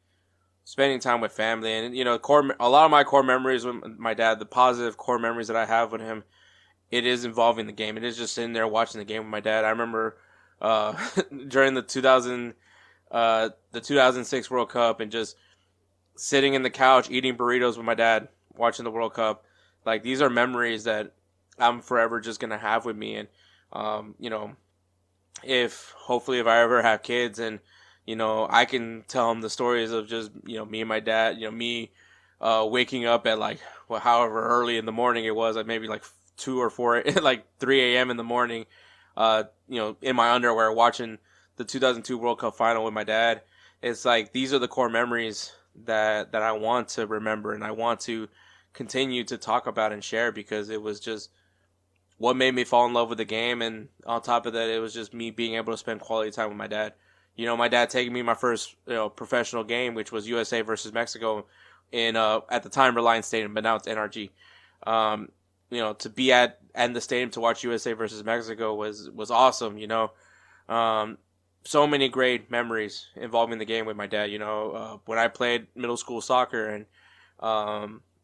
spending time with family. And, you know, a lot of my core memories with my dad, the positive core memories that I have with him, it is involving the game. It is just sitting there watching the game with my dad. I remember, during the 2006 World Cup, and just sitting in the couch, eating burritos with my dad, watching the World Cup. Like, these are memories that I'm forever just going to have with me. And, you know, hopefully if I ever have kids, and, you know, I can tell them the stories of just, you know, me and my dad, you know, me, waking up at like, well, however early in the morning it was, like maybe like 2 or 4, like 3 a.m. in the morning, you know, in my underwear watching the 2002 World Cup final with my dad. It's like, these are the core memories that I want to remember, and I want to continue to talk about and share, because it was just what made me fall in love with the game. And on top of that, it was just me being able to spend quality time with my dad. You know, my dad taking me my first, you know, professional game, which was USA versus Mexico in, at the time, Reliance Stadium, but now it's NRG. You know, to be at the stadium to watch USA versus Mexico was awesome, you know. So many great memories involving the game with my dad. You know, when I played middle school soccer, and,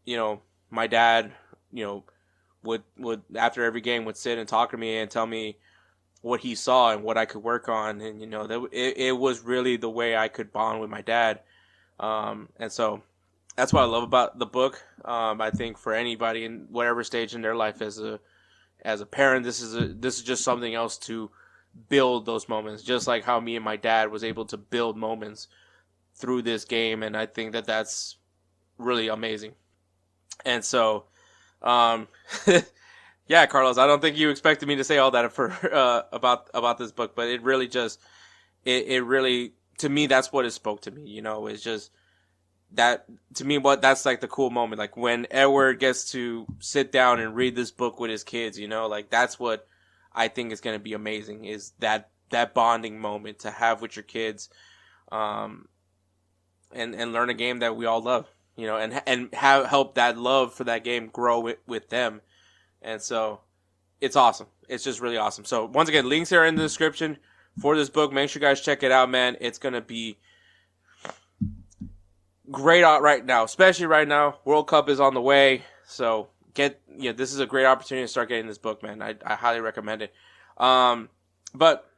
you know, my dad, you know, would after every game would sit and talk to me and tell me what he saw and what I could work on. And, you know, it was really the way I could bond with my dad. And so that's what I love about the book. I think for anybody in whatever stage in their life as a parent, this is just something else to build those moments, just like how me and my dad was able to build moments through this game. And I think that that's really amazing. And so, yeah, Carlos, I don't think you expected me to say all that for, about this book, but it really just, it really, to me, that's what it spoke to me, you know. It's just that, to me, that's like the cool moment, like when Edward gets to sit down and read this book with his kids, you know, like that's what I think is going to be amazing, is that bonding moment to have with your kids, and learn a game that we all love, you know, and help that love for that game grow with them. And so it's awesome. It's just really awesome. So once again, links are in the description for this book. Make sure you guys check it out, man. It's going to be great out right now, especially right now. World Cup is on the way. So this is a great opportunity to start getting this book, man. I highly recommend it. But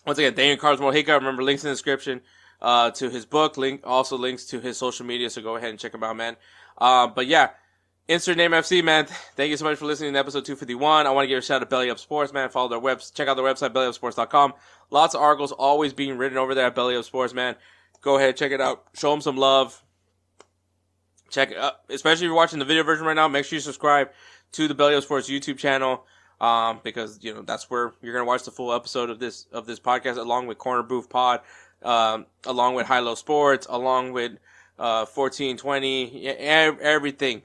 once again, thank you, Carlos Mojica. Remember, links in the description to his book. Also links to his social media, so go ahead and check him out, man. But yeah, Insert Name FC, man. Thank you so much for listening to episode 251. I want to give a shout out to Belly Up Sports, man. Follow their check out their website, bellyupsports.com. Lots of articles always being written over there at Belly Up Sports, man. Go ahead, check it out. Show them some love. Check it out. Especially if you're watching the video version right now, make sure you subscribe to the Belly Up Sports YouTube channel. Because, that's where you're going to watch the full episode of this podcast, along with Corner Booth Pod, along with High Low Sports, along with 1420, everything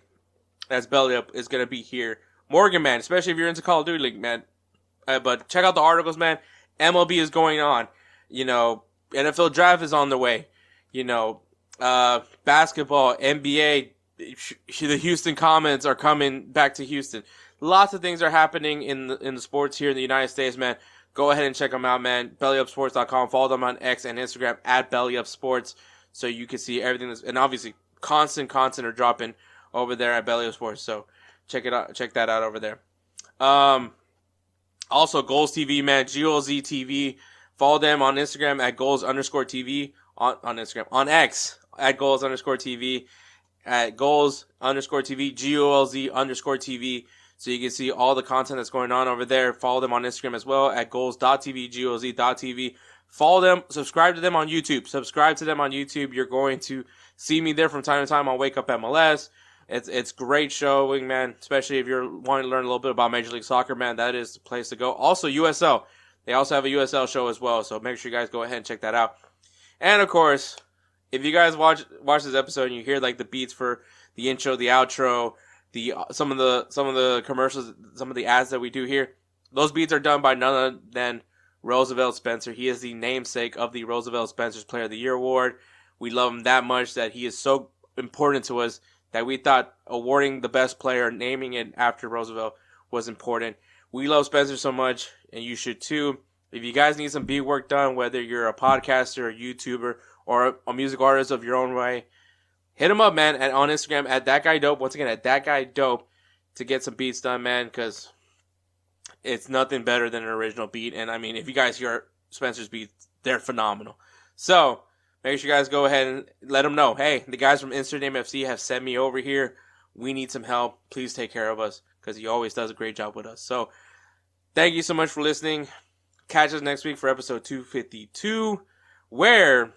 that's Belly Up is going to be here. Morgan, man, especially if you're into Call of Duty League, man. But check out the articles, man. MLB is going on. NFL draft is on the way. Basketball, NBA, the Houston Comets are coming back to Houston. Lots of things are happening in the sports here in the United States, man. Go ahead and check them out, man. BellyUpSports.com. Follow them on X and Instagram at BellyUpSports, so you can see everything. And obviously, constant are dropping over there at Belly Up Sports. So check it out. Check that out over there. Also, Goals TV, man. GOLZ TV. Follow them on Instagram at goals_TV. On Instagram. On X at goals_TV. At goals_TV. GOLZ_TV. So you can see all the content that's going on over there. Follow them on Instagram as well at goals.tv, GOZ.TV. Follow them. Subscribe to them on YouTube. You're going to see me there from time to time on Wake Up MLS. It's great showing, man. Especially if you're wanting to learn a little bit about Major League Soccer, man. That is the place to go. Also, USL. They also have a USL show as well. So make sure you guys go ahead and check that out. And, of course, if you guys watch this episode and you hear, like, the beats for the intro, the outro, some of the commercials, some of the ads that we do here, those beats are done by none other than Roosevelt Spencer. He is the namesake of the Roosevelt Spencer's Player of the Year award. We love him that much that he is so important to us that we thought awarding the best player, naming it after Roosevelt, was important. We love Spencer so much, and you should too. If you guys need some beat work done, whether you're a podcaster, a YouTuber, or a music artist of your own way, hit him up, man, on Instagram at ThatGuyDope. Once again, at ThatGuyDope to get some beats done, man, because it's nothing better than an original beat. And, I mean, if you guys hear Spencer's beats, they're phenomenal. So, make sure you guys go ahead and let him know, hey, the guys from Amsterdam FC have sent me over here. We need some help. Please take care of us, because he always does a great job with us. So, thank you so much for listening. Catch us next week for episode 252, where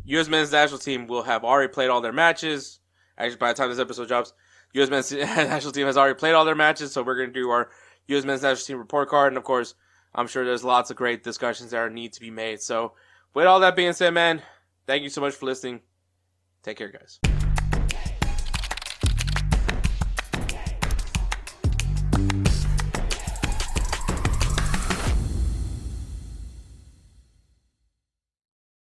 U.S. men's national team will have already played all their matches. Actually, by the time this episode drops, U.S. men's national team has already played all their matches, so we're going to do our U.S. men's national team report card. And, of course, I'm sure there's lots of great discussions that need to be made. So, with all that being said, man, thank you so much for listening. Take care, guys.